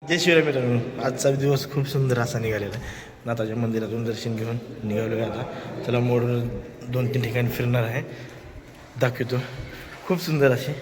जय शिवराय मित्रांनो, आजचा दिवस खूप सुंदर असा निघालेला आहे. नाथाच्या मंदिरातून दर्शन घेऊन निघालो आहे आता. चला मोडून 2-3 ठिकाणी फिरणार आहे, दाखवतो. खूप सुंदर असे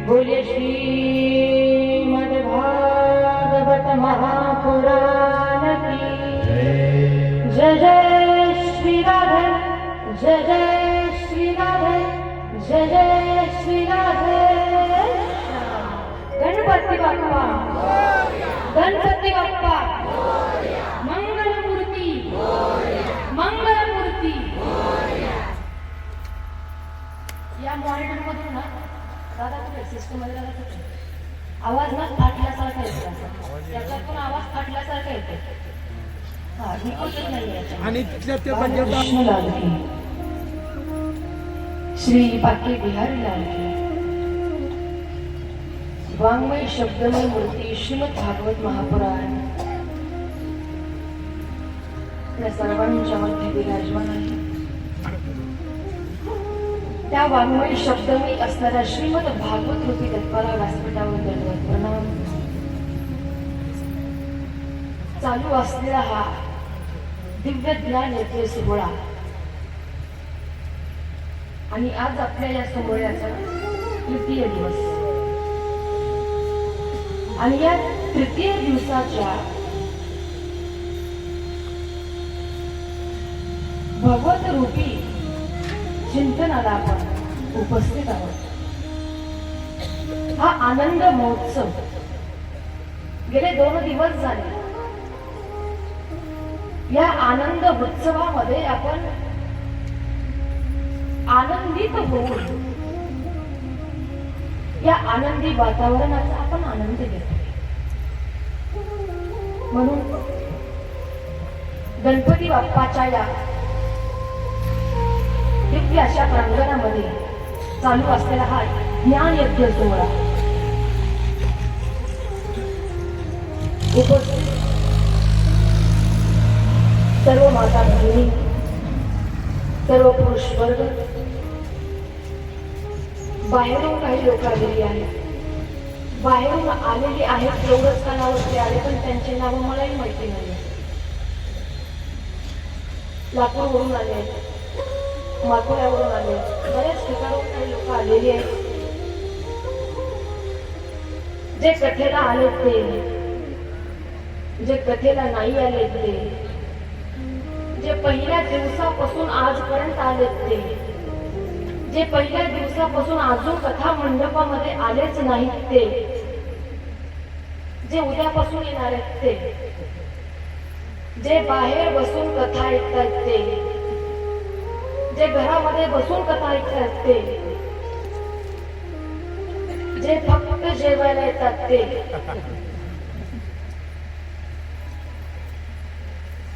बोले श्रीमद्भागवत महापुराण की जय जय श्री राधे, जय जय श्री राधे। गणपती बाप्पा गणपती बाप्पा मंगलमूर्ती मंगलमूर्ती. या मॉनिटर मधून ना दादा कुठे सिस्टम मध्ये दादा कुठे आवाज ना फाटल्यासारखा येतो. त्याच्यातून आवाज फाटल्यासारखा येतो. हा रिपोर्टच नाही याच्यात. आणि तिथल्या त्या कृष्ण लाल की श्री बाके बिहारी लाल की वाङ्मय शब्दमय मूर्ती श्रीमद भागवत महापुराण या सर्वांच्या मध्ये विराजमान आहे. त्या वाङ्मय शब्दमय असणाऱ्या श्रीमद भागवत रूपी दत्ताला व्यासपीठावर दंडवत प्रणाम. चालू असलेला हा दिव्य ज्ञान येथे सोहळा आणि आज आपल्या या सोहळ्याचा तृतीय दिवस आणि या तृतीय दिवसाच्या भगवत रूपी चिंतनाला आपण उपस्थित आहोत. हा आनंद महोत्सव गेले 2 दिवस झाले. या आनंद उत्सवामध्ये आपण आनंदित होऊन या आनंदी वातावरणाचा आपण आनंद घेतो. म्हणून गणपती बाप्पाच्या या दिव्य अशा प्रांगणामध्ये चालू असलेला हा ज्ञान यज्ञ सोहळा उपस्थित सर्व माता भगिनी, सर्व पुरुष वर्ग, बाहेरून काही लोक आलेली आहेत. बाहेरून आलेली आहेत तेवढंच कानावरती आले, पण त्यांचे नाव मलाही माहिती नाही. लातूरवरून आले आहेत, माथुऱ्यावरून आले, बऱ्याच ठिकाणाहून काही लोक आलेली आहेत. जे कथेला आले ते, जे कथेला नाही आले ते, जे पहिल्या दिवसापासून आजपर्यंत आले ते, जे पहिल्या दिवसापासून अजून कथा मंडपामध्ये आलेच नाहीत ते, जे उद्यापासून येणार आहेत ते, जे बाहेर बसून कथा ऐकतात ते, जे घरामध्ये बसून कथा ऐकतात ते, जे फक्त जेवायला येतात ते,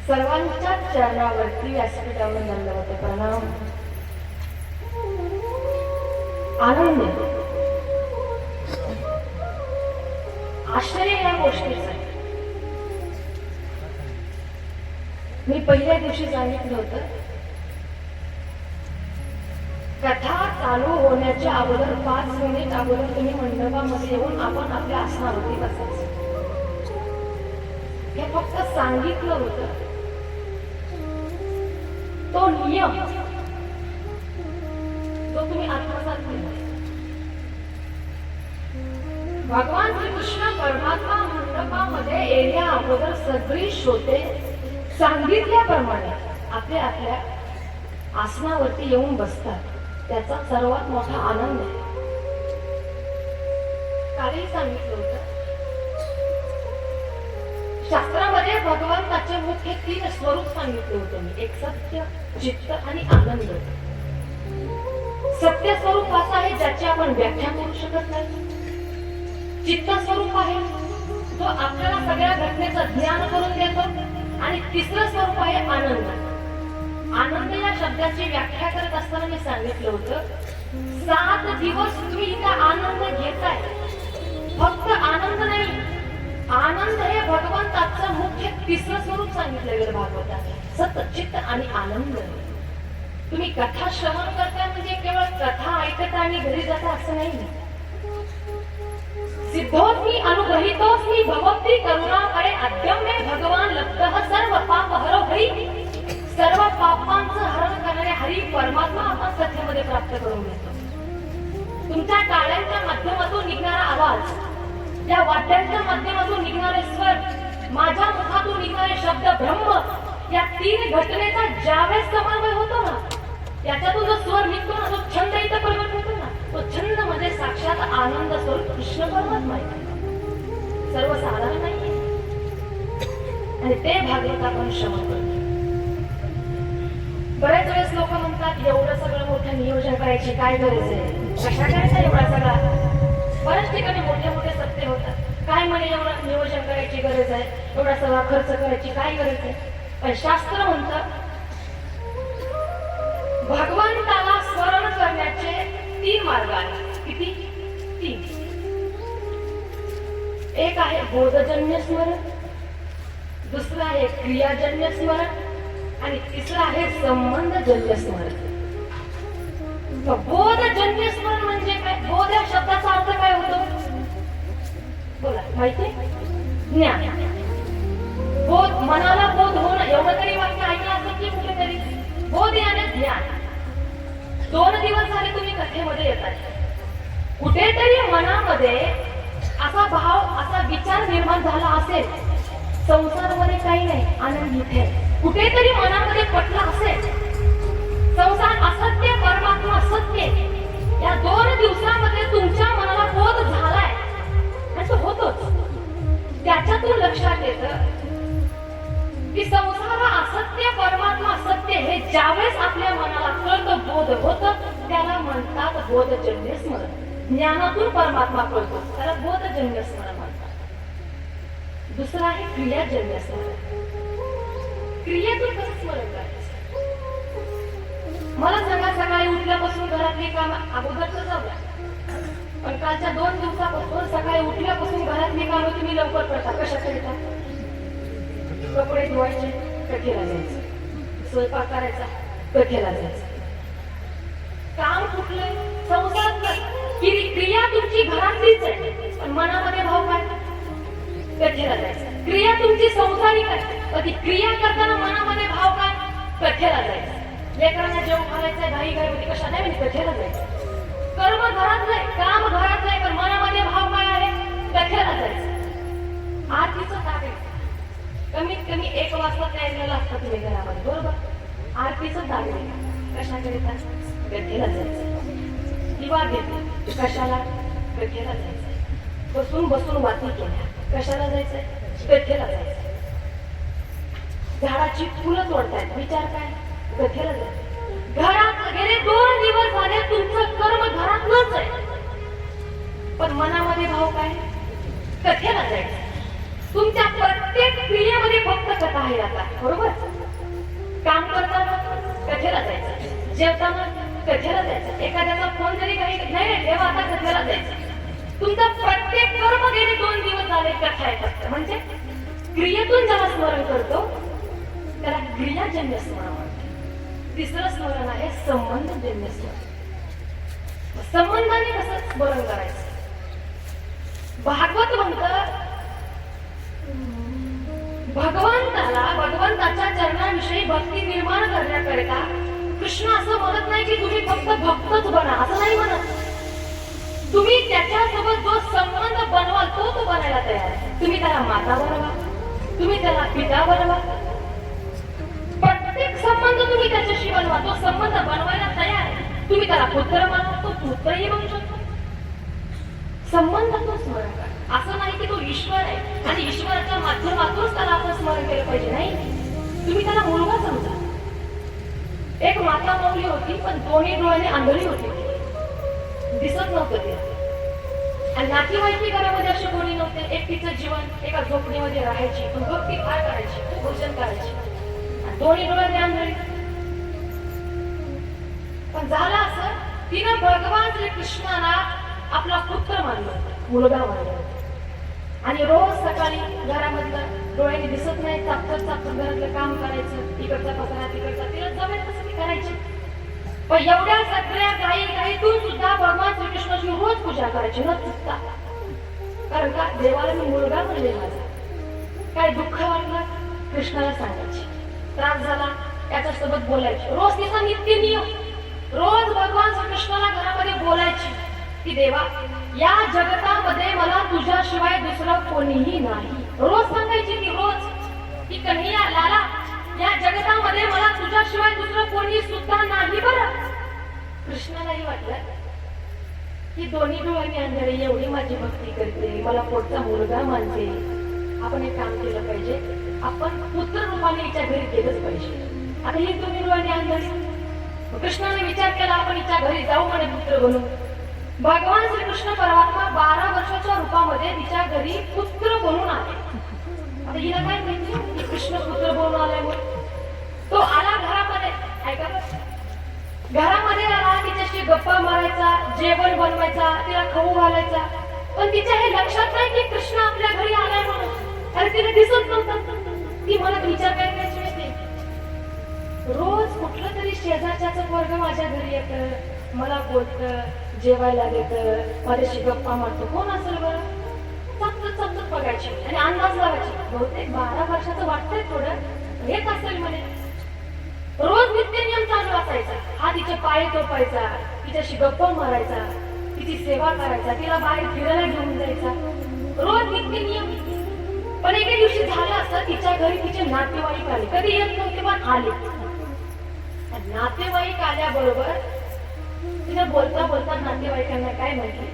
सर्वांच्या चरणावरती व्यासपीठावर दंडवत प्रणाम. आनंद आश्चर्य या गोष्टीचं आहे. मी पहिल्या दिवशी सांगितलं होतं, कथा चालू होण्याच्या अगोदर 5 मिनिट अगोदर तुम्ही मंडपामध्ये येऊन आपण आपल्या आसनावरती बसायचं. हे फक्त सांगितलं होतं. तो नियम जो तुम्ही आत्मसात केला. भगवान श्रीकृष्ण परमात्मा मंडपामध्ये येण्या अगोदर सगळी श्रोते सांगितल्याप्रमाणे आपल्या आपल्या आसनावरती येऊन बसतात. त्याचा सर्वात मोठा आनंद आहे. कालही सांगितलं होतं, शास्त्रामध्ये भगवंताचे मुख्य 3 स्वरूप सांगितले होते मी. एक सत्य, चित्त आणि आनंद. सत्य स्वरूप असं आहे ज्याची आपण व्याख्या करू शकत नाही. चित्त स्वरूप आहे जो आपल्याला सगळ्या घटनेचं ज्ञान करून देतो. आणि तिसरं स्वरूप आहे आनंद. आनंद या शब्दाची व्याख्या करत असताना मी सांगितलं होतं, 7 दिवस तुम्ही इथं आनंद घेताय. फक्त आनंद नाही, आनंद हे भगवंताचं मुख्य 3रं स्वरूप सांगितलं गेलं भागवतात. सत, चित्त आणि आनंद. तुम्ही कथा श्रवण करताय म्हणजे केवळ कथा ऐकता आणि घरी जाता असं नाही. सिद्धोस्मी अनुग्रहितोस्मी भगवती करुणाकडे अद्यम्य भगवान लब्धः सर्व पाप हरो हरी. सर्व पापांचं हरण करणारे हरी परमात्मा आपण कथेमध्ये प्राप्त करून घेतो. तुमच्या टाळ्यांच्या माध्यमातून निघणारा आवाज, या वाद्यांच्या माध्यमातून निघणारे स्वर, माझ्या मुखातून निघणारे शब्द ब्रह्म, या 3 घटनेचा ज्यावेळेस समन्वय होतो ना, याच्यातून जो स्वर निघतो ना, जो छंद इथं प्रगट होतो ना, तो छंद मध्ये साक्षात आनंद स्वरूप कृष्ण परमात्मा आहे. सर्वसाधारण नाहीये आणि ते भागवत आपण श्रवण करतो. बऱ्याच वेळेस लोक म्हणतात एवढं सगळं मोठं नियोजन करायची काय गरज आहे, कशा करायचा एवढा सगळा. बऱ्याच ठिकाणी मोठे मोठे सत्य होतात. काय म्हणे एवढं नियोजन करायची गरज आहे, एवढा सगळा खर्च करायची काय गरज आहे. पण शास्त्र म्हणतं भगवंताला स्मरण करण्याचे 3 मार्ग आहेत. किती? 3. एक आहे बोधजन्य स्मरण, दुसरं आहे क्रियाजन्य स्मरण आणि तिसरं आहे संबंधजन्य स्मरण. बोधजन्य स्मरण म्हणजे काय? बोध या शब्दाचा अर्थ काय होतो? बोला, माहिती? ज्ञान. बोध, मनाला बोध होणं, एवढं तरी वाक्य ऐकलं असेल की कुठेतरी. बोध याने ज्ञान. 2 दिवस झाले तुम्ही कथेमध्ये येतात. कुठेतरी मनामध्ये असा भाव, असा विचार निर्माण झाला असेल, संसारामध्ये काही नाही, आनंद इथे. कुठेतरी मनामध्ये पटलं असेल, संसार असत्य, परमात्मा सत्य. या 2 दिवसामध्ये तुमच्या मनाला बोध झालाय आणि तो होतोच. त्याच्यातून लक्षात येतं की संसार असत्य, परमात्मा सत्य हे ज्यावेळेस आपल्या मनाला कळतं, बोध होतं, त्याला म्हणतात बोधजन्य स्मरण. ज्ञानातून परमात्मा कळतो, त्याला बोधजन्य स्मरण म्हणतात. दुसरं आहे क्रियाजन्य स्मरण. क्रियेतून कसं स्मरण करायचं? मला सांगा, सकाळी उठल्यापासून घरातली कामं अगोदरच जाऊया, पण कालच्या 2 दिवसापासून सकाळी उठल्यापासून घरातली कामं तुम्ही लवकर करता. कशा करता? कपडे धुवायचे, कथेला जायचं. स्वयंपाक करायचा, कथेला जायचं. काम कुठलंय? संसारात क्रिया तुमची घरातलीच आहे, पण मनामध्ये भाव काय? कथेला जायचं. क्रिया तुमची संसारिक आहे, पण ती क्रिया करताना मनामध्ये भाव काय? कथेला जायचं. लेकरांना जेवण घालायचंय, घाई घाई होती, कशा नाही म्हणजे कथेला जायचं. कर्म घरातलंय, काम घरातलंय, पण मनामध्ये भाव काय आहे? कथेला जायचं. आरतीचं ताट आहे, कमीत कमी 1 वाजता तयारीला लागतात तुम्ही घरामध्ये, बरोबर? आरतीचं ताट आहे, कशाकरिता? कथेला जायचं. दिवा घेतली, कशाला? कथेला जायचंय. बसून बसून वाती केल्या, कशाला जायचंय? कथेला जायचंय. झाडाची फुलं तोडतायत, विचार काय? कथेला जायचंय. घरात गेले 2 दिवस झाले तुमचं कर्म घरातलंच आहे, पण मनामध्ये भाव काय? कथेला जायचं. तुमच्या प्रत्येक क्रियेमध्ये फक्त कथा आहे आता, बरोबर? काम करताना कथेला जायचं, जेवताना कथेला जायचं, एखाद्याचा फोन जरी काही नाही तेव्हा आता कथेला जायचं. तुमचा प्रत्येक कर्म गेले 2 दिवस झाले कथा आहे फक्त. म्हणजे क्रियेतून ज्याला स्मरण करतो त्याला क्रियाजन्य स्मरण म्हणतात. तिसरं स्मरण आहे संबंधजन्य स्मरण. संबंधाने कसं स्मरण करायचं? भागवत म्हणतं भगवंताच्या चरणाविषयी भक्ती निर्माण करण्याकरिता कृष्ण असं म्हणत नाही की तुम्ही फक्त भक्तच बना, असं नाही म्हणत. तुम्ही त्याच्यासोबत जो संबंध बनवाल तो बनायला तयार आहे. तुम्ही त्याला माता बनवा, तुम्ही त्याला पिता बनवा, प्रत्येक संबंध तुम्ही त्याच्याशी बनवा. तो संबंध बनवायला तयार आहे. तुम्ही त्याला पुत्र माना, तो पुत्रही बनू शकतो. संबंधातून स्मरण करा. असं नाही की तो ईश्वर आहे आणि ईश्वराच्या माध्यमातूनच त्याला आपण स्मरण केलं पाहिजे, नाही. तुम्ही त्याला मुलगा समजा. एक माता माऊली होती, पण 2 डोळ्याने आंधळी होती, दिसत नव्हतं तिला. आणि नातेवाईकी घरामध्ये असे कोणी नव्हते. एक तिचं जीवन एका झोपडीमध्ये राहायची, पण भक्ती फार करायची, भोजन करायची, आणि 2 डोळ्याने आंधळी. पण झालं असं, तिनं भगवान श्री कृष्णाला आपला पुत्र मानलं, मुलगा मानला. आणि रोज सकाळी घरामधलं डोळ्याने दिसत नाही, चापत घरातलं काम करायचं, इकडचा पसरा तिकडचा, तिला जमेल तसं ती करायची. पण एवढ्या सगळ्या घाईतून सुद्धा भगवान श्रीकृष्णाची रोज पूजा करायची न चुकता. कारण का? देवाला मी मुलगा म्हणले, माझा काय दुःख वाटलं कृष्णाला सांगायची, त्रास झाला त्याच्यासोबत बोलायची. रोज तिचा नित्य नियम, रोज भगवान श्रीकृष्णाला घरामध्ये बोलायची की देवा, या जगतामध्ये मला तुझ्याशिवाय दुसरं कोणीही नाही. रोज सांगायची ती, रोज की कन्हैया लाला, या जगतामध्ये मला तुझ्याशिवाय दुसरं कोणी सुद्धा नाही. बरं, कृष्णालाही वाटलं ही दोन्ही डोळ्यांनी अंधारी एवढी माझी भक्ती करते, मला पुढचा मुलगा मानते, आपण एक काम केलं पाहिजे, आपण पुत्र रूपाने हिच्या घरी गेलंच पाहिजे. आता ही दोन्ही डोळ्यांनी अंधारी, कृष्णाने विचार केला आपण हिच्या घरी जाऊ म्हणे पुत्र बनू. भगवान श्रीकृष्ण परमात्मा 12 वर्षाच्या रूपामध्ये तिच्या घरी पुत्र बनून आले. आता हिला काय माहिती की कृष्ण पुत्र बनून आलाय म्हणून. तो आला घरामध्ये, ऐका बरं, घरामध्ये आला, तिच्याशी गप्पा मारायचा, जेवण बनवायचा, तिला खाऊ घालायचा, पण तिच्या हे लक्षात नाही की कृष्ण आपल्या घरी आलाय म्हणून. अरे तिला दिसत नव्हतं की मला विचार काय करायची माहिती. रोज कुठलं तरी शेजारच्याच वर्ग माझ्या घरी येतं, मला बोलतं, जेवायला देतं, माझ्याशी गप्पा मारतो. कोण असेल बरं? चमचत बघायची आणि अंदाज लावायची, बहुतेक 12 वर्षाचं वाटतंय थोडं, हेच असेल म्हणे. रोज नित्य नियम चालू असायचा. हा तिचे पाय टोपायचा, तिच्याशी गप्पा मारायचा, तिची सेवा करायचा, तिला बाहेर फिरायला घेऊन जायचा, रोज नित्य नियम. पण एके दिवशी झालं असं, तिच्या घरी तिचे नातेवाईक आले. कधी येत नव्हते पण आले. नातेवाईक आल्याबरोबर तिने बोलता बोलता नातेवाईकांना काय म्हटले,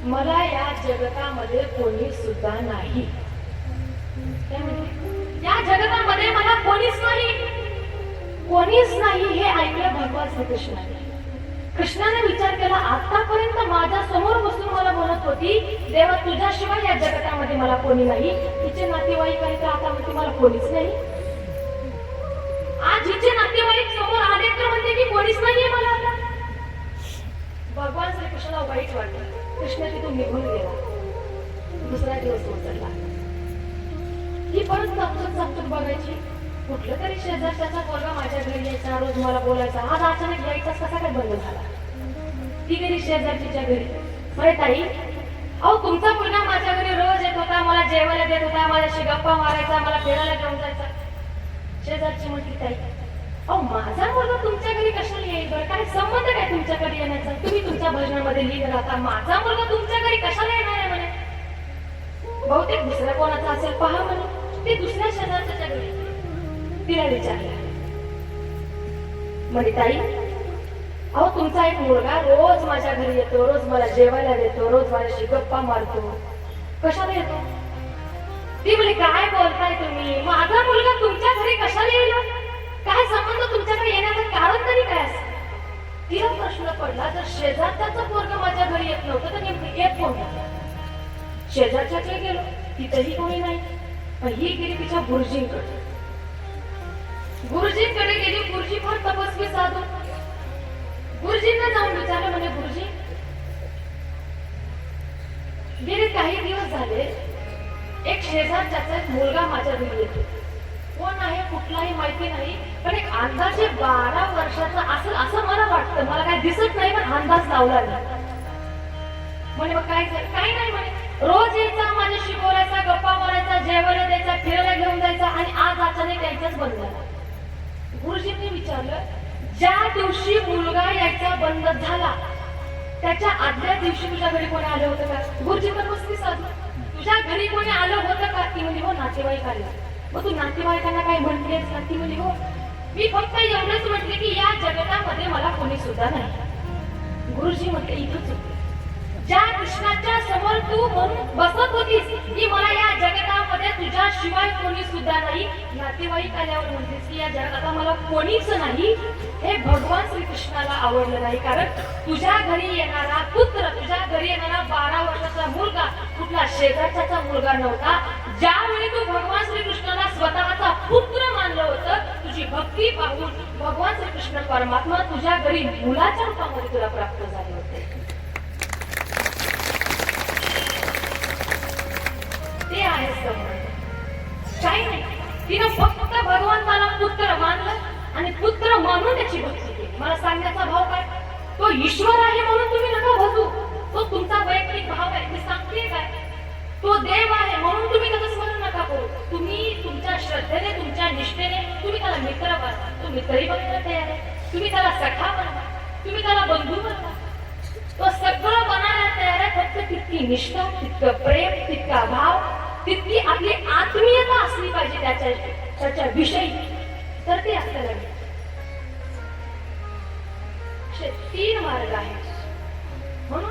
मला या जगतामध्ये कोणी सुद्धा नाही. काय म्हटले? या जगतामध्ये मला कोणीच नाही हे ऐकलं भगवान श्रीकृष्णाने. कृष्णाने विचार केला, आतापर्यंत माझ्या समोर बसून मला म्हणत होती, देवा तुझ्याशिवाय या जगतामध्ये मला कोणी नाही. तिचे नातेवाईक आहे तर आता म्हणते मला कोणीच नाही. आज हिचे नातेवाईक समोर आले तर म्हणते की कोणीच नाहीये मला आता. भगवान श्रीकृष्णाला वाईट वाटलं. कृष्ण तिथून निघून गेला. दुसरा दिवस उचलला. ही परत चपचप बघायची, कुठलं तरी शेजारच्याचा पोरगा माझ्या घरी यायचा, रोज मला बोलायचा, आज अचानक यायचा कसा काय बंद झाला. ती गेली शेजारच्या घरी, म्हणे ताई अहो तुमचा मुलगा माझ्या घरी रोज येत होता, मला जेवायला देत होता, माझ्याशी गप्पा मारायचा, मला फिरायला घेऊन जायचा. शेजारची म्हटली ताई अहो माझा मुलगा तुमच्या घरी कशाला येईल बरं, काय संबंध काय तुमच्याकडे येण्याचा, तुम्ही तुमच्या भजनामध्ये लीन राहता, माझा मुलगा तुमच्या घरी कशाला येणार आहे म्हणे. बहुतेक दुसऱ्या कोणाचा असेल पहा म्हणे. ते दुसऱ्या शेजारच्या घरी तिला विचारलं, म्हणे ताई अहो तुमचा एक मुलगा रोज माझ्या घरी येतो, रोज मला जेवायला देतो, रोज माझ्याशी गप्पा मारतो, कशाला येतो. ती म्हणे काय बोलताय तुम्ही, माझा मुलगा तुमच्या घरी कशाला येईल, काय संबंध तुमच्याकडे येण्याचं कारण तरी काय असेल. तिला प्रश्न पडला, जर शेजारच्याच पोरग माझ्या घरी येत नव्हतं तर नेमकं येत कोण. शेजारच्याकडे गेलो, तिथेही कोणी नाही, पण ही गेली तिच्या गुरुजींकडे. गुरुजींकडे गेली, गुरुजी फार तपस्वी साधू. गुरुजींना जाऊन विचारलं, म्हणे गुरुजी गेले काही दिवस झाले एक शेजारच्याचा एक मुलगा माझ्या घरी येतो, कोण आहे कुठलाही माहिती नाही, पण एक अंदाजे 12 वर्षाचा असेल असं मला वाटतं, मला काय दिसत नाही पण अंदाज लावला नाही. म्हणे मग काय काही नाही म्हणे, रोज यायचा, माझ्याशी बोलायचा, गप्पा मारायचा, जेवायला द्यायचा, फिरायला घेऊन जायचा आणि आज अचानक यायचाच बंद झाला. गुरुजींनी विचारलं, ज्या दिवशी मुलगा यायचा बंद झाला त्याच्या आदल्या दिवशी तुझ्या घरी कोणी आलं होतं का. गुरुजी पण मस्ती साधू, तुझ्या घरी कोणी आलं होतं का. ती म्हणजे हो नातेवाईक आले. मग तू नातेवाईकांना काय म्हणतेस का. ती म्हणजे हो मी फक्त एवढंच म्हटले की या जगतामध्ये मला कोणी सुद्धा नाही. गुरुजी म्हटले इथंच होते, ज्या कृष्णाच्या समोर तू म्हणून बसत होतीस की मला या जगतामध्ये तुझ्या शिवाय कोणी सुद्धा नाही, नातेवाईक आल्यावर म्हणतेस की या जगात मला कोणीच नाही, हे भगवान श्रीकृष्णाला आवडलं नाही. कारण तुझ्या घरी येणारा पुत्र, तुझ्या घरी येणारा 12 वर्षाचा मुलगा कुठला शेजारच्याचा मुलगा नव्हता. ज्यावेळी तू भगवान श्रीकृष्णाला स्वतःचा पुत्र मानलं होतं, तुझी भक्ती पाहून भगवान श्रीकृष्ण परमात्मा तुझ्या घरी मुलाच्या रूपामध्ये तुला प्राप्त झाले होते. ते आहे संबंध, काही नाही. तिनं फक्त भगवंताला पुत्र मानलं आणि पुत्र मानून त्याची भक्ती केली. मला सांगण्याचा भाव काय, तो ईश्वर आहे म्हणून तुम्ही नका भजू, तो तुमचा वैयक्तिक भाव आहे. मी सांगते काय, तो देव आहे म्हणून तुम्ही त्याचं स्मरण नका करू. तुम्ही तुमच्या श्रद्धेने, तुमच्या निष्ठेने तुम्ही त्याला मित्र बनवा. तो मित्रही बनायला तयार आहे, तुम्ही त्याला सखा बनवा, तुम्ही त्याला बंधू बनवा, तो सगळं बनायला तयार आहे. फक्त तितकी निष्ठा, तितकं प्रेम, तितका भाव, तितकी आपली आत्मीयता असली पाहिजे त्याच्या विषयी, तर ते असतं लागेल. 3 मार्ग आहेत म्हणून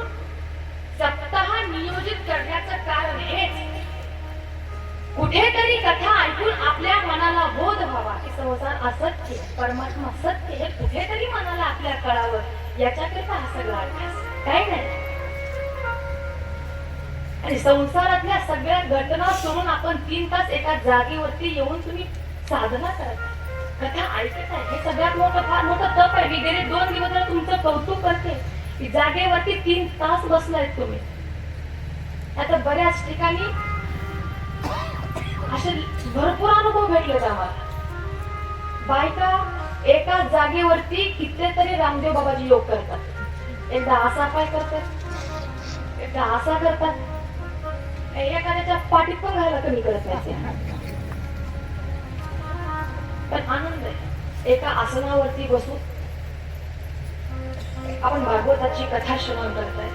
आपल्या मनाला बोध व्हावा की संसार असत्य परमात्मा सत्य हे कुठेतरी मनाला आपल्या कळावं याच्याकरिता हा सगळा अभ्यास काय नाही. आणि संसारातल्या सगळ्या घटना सोडून आपण 3 तास एका जागेवरती येऊन तुम्ही साधना करत आहे, कथा ऐकत आहे, हे सगळ्यात मोठं फार मोठं तप आहे. मी गेले 2 दिवस तुमचं कौतुक करते की जागेवरती 3 तास बसलायत तुम्ही. आता बऱ्याच ठिकाणी असे भरपूर अनुभव भेटले आम्हाला. बायका एका जागेवरती कितीतरी रामदेव बाबाजी योग करतात. एकदा असा पाय करतात, एकदा असा करतात, एखाद्याच्या पाठीत पण घायला कमी करत नाही. पण आनंद आहे एका आसनावरती बसून आपण भागवताची कथा श्रवण करताय.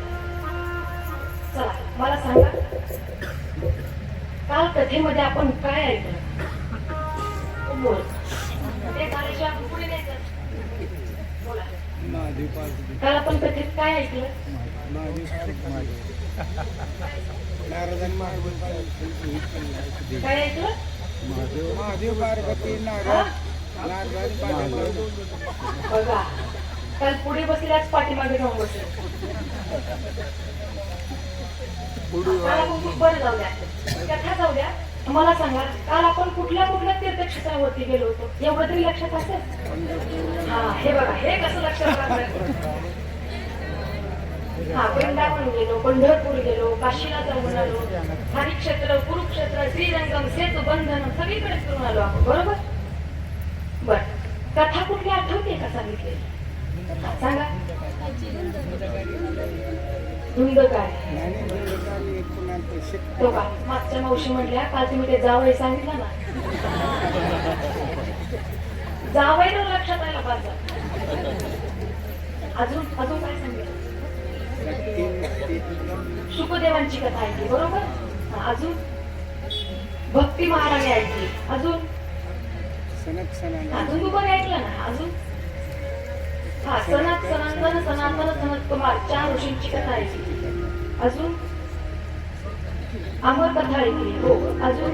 चला मला सांगा, काल कथेमध्ये आपण काय ऐकलं? बोल ते गाण्याच्या पुढे न्यायचं. बोला काल आपण कथेत काय ऐकलं? काय ऐकलं? महादेव पार्वती बघा काल पुढे बसल्याच पाठीमागे जाऊन बसले. बरं जाऊ द्या, कथा जाऊ द्या. मला सांगा काल आपण कुठल्या कुठल्या तीर्थक्षेत्रावरती गेलो होतो एवढं तरी लक्षात असेल? हा हे बघा हे कसं लक्षात राहतं. हा वृंदावन गेलो, पंढरपूर गेलो, काशीला जाऊन आलो, हरिक्षेत्र, कुरुक्षेत्र, श्रीरंगम, सेतू बंधन सगळीकडे करून आलो आपण, बरोबर? बर कथा कुठली आठवते का सांगितली? सांगा. धुंद काय तो का मागच्या मावशी म्हटल्या काल तुम्ही ते जावई सांगितलं ना, जावई तर लक्षात आलं पाहिजे. अजून अजून काय सांगितलं? शुकदेवांची कथा ऐकली, बरोबर? अजून भक्ती महाराणी ऐकली, अजून अजून तू पण ऐकलं ना? अजून हा सनातन सनत कुमार 4 ऋषींची कथा ऐकली, अजून अमर कथा ऐकली, हो, अजून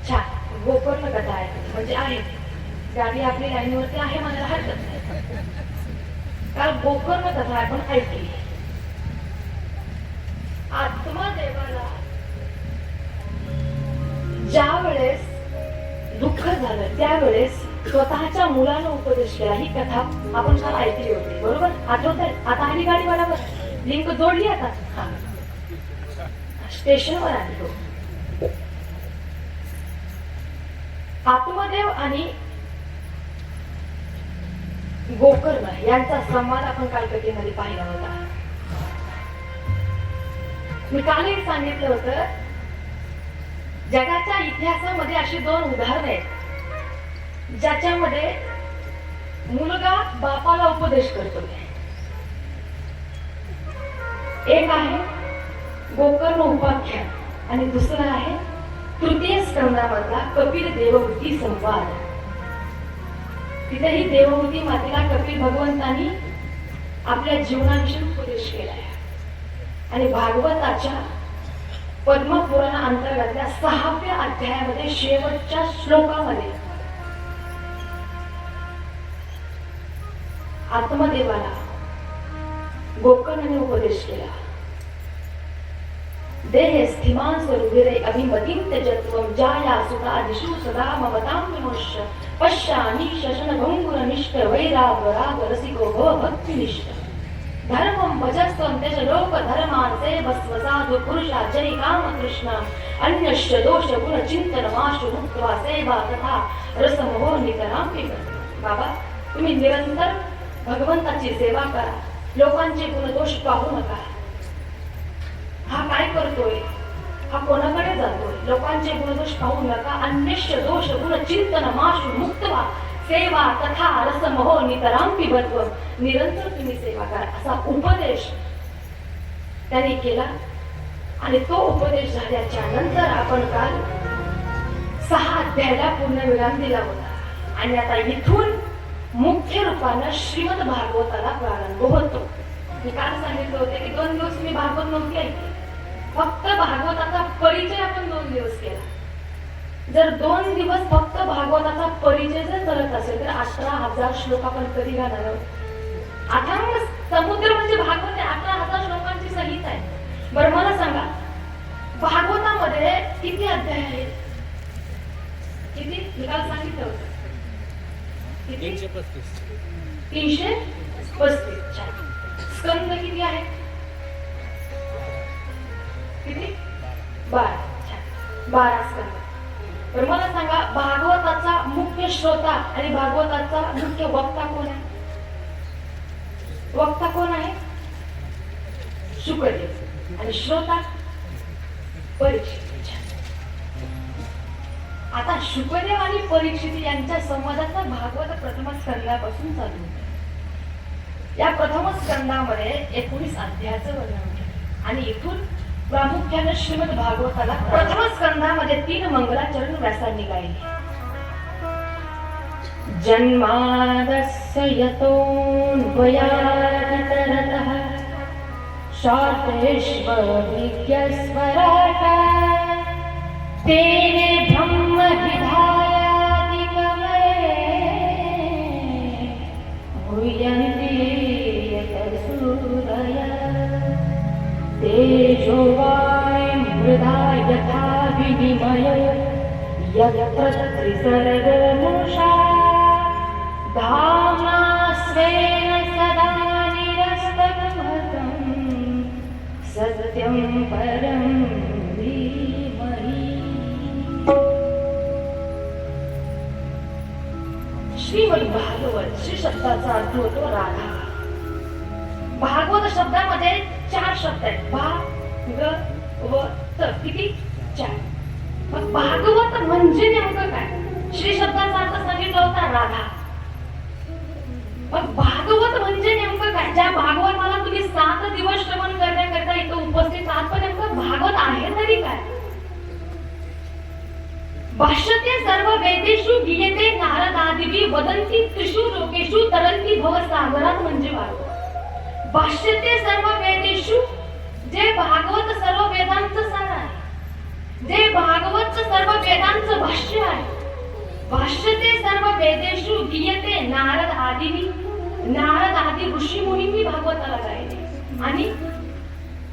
छान गोकर्ण कथा ऐकली. म्हणजे आहे गाडी आपली लाईनीवरती आहे म्हणायला हरकत नाही. काल गोकर्ण कथा आपण ऐकली. आत्मदेवाला ज्या वेळेस दुःख झालं त्यावेळेस स्वतःच्या मुलानं उपदेश केला. ही कथा आपण काल ऐकली होती, बरोबर? आठवत आहे? आता आली गाडी बरोबर, लिंक जोडली. आता स्टेशनवर आली. हो, आत्मदेव आणि गोकर्ण यांचा संवाद आपण काल कथेमध्ये पाहिला होता. मी कालही सांगितलं होतं जगाच्या इतिहासामध्ये अशी 2 उदाहरणं आहेत ज्याच्यामध्ये मुलगा बापाला उपदेश करतो. एक आहे गोकर्ण उपाख्यान आणि दुसरं आहे तृतीय स्कंदामधला कपिल देवहूती संवाद. तिथेही देवहूती मातेला कपिल भगवंतांनी आपल्या जीवनाविषयी उपदेश केलाय. आणि भागवताच्या पद्मपुराण अंतर्गतल्या 6व्या अध्यायामध्ये शेवटच्या श्लोकामध्ये आत्मदेवाला गोकर्णाने उपदेश केला. देहे स्थिमान स्वरूपिरे अभिमतीं त्यजत्वं जाया सुतादिषु सदा ममतां विमुष्य पश्यामि शशन भंगुर निष्ठ वैराग राग रसिको भव भक्तिनिष्ठ धर्मं भजस्त्वं त्यज लोक धर्मान् सेवस्व साधु पुरुषा जय काम कृष्ण अन्यश्च दोष गुण चिंतनमाशु मुक्त्वा सेवा तथा रसमोह नितरां पिबत. बाबा तुम्ही निरंतर भगवंताची सेवा करा, लोकांचे गुणदोष पाहू नका. हा काय करतोय? हा कोणाकडे जातोय? लोकांचे गुणदोष पाहू नका. अन्यश्च दोष गुण चिंतनमाशु मुक्त्वा सेवा तथा रसमोह नितरां पिबत्व. निरंतर तुम्ही सेवा करा असा उपदेश त्यांनी केला. आणि तो उपदेश झाल्याच्या नंतर आपण काल 6 अध्यायाला पूर्ण विराम दिला होता. आणि आता इथून मुख्य रूपानं श्रीमद भागवताला प्रारंभ होतो. मी काल सांगितलं होते की 2 दिवस मी भागवत नव्हती ऐकली, फक्त भागवताचा परिचय आपण 2 दिवस केला. जर 2 दिवस फक्त भागवताचा परिचय जर करत असेल तर 18,000 श्लोक आपण कधी घालणार आहोत? अथांग समुद्र म्हणजे भागवत आहे, 18,000 श्लोकांची संहिता आहे. बरं मला सांगा, भागवतामध्ये किती अध्याय आहेत? किती? निकाल सांगितलं होतं. किती? 335. छान. स्कंद किती आहे? किती? 12. छान. 12 स्कंद. तर मला सांगा, भागवताचा मुख्य श्रोता आणि भागवताचा मुख्य वक्ता कोण आहे? वक्ता कोण आहे? शुकदेव. आणि श्रोता परीक्षित. आता शुकदेव आणि परीक्षित यांच्या संवादाचा भागवत प्रथम स्कंदापासून चालू होता. या प्रथम स्कंदामध्ये 19 अध्यायाचं वर्णन केलं आणि इथून प्रामुख्याने श्रीमद भागवताला प्रथम स्कंदामध्ये 3 मंगलाचरण व्यासांनी गायले. जन्मादस्य यतोऽन्वयादितरतः शार्तेष्वभिज्ञस्वराट् तेने ब्रह्मविद्यादिकमये भूयन्ति यतसूरयः तेजो वायुर्मृदा यथा विनिमयो यत्र त्रिसर्गमूषा धाम्ना स्वेन सदा निरस्तकुहकम् सत्यं परं धीमहि. श्रीमद भागवत श्री शब्दाचा अर्थ होतो राधा. भागवत शब्दामध्ये 4 शब्द आहेत. भा ग व त. किती? 4. मग भागवत म्हणजे नेमकं काय? श्री शब्दाचा अर्थ सांगितला होता राधा. मग भागवत म्हणजे नेमकं काय? ज्या भागवताला तुम्ही 7 दिवस श्रवण करण्याकरता इथं उपस्थित आहात, पण नेमकं भागवत आहे तरी काय? भाष्यते सर्व वेदेषु गीयते नारदादिवी वदन्ति त्रिषु लोकेषु तरन्ति भवसागरात म्हणजे भागवत. भाष्यते सर्व वेदेषु, जे भागवत सर्व वेदांचं सार आहे, जे भागवत सर्व वेदांचं भाष्य आहे. भाष्यते सर्व वेदेषु गीयते नारद आदी ऋषी मुनींनी भागवताला गायले. आणि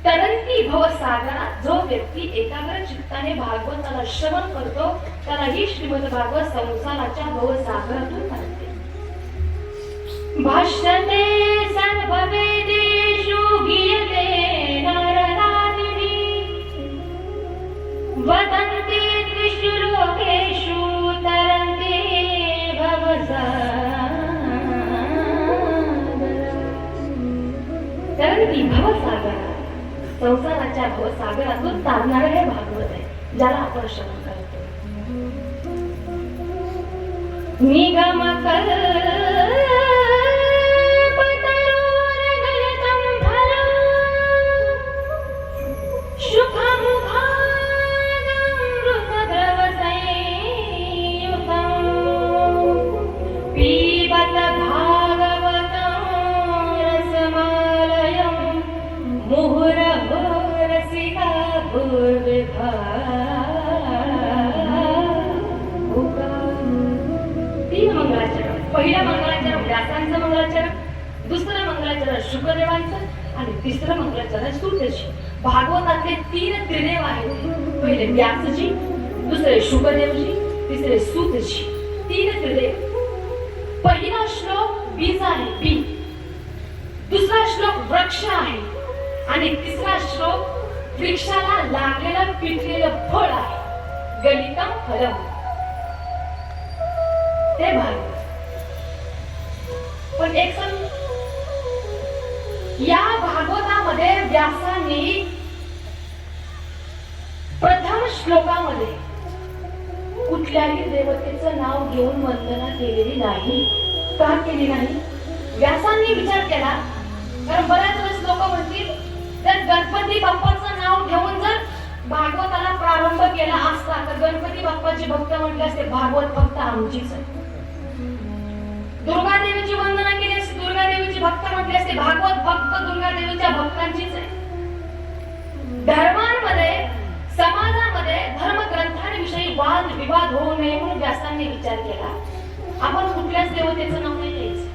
तरंती भवसागरात जो व्यक्ती एकाग्र चित्ताने भागवताला श्रवण करतो त्याला ही श्रीमद भागवत संसाराच्या भवसागरातून काढते. भाष्यते सर्व वेदेषु गीयते नारदादिवी वदन्ति त्रिषु लोकेषु तरन्ति भवसागरात. संसाराच्या भवसागरातून तारणारे हे भागवत आहे, ज्याला आपण श्रवण करतो. निगम कल्पतरोर्गलितं फलं शुभमुखादमृतद्रवसंयुतं पिबत भागवतं रसमालयं मुहुरहो रसिका भूर्विभा. 3 मंगलाचरण. पहिलं मंगलाचरण व्यासांचं मंगलाचरण, दुसरं मंगलाचरण शुकदेवांचं आणि तिसरं मंगलाचरण सूतजी. भागवतातले 3 त्रिदेव आहेत. पहिले व्यासजी, दुसरे शुकदेवजी, तिसरे सूतजी. 3 त्रिदेव. पहिला श्लोक बीज आहे, बी. दुसरा श्लोक वृक्ष आहे आणि तिसरा श्लोक वृक्षाला लागलेलं पिकलेलं फळ आहे. गलितम फलम. ते भागवत. पण एक सांग, या भागवतामध्ये व्यासांनी प्रथम श्लोकामध्ये कुठल्याही देवतेचं नाव घेऊन वंदना केलेली नाही. का केली नाही? व्यासांनी विचार केला, कारण बऱ्याच वेळेस लोक म्हणतील जर गणपती बाप्पाचं नाव घेऊन जर भागवताला प्रारंभ केला असता तर गणपती बाप्पाची भक्त म्हटले असते, भागवत फक्त आमचीच आहे. दुर्गा देवीची वंदना केली असते, दुर्गा देवीची भक्त म्हटले असते, भागवत फक्त दुर्गा देवीच्या भक्तांचीच आहे. धर्मांमध्ये, समाजामध्ये धर्मग्रंथांविषयी वाद विवाद व्यासांनी विचार केला, आपण कुठल्याच देवतेचं नाव नाही लिहायचं,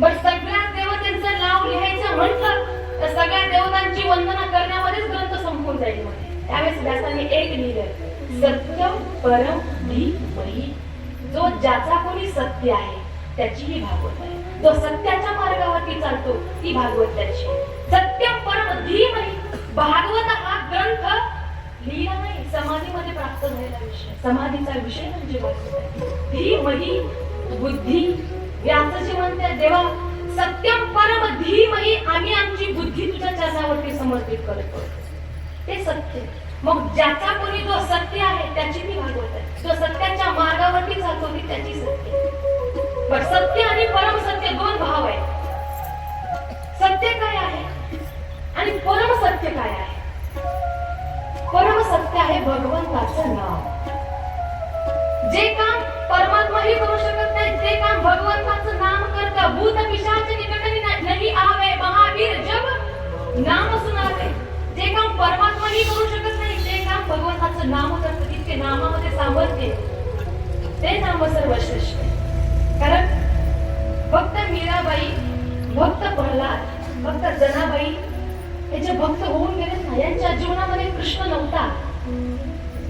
बट सगळ्या देवतेचं नाव लिहायचं म्हटलं तर सगळ्या देवतांची वंदना करण्यामध्येच ग्रंथ संपून जाईल मध्ये. त्यावेळेस व्यासांनी एक लिहिलं, सत्यम परम धीमहि. जो ज्याचा कोणी सत्य आहे त्याची ही भागवत आहे. जो सत्याच्या मार्गावरती चालतो ती भागवत त्याची. सत्यम परम धीमहि. भागवत हा ग्रंथ लिहिला नाही, समाधीमध्ये प्राप्त झालेला विषय. समाधीचा विषय म्हणजे भागवत आहे. धीमहि बुद्धी. व्यासजी म्हणते, देवा सत्यम परम धीमहि, आम्ही आमची बुद्धी तुझ्या चरणावरती समर्पित करतो. ते सत्य. मग ज्याचा कोणी जो सत्य आहे त्याची ती भागवत आहे. जो सत्याच्या मार्गावरती चालतो ती त्याची सत्य. पण सत्य आणि परम सत्य दोन भाव आहेत. सत्य काय आहे आणि परम सत्य काय आहे? परम सत्य आहे भगवंताचं नाव. जे काम परमात्माही करू शकत नाही ते काम भगवंताचं नाम करतं. भूत पिशाच निकट नहीं आवे, महावीर जब नाम सुनावे. जे काम परमात्माही करू शकत नाही ते काम भगवंताचं नाम करतं. तितके नामामध्ये सामर्थ्य, ते नाम सर्वश्रेष्ठ आहे. कारण भक्त मीराबाई, भक्त प्रल्हाद, भक्त जनाबाई हे जे भक्त होऊन गेले ना, यांच्या जीवनामध्ये कृष्ण नव्हता.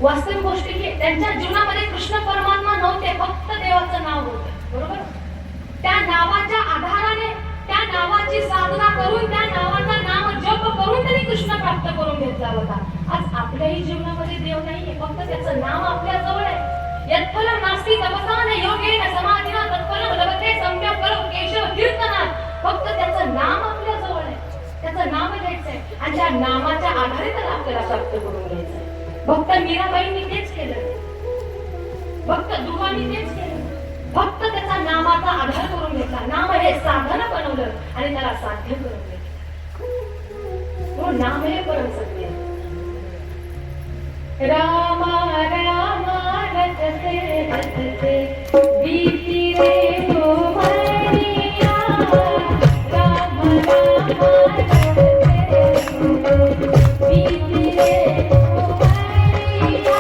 वास्तविक गोष्ट की त्यांच्या जीवनामध्ये कृष्ण परमात्मा नव्हते, फक्त देवाचं नाव होतं. बरोबर? त्या नावाच्या आधाराने, त्या नावाची साधना करून, त्या नावाचा नाम जप करून त्यांनी कृष्ण प्राप्त करून घेतला होता. आज आपल्याही जीवनामध्ये देव नाहीये, फक्त त्याचं नाम आपल्या जवळ आहे. यत्फलं नास्ति तपसा न योगेन समाधिना तत्फलं लभते सम्यक् फलं केशव कीर्तनात्. फक्त त्याचं नाम आपल्या जवळ आहे, त्याचं नाम घ्यायचंय आणि त्या नामाच्या आधारे त्याला आपल्याला प्राप्त करून घ्यायचंय. भक्त मीराबाईंनी तेच केलं, भक्त दुर्वांनी तेच केलं. फक्त त्याचा नामाचा आधार करून घेतला, नाम हे साधन बनवलं आणि त्याला साध्य करून घेतलं. तो नाम हे परम सत्य. राम राम रटते रटते बीती रे हो मैया. राम राम रटते बीती रे हो मैया.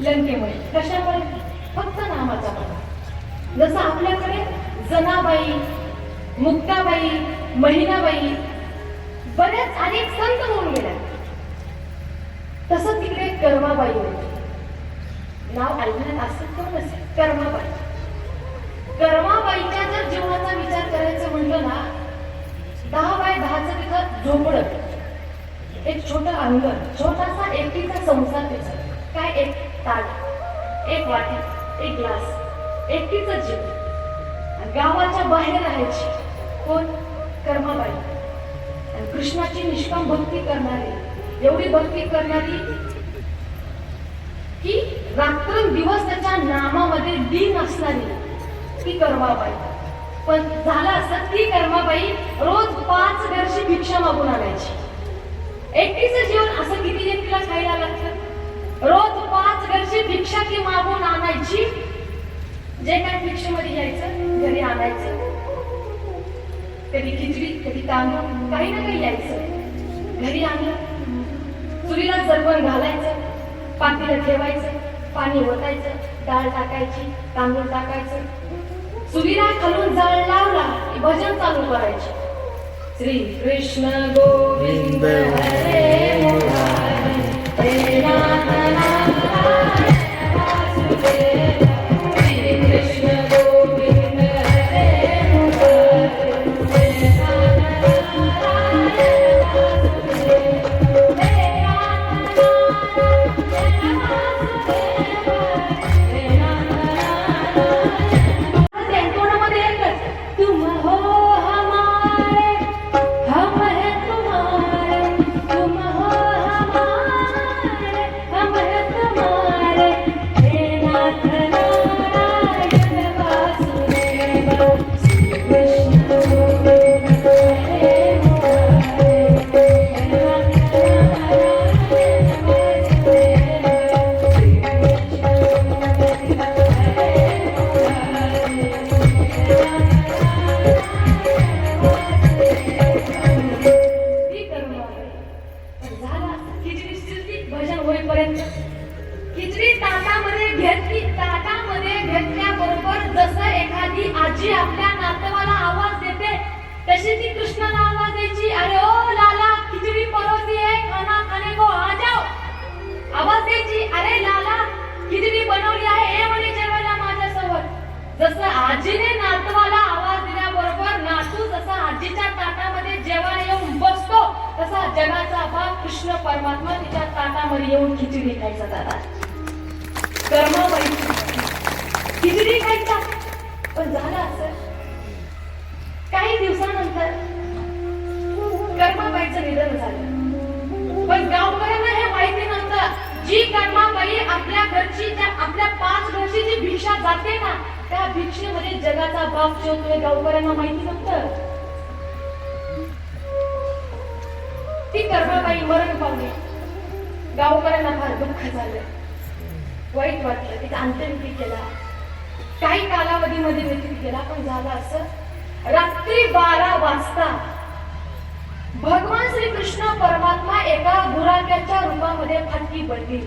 लंकेमध्ये कशामुळे? फक्त नामाचा बळा. जसं आपल्याकडे जनाबाई, मुक्ताबाई, महिनाबाई बऱ्याच अनेक संत होऊन गेल्या, तसं तिकडे कर्माबाई होती. नाव ऐकण्यात असं कोण नसेल, कर्माबाई. कर्माबाईच्या जर जीवनाचा विचार करायचं म्हटलं ना, 10 बाय 10चं तिथं झोपडं, एक छोटं अंगण, छोटासा एकटीचा संसार तिचा. काय? एक ताट, एक वाटी, एक ग्लास, एकटीचा जीव. गावाच्या बाहेर राहायची. कोण? कर्माबाई. आणि कृष्णाची निष्काम भक्ती करणारी, एवढी भक्ती करणारी की रात्रंदिवस त्याच्या नामामध्ये लीन असणारी ती कर्माबाई. पण झालं असं, ती कर्माबाई रोज 5 घरची भिक्षा मागून आणायची. एकटीचं जीवन असं किती व्यक्तीला खायला लागतं. रोज 5 घरची भिक्षा ती मागून आणायची. जे काय भिक्षेमध्ये यायचं घरी आणायचं. कधी खिचडी, कधी तांदूळ, काही ना काही यायचं. घरी आणलं, चुलीला जरवण घालायचं, पातेलं ठेवायचं, पाणी ओतायचं, डाळ टाकायची, तांदूळ टाकायचं. चुलीला खालून जाळ लावला की भजन चालू करायचे. श्री कृष्ण गोविंद हरे मुरारी, हे नाथ नारायण वासुदेव. श्री कृष्ण गोविंद हरे मुरारी, हे नाथ नारायण वासुदेव. हे नाथ नारायण वासुदेव, हे नाथ नारायण. त्यांतोडामध्ये एकच, तुम हो हमारे, हम है तुम्हारे, तुम हो हमारे, हम है तुम्हारे. हे नाथ नारायण वासुदेव. श्री कृष्ण गोविंद हरे मुरारी, हे नाथ नारायण वासुदेव. श्री कृष्ण गोविंद हरे मुरारी, खिचडी शिजली भजन होईपर्यंत. खिचडी ताटामध्ये घेतली, ताटामध्ये घेतल्याबरोबर जसं एखादी आजी आपल्या नातवाला आवाज देते तशी ती कृष्णाला आवाज द्यायची. अरे ओ लाला, खिचडी परोसी है, खाना खाने को आ जाओ. आवाज द्यायची. अरे लाला, खिचडी बनवली आहे, हे म्हणे जेवायला माझ्यासोबत. जसं आजीने नातवाला आवाज दिल्याबरोबर नातू जसा आजीच्या ताटामध्ये जेवायला येऊन बसतो, तसा जगाचा बाप कृष्ण परमात्मा तिच्या ताटामध्ये येऊन खिचडी खायचा. दादा कर्माबाई खिचडी खायचा. पण झालं असं, काही दिवसानंतर कर्माबाईचं निधन झालं. पण गावकऱ्यांना हे माहिती नव्हतं. जी कर्माबाई आपल्या घरची, आपल्या 5 घरची जी भिक्षा जाते ना, त्या भिक्षेमध्ये जगाचा बाप जेवतोय, गावकऱ्यांना माहिती नव्हतं. ती कर्माबाई मरण पावली. गावकऱ्यांना फार दुःख झालं, वाईट वाटलं. तिचा अंत्यविधी केला, काही कालावधीमध्ये व्यतीत केला. पण झालं असं, रात्री 12 वाजता भगवान श्री कृष्ण परमात्मा एका गुराख्याच्या रूपामध्ये फाटकी पडली.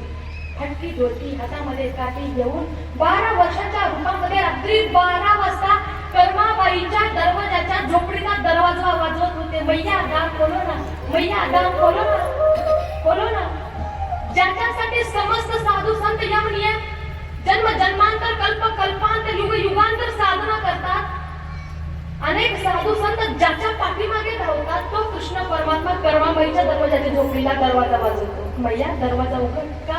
फाटकी धोती, हातामध्ये काठी घेऊन 12 वर्षाच्या रूपामध्ये रात्री 12 वाजता कर्माबाईच्या दरवाजाच्या झोपडीचा दरवाजा वाजवत होते. मैया दार खोलो ना, मैया दार खोलो ना, खोलो ना. ज्याच्यासाठी समस्त साधू संत यमनीय जन्म जन्मांतर कल्प कल्पांतर युग युगांतर साधना करतात. अनेक साधू संत ज्याच्या पाठीमागे धावतात, तो कृष्ण परमात्मा कर्माबाईच्या दरवाजाच्या झोपडीला दरवाजा वाजवतो. मैया दरवाजा उघड का.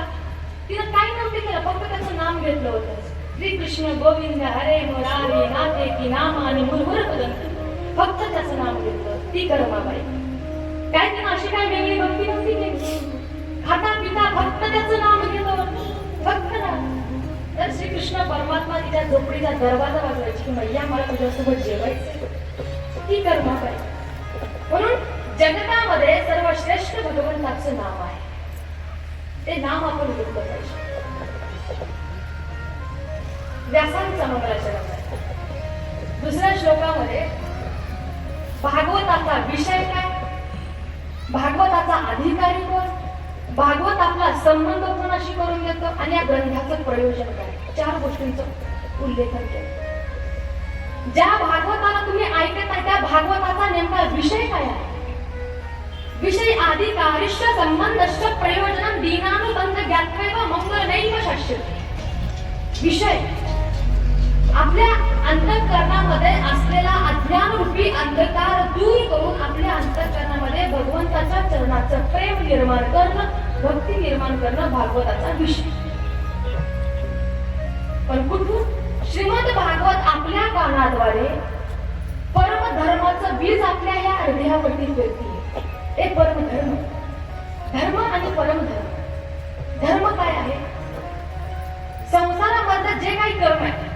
तिनं काही नव्हते केलं, फक्त त्याचं नाम घेतलं होतं. श्री कृष्ण गोविंद हरे मुरारी, नाथे की नाम आणि मुरमुर बदलत. फक्त त्याचं नाम घेतलं. ती कर्माबाई काय, तिनं अशी काय वेगळी भक्ती नव्हती केली. खाता पिता फक्त त्याचं नाम घेतो, फक्त ना. तर श्री कृष्ण परमात्मा तिच्या झोपडीचा दरवाजा वाजवायची की मैया मला तुझ्यासोबत जेवायचं. ती कर्माबाई. म्हणून जगतामध्ये सर्वश्रेष्ठ भगवंताचं नाव आहे. ते नाम आपण घेतलं पाहिजे. व्यासांचा मंगलाचरण आहे. दुसऱ्या श्लोकामध्ये भागवताचा विषय काय, भागवताचा अधिकारी कोण, भागवत आपला संबंध कोणाशी करून देतो आणि या ग्रंथाचं प्रयोजन काय, 4 गोष्टींचं उल्लेखन केलं. ज्या भागवताला तुम्ही ऐकत आहे त्या भागवताचा नेमका विषय काय आहे. विषय आदि कारिष्य संबंधश्च प्रयोजनं दीनानुबंध ज्ञात्वैव मंगलनैव शाश्वती. विषय आपल्या अंतःकरणामध्ये असलेला अज्ञान रूपी अंधकार दूर करून आपल्या अंतःकरणामध्ये भगवंताच्या चरणाचं प्रेम निर्माण करणं, भक्ती निर्माण करणं भागवताचा विषय. पण कुठून? श्रीमद भागवत आपल्या कानाद्वारे परमधर्माचं बीज आपल्या या हृदयावरती पेरते. एक परमधर्म. धर्म आणि परमधर्म. धर्म काय आहे? संसारामधलं जे काही कर्म आहे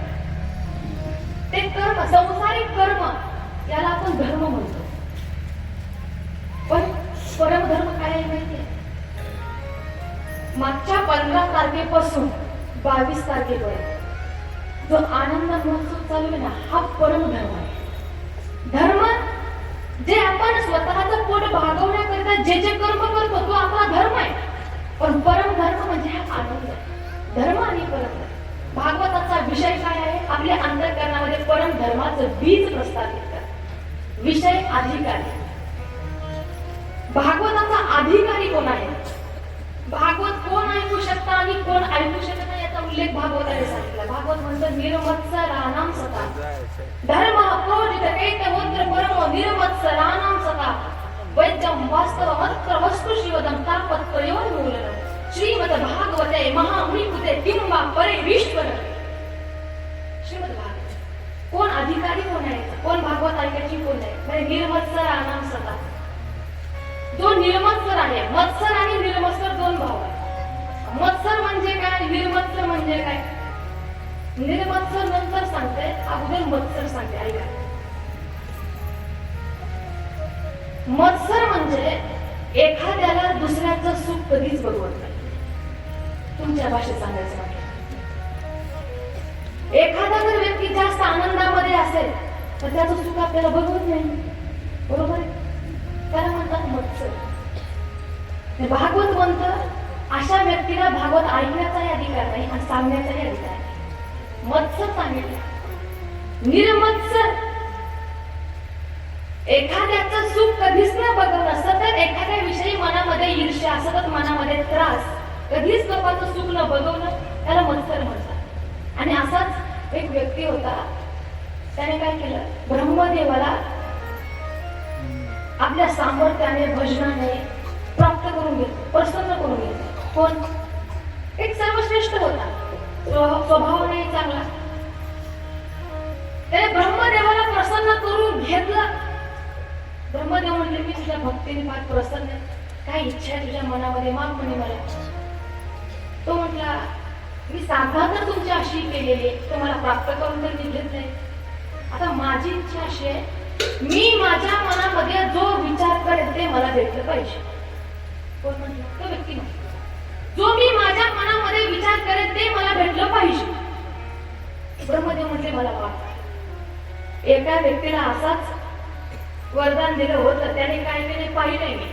ते कर्म, संसारिक कर्म, याला आपण धर्म म्हणतो. पण परमधर्म काय आहे माहितीये? मागच्या 15 तारखेपासून 22 तारखेपर्यंत जो आनंद महोत्सव चालू आहे ना, हा परमधर्म आहे. धर्म जे आपण स्वतःचं पोट भागवण्याकरिता जे जे कर्म करतो तो आपला धर्म आहे. पण परमधर्म म्हणजे हा आनंद आहे. धर्म आणि परमधर्म. भागवताचा विषय काय आहे? आपल्या अंतःकरणामध्ये परमधर्माचं बीज प्रस्थापित कर. विषय अधिकारी. भागवताचा अधिकारी कोण आहे? भागवत कोण ऐकू शकता आणि कोण ऐकू शकत नाही याचा उल्लेख भागवताने सांगितला. भागवत म्हणतं निर्मत्सराणां सता धर्म प्रोजित कैतवत्र परम निर्मत्सराणां सता वैद्यं वास्तवमत्र वस्तु शिवदं तापत्रयोन्मूलनम् श्रीमद भागवते महामुनिकृते किंवा परिविश्वर. श्रीमद भागवत कोण अधिकारी कोण आहे? कोण भागवत ऐकायची कोण आहे? म्हणजे निर्मत्सराणां सता. जो निर्मत्सर आहे, मत्सर आणि निर्मत्सर दोन भाव आहेत. मत्सर म्हणजे काय? निर्मत्सर म्हणजे काय? निर्मत्सर नंतर सांगते, अगोदर मत्सर सांगते. ऐका. मत्सर म्हणजे एखाद्याला दुसऱ्याचं सुख कधीच बघवत नाही. तुमच्या भाषेत सांगायचं म्हणजे एखादा जर व्यक्ती जास्त आनंदामध्ये असेल तर त्याचं सुख आपल्याला बघवत नाही. बरोबर आहे? त्याला म्हणतात मत्सर. भागवत म्हणतं अशा व्यक्तीला भागवत ऐकण्याचाही अधिकार नाही आणि सांगण्याचाही अधिकार नाही. मत्सर सांगितलं. निर्मत्सर एखाद्याचं सुख कधीच न बघवणं, सतत एखाद्या विषयी मनामध्ये ईर्ष्या, सतत मनामध्ये त्रास, कधीच लोकांचं सुख न बघवणं, त्याला मत्सर म्हणतात. आणि असाच एक व्यक्ती होता. त्याने काय केलं? ब्रह्मदेवाला आपल्या सामर्थ्याने, भजनाने प्राप्त करून घेतलं, प्रसन्न करून घेतलं. कोण? एक सर्वश्रेष्ठ होता, स्वभावाने चांगला. त्याने ब्रह्मदेवाला प्रसन्न करून घेतलं. ब्रह्मदेव म्हणले, मी तुझ्या भक्तीने फार प्रसन्न आहे. काय इच्छा आहे तुझ्या मनामध्ये? माग म्हणे मला. तो म्हटला, मी साधना तर तुमच्या अशी केलेली, तुम्हाला प्राप्त करून तर मी घेत नाही. आता माझी इच्छा अशी आहे, मी माझ्या मनामध्ये जो विचार करेल ते मला भेटलं पाहिजे. कोण म्हटलं? तो व्यक्ती म्हटला, जो मी माझ्या मनामध्ये विचार करेल ते मला भेटलं पाहिजे. ब्रह्मदेव म्हटले, मला वाटतं. एका व्यक्तीला असाच वरदान दिलं होतं. त्याने काय केले पाहिलंय मी.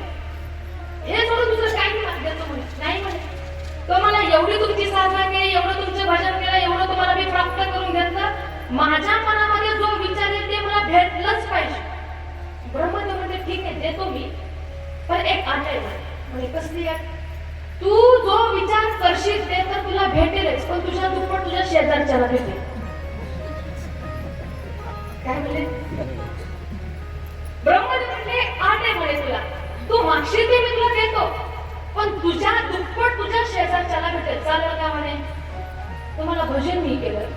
हे सोडून दुसरं काही मागितलं म्हणे नाही. म्हणे तो मला एवढी तुमची साधना केली, एवढं तुमचं भजन केलं, एवढं तुम्हाला मी प्राप्त करून घेतलं, माझ्या मनामध्ये जो विचार आहे ते मला भेटलंच पाहिजे. ब्रह्मदेव म्हणते, ठीक आहे देतो मी, पण एक अट आहे. म्हणजे कसली अट? तू जो विचार करशील ते तर तुला भेटेलच, पण तुझ्या दुप्पट तुझ्या शेजारच्याला भेटेल. काय म्हणले? ब्रह्मदेव म्हणले, अट आहे म्हणे तुला, तू मागशील ते मी तुला देतो, पण तुझ्या दुप्पट तुझ्या शेजारच्याला भेटेल. चालेल का म्हणे? तुम्हाला भजन मी केलं,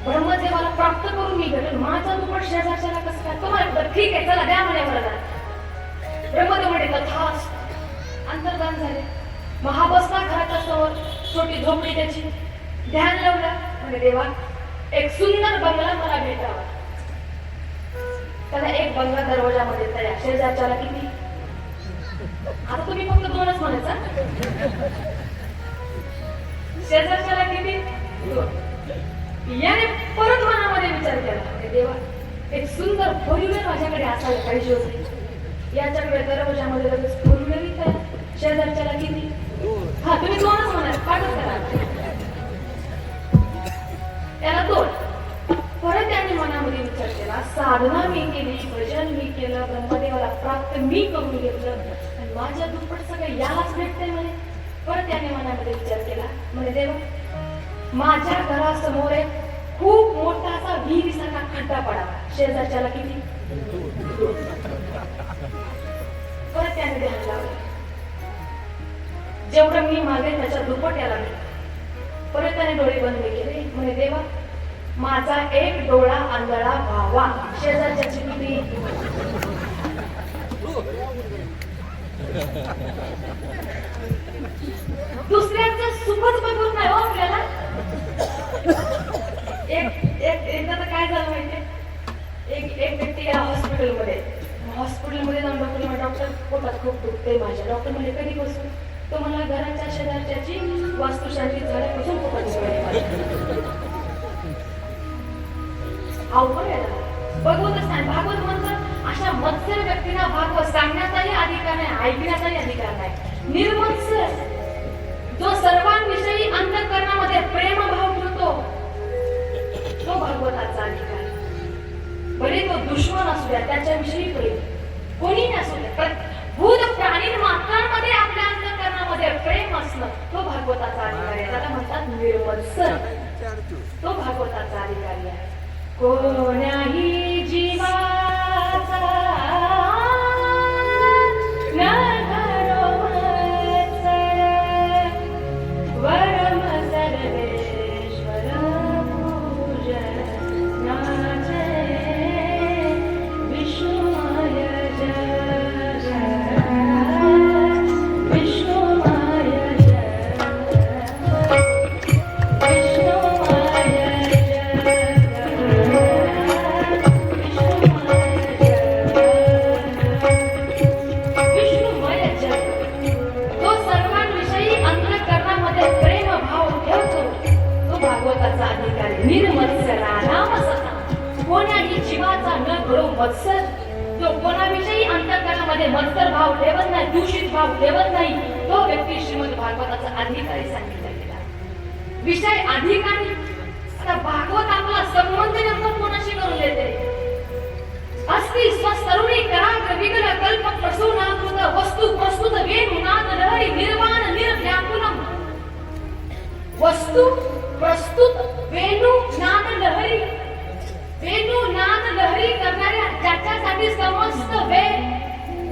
ब्रह्मदेवाला प्राप्त करून मी भेटेल, माझा दुप्पट शेजारच्याला कसं काय? तुम्हाला ठीक आहे, चला द्या म्हणे मला. ब्रह्मदेव म्हणे, तथास्तु. अंतर्धान झाले. महाबसला घराच्या समोर छोटी झोपडी त्याची. ध्यान लावलं. म्हणजे देवा, एक सुंदर बंगला मला भेटावा. त्याला एक बंगला दरवाजामध्ये तयार. शेजारच्याला किती? आता तुम्ही फक्त दोनच म्हणायचा. शेजारच्याला किती? दोन. याने परत मनामध्ये विचार केला, देवा, एक सुंदर फोर व्हीलर माझ्याकडे असायला पाहिजे होते. याच्याकडे दरवाजामध्ये लगेच फोर व्हीलर तयार. शेजारच्याला किती? हा, तुम्ही दोनच म्हणाल. पाठच करा त्याला दोन. परत त्याने मनामध्ये विचार केला, साधना मी केली, भजन मी केलं, ब्रह्मदेवाला प्राप्त मी करून घेतलं, आणि माझ्या दुप्पट सगळं यालाच भेटतंय म्हणे. परत त्याने मनामध्ये विचार केला, म्हणे देवा, माझ्या घरासमोर एक खूप मोठा असा विहिरीसारखा खड्डा पडावा. शेजारच्याला किती? परत त्याने ध्यान लावलं, जेवढं मी मागेल त्याच्या दुप्पट याला मिळेल. परत त्याने डोळे बंद केले. म्हणे देवा, माझा एक डोळा आंधळा व्हावा. शेजारच्याची किती? दुसऱ्यांचं सुखच बघून नाही हो आपल्याला. एकदा तर काय झालं माहितीये, एक व्यक्ती गेला हॉस्पिटलमध्ये जाऊन डॉक्टर पोटात खूप दुखते माझ्या. डॉक्टर म्हणजे कधी बसून तो मला घराच्या शेजारच्याची वास्तुशांती झाल्यापासून पोटात दुखते. अवघड आहे बघवतच नाही. भागवत म्हणतात अशा मत्सर व्यक्तींना भागवत सांगण्याचाही अधिकार नाही, ऐकण्याचाही अधिकार नाही. निर्मत्सर जो सर्वांविषयी अंतःकरणामध्ये प्रेमभाव ठेवतो तो भागवताचा अधिकार. बरे तो दुश्मन असू द्या त्याच्याविषयी प्रेम, कोणी असू द्या, भूत प्राणी मात्रांमध्ये आपल्या अंतःकरणामध्ये प्रेम असणं तो भागवताचा अधिकारी आहे. त्याला म्हणतात निर्मत्सर, तो भागवताचा अधिकारी आहे. कोण्याही जीवाचा न धरो मत्सर, वरम सर्वेश्वर पूजनाचे विष्णुमय जय विष्णुमय कोण्याही जीवाचा न करो मत्सर, जो कोणाविषयी अंतःकरणामध्ये मत्सर भाव ठेवत नाही, दूषित भाव ठेवत नाही, तो व्यक्ती श्रीमद भागवताचा अधिकारी सांगितला गेला. विषय अधिकारी. आता भागवत आपला संबंध नेमकं कोणाशी करून देते? अस्ति स्वस्तरुणी कराग्र विगल कल्प प्रसूनाकृत वस्तू प्रस्तुत वेणुनाद लहरी निर्वाण निर्व्याकुलम. वस्तू प्रस्तुत वेणू नाद लहरी, वेणू नाद लहरी करणाऱ्या ज्याच्यासाठी समस्त वेळ,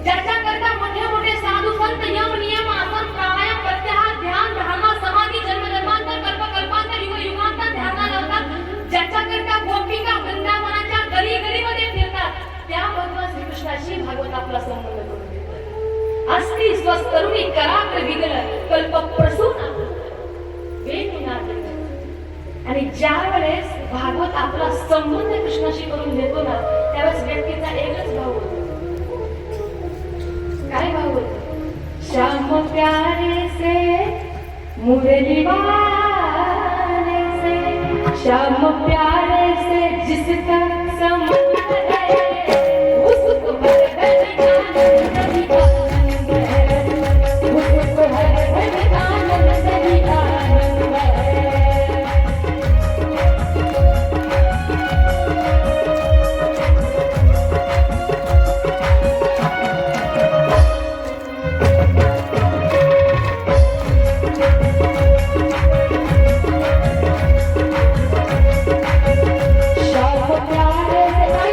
ज्याच्याकरता मोठे मोठे साधू संत यम नियम आसन प्राणायाम प्रत्याहार ध्यान धारणा समाधी जन्मजन्मांतर कल्पकल्पांतर युग युगांतर ध्यानाला लावतात, ज्याच्याकरता गोपिका वृंदावनाच्या गली गलीमध्ये फिरतात, त्या भगवान श्रीकृष्णाशी भागवत आपला संबंध करून देतो. अस्ति स्वस्तरुणी कराग्र विगल कल्प प्रसूना वेणू नाद. आणि ज्या वेळेस भागवत आपला संबंध कृष्णाशी करून देतो ना, त्यावेळेस व्यक्तीचा एकच भाव होतो. काय भाव होतो? श्याम प्यारे से मुरली वाले से, श्याम प्यारे से जिसका संबंध है उसको हर घड़ी आनंद ही आनंद है, उसको हर घड़ी आनंद ही आनंद है. श्याम प्यारे से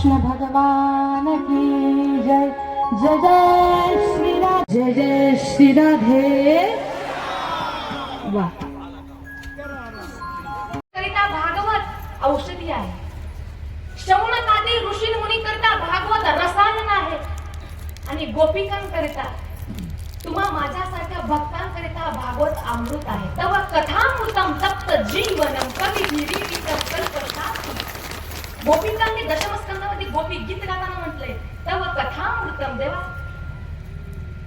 कृष्ण भगवान की जय जय जय श्री राधे जय जय श्री राधे वा करिता भागवत औषधी आहे शौनकादी ऋषी मुनी करता भागवत रसायन आहे आणि गोपिकांकरिता तुम्हा माझ्यासारख्या भक्तांकरिता भागवत अमृत आहे तव कथामृतम तप्त जीवनम कविभिरीडितं कल्पशास्त्रम गोपिकांनी दशमस्कंदामध्ये गोपी गीत गाताना म्हटलंय तव कथामृतम देवा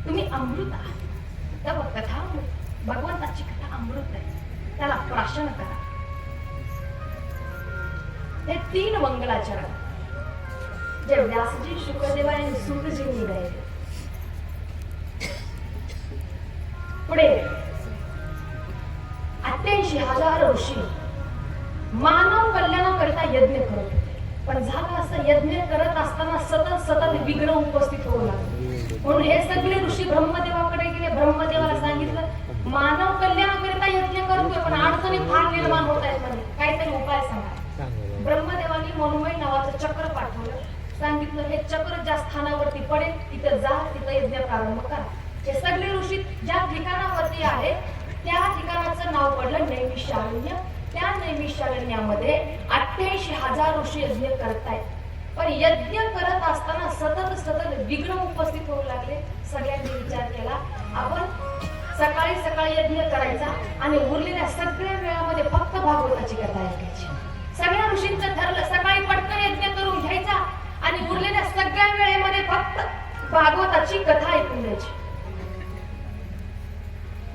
तुम्ही अमृत आहात तव कथामृत भगवंताची कथा अमृत आहे त्याला प्राशन करा हे 3 मंगलाचरण जे व्यासजी शुकदेव आणि सूतजींनी गायले पुढे 88,000 ऋषी मानव कल्याणाकरिता यज्ञ करत होते पण झालं असं यज्ञ करत असताना सतत विघ्न उपस्थित होऊ लागले म्हणून हे सगळे ऋषी ब्रह्मदेवाकडे गेले ब्रह्मदेवाला सांगितलं मानव कल्याणाकरिता यज्ञ करतोय पण अडचणी फार निर्माण होत आहेत म्हणजे काहीतरी उपाय सांगा ब्रह्मदेवानी मनोमय नावाचं चक्र पाठवलं सांगितलं हे चक्र ज्या स्थानावरती पडेल तिथं जा तिथं यज्ञ प्रारंभ करा हे सगळे ऋषी ज्या ठिकाणावरती आहे त्या ठिकाणाचं नाव पडलं नैमिषारण्य त्या नैमिषारण्यामध्ये 88,000 ऋषी यज्ञ करतायत पण यज्ञ करत असताना सतत विघ्न उपस्थित होऊ लागले सगळ्यांनी विचार केला आपण सकाळी यज्ञ करायचा आणि उरलेल्या सगळ्या वेळामध्ये फक्त भागवताची कथा ऐकायची सगळ्या ऋषींचं ठरलं सकाळी पटकन यज्ञ करून घ्यायचा आणि उरलेल्या सगळ्या वेळेमध्ये फक्त भागवताची कथा ऐकून घ्यायची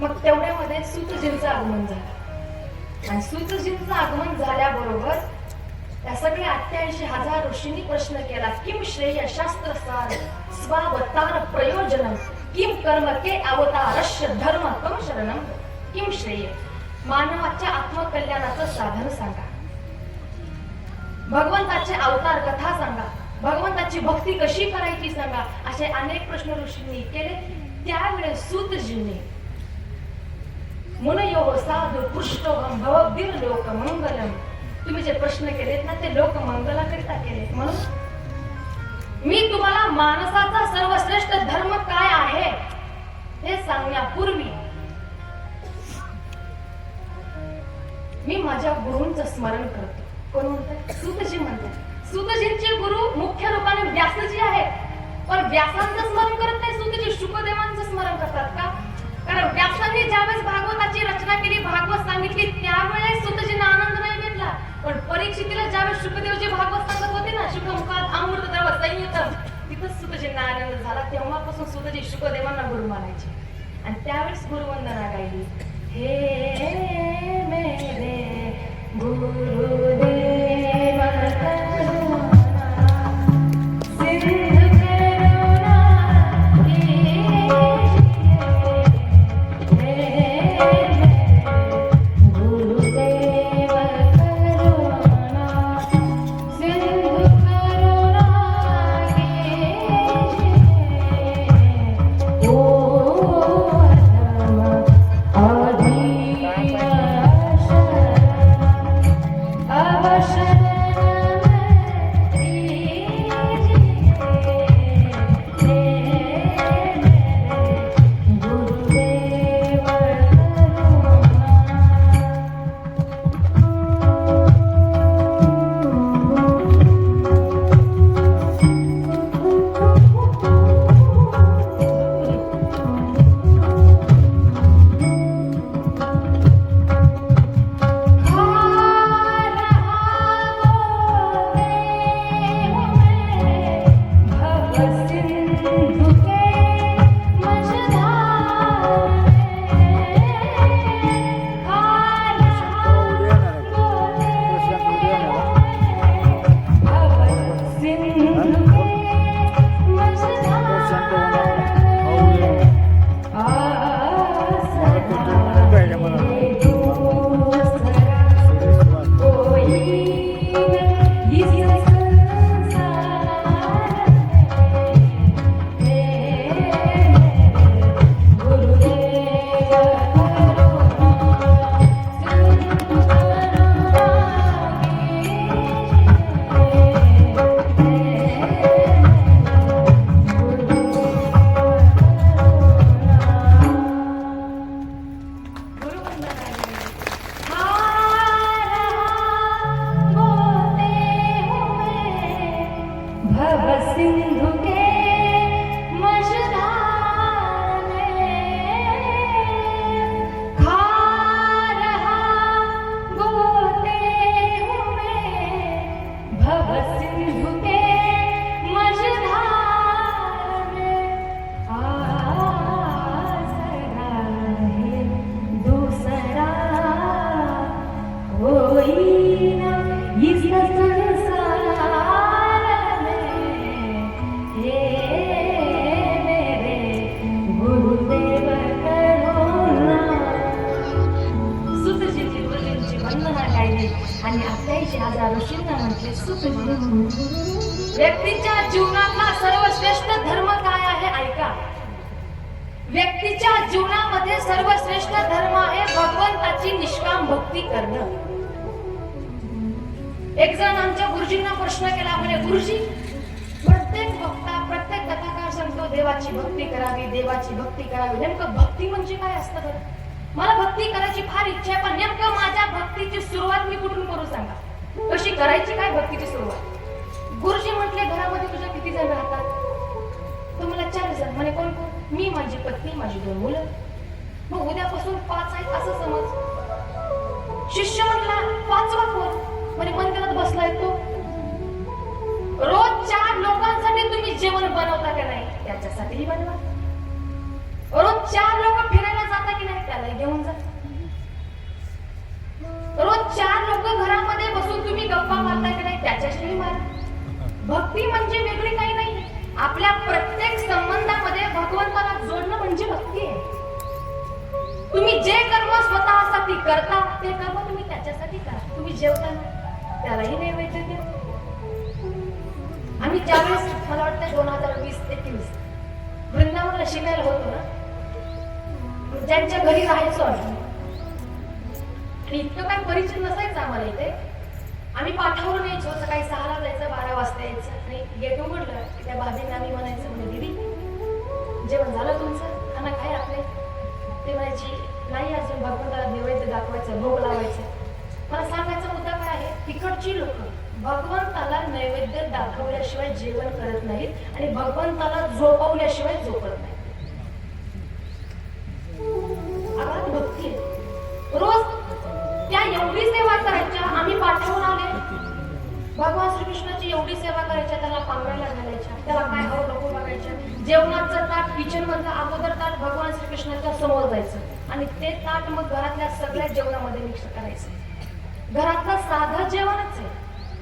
मग तेवढ्यामध्ये सूतजींचं आगमन झालं आणि सूतजींचं आगमन झाल्याबरोबर त्या सगळ्या 88,000 ऋषींनी प्रश्न केला किम श्रेय शास्त्रसार स्वावतार प्रयोजनम किम कर्म के अवतारस्य धर्म कम शरणम किम श्रेय मानवाच्या आत्मकल्याणाचं साधन सांगा भगवंताचे अवतार कथा सांगा भगवंताची भक्ती कशी करायची सांगा असे अनेक प्रश्न ऋषींनी केले त्यावेळेस सूतजींनी मुनयो साधु पृष्ठोहम भवद्भिर लोकमंगलम तुम्ही जे प्रश्न केलेत ना ते लोकमंगलाकरिता केलेत म्हणून मी तुम्हाला माणसाचा सर्वश्रेष्ठ धर्म काय आहे हे सांगण्यापूर्वी मी माझ्या गुरूंचं स्मरण करतो कोण म्हणतात सूतजी म्हणतात सूतजींचे गुरु मुख्य रूपाने व्यासजी आहेत पण व्यासांचं स्मरण करत नाही सूतजी शुकदेवांचं स्मरण करतात का कारण व्यासांनी ज्यावेळेस भागवताची रचना केली भागवत सांगितली त्यावेळेस सूतजींना आनंद नाही भेटला पण परीक्षितीला ज्यावेळेस शुकदेवजी भागवत सांगत होते ना शुकमुखात अमृत द्रव संयुतम तिथंच सूतजींना आनंद झाला तेव्हापासून सूतजी शुकदेवांना गुरु मानायचे आणि त्यावेळेस गुरुवंदना गायली हे मेरे गुरुदेव भव सिंधु के मझधार में खा रहा गोते हुए भव सिंधु के मझधार में आसरा है दूसरा कोई न इस संसार में। हे मेरे गुरुदेव करुणा. सुतजी गुरुजींची वंदना गायली आणि 88,000 ऋषींना म्हटले सुतजी. व्यक्तीच्या जीवनातला सर्वश्रेष्ठ धर्म काय आहे ऐका. व्यक्तीच्या जीवनामध्ये सर्वश्रेष्ठ धर्म आहे भगवंताची निष्काम भक्ती करणं. एक जण आमच्या गुरुजींना प्रश्न केला, म्हणे गुरुजी प्रत्येक वक्ता प्रत्येक कथाकार सांगतो देवाची भक्ती करावी, देवाची भक्ती करावी. नेमकं भक्ती म्हणजे काय असतं बरं? मला भक्ती करायची फार इच्छा आहे, पण नेमकं माझ्या भक्तीची सुरुवात मी कुठून करू सांगा. कशी करायची काय भक्तीची सुरुवात? गुरुजी म्हटले घरामध्ये तुझ्या किती जण राहतात? तो मला 4 जण. म्हणे कोण कोण? मी, माझी पत्नी, माझी 2 मुलं. मग उद्यापासून 5 आहेत असं समज. शिष्य म्हटला 5वा कोण? म्हणे मंदिरात बसलाय तो. रोज 4 लोकांसाठी तुम्ही जेवण बनवता का नाही? त्याच्यासाठीही बनवा. रोज 4 लोक फिरायला जाता की नाही? त्यालाही घेऊन जा. रोज 4 लोक घरामध्ये बसून तुम्ही गप्पा मारता की नाही? त्याच्याशीही मारा. भक्ती म्हणजे वेगळी काही नाही. आपल्या प्रत्येक संबंधामध्ये भगवंताला जोडणं म्हणजे भक्ती आहे. तुम्ही जे कर्म स्वतःसाठी करता ते कर्म तुम्ही त्याच्यासाठी करा. तुम्ही जेवताना त्यालाही नैवेद्य द्या. आम्ही ज्यावेळेस मला वाटतं 2020-21 वृंदावनला शिकायला होतो ना, ज्यांच्या घरी राहायचो आम्ही आणि इतकं काय परिचय नसायचं आम्हाला इथे. आम्ही पाठावरून यायचो. सकाळी 6ला जायचं, 12 वाजता यायचं आणि गेट उघडलं की त्या भाभींना आम्ही म्हणायचं, म्हणजे दीदी जेवण झालं तुमचं? खाना काय आपले? ते म्हणायची नाही अजून, भगवंताला नैवेद्य दाखवायचं, भोग लावायचं. मला सांगायचा मुद्दा काय आहे, तिकडची लोक भगवंताला नैवेद्य दाखवल्याशिवाय जेवण करत नाहीत आणि भगवंताला झोपवल्याशिवाय झोपत नाहीत. आगात भक्ती आहे. रोज त्या एवढी सेवा करायच्या. आम्ही पाठवून आले, भगवान श्रीकृष्णाची एवढी सेवा करायच्या, त्याला पांघरायला घालायच्या, त्याला काय हवं नको बघायच्या. जेवणाचं ताट किचन मधलं अगोदर ताट भगवान श्रीकृष्णाच्या समोर जायचं आणि ते ताट मग घरातल्या सगळ्या जेवणामध्ये मिक्स करायचं. घरातलं साधं जेवणच आहे,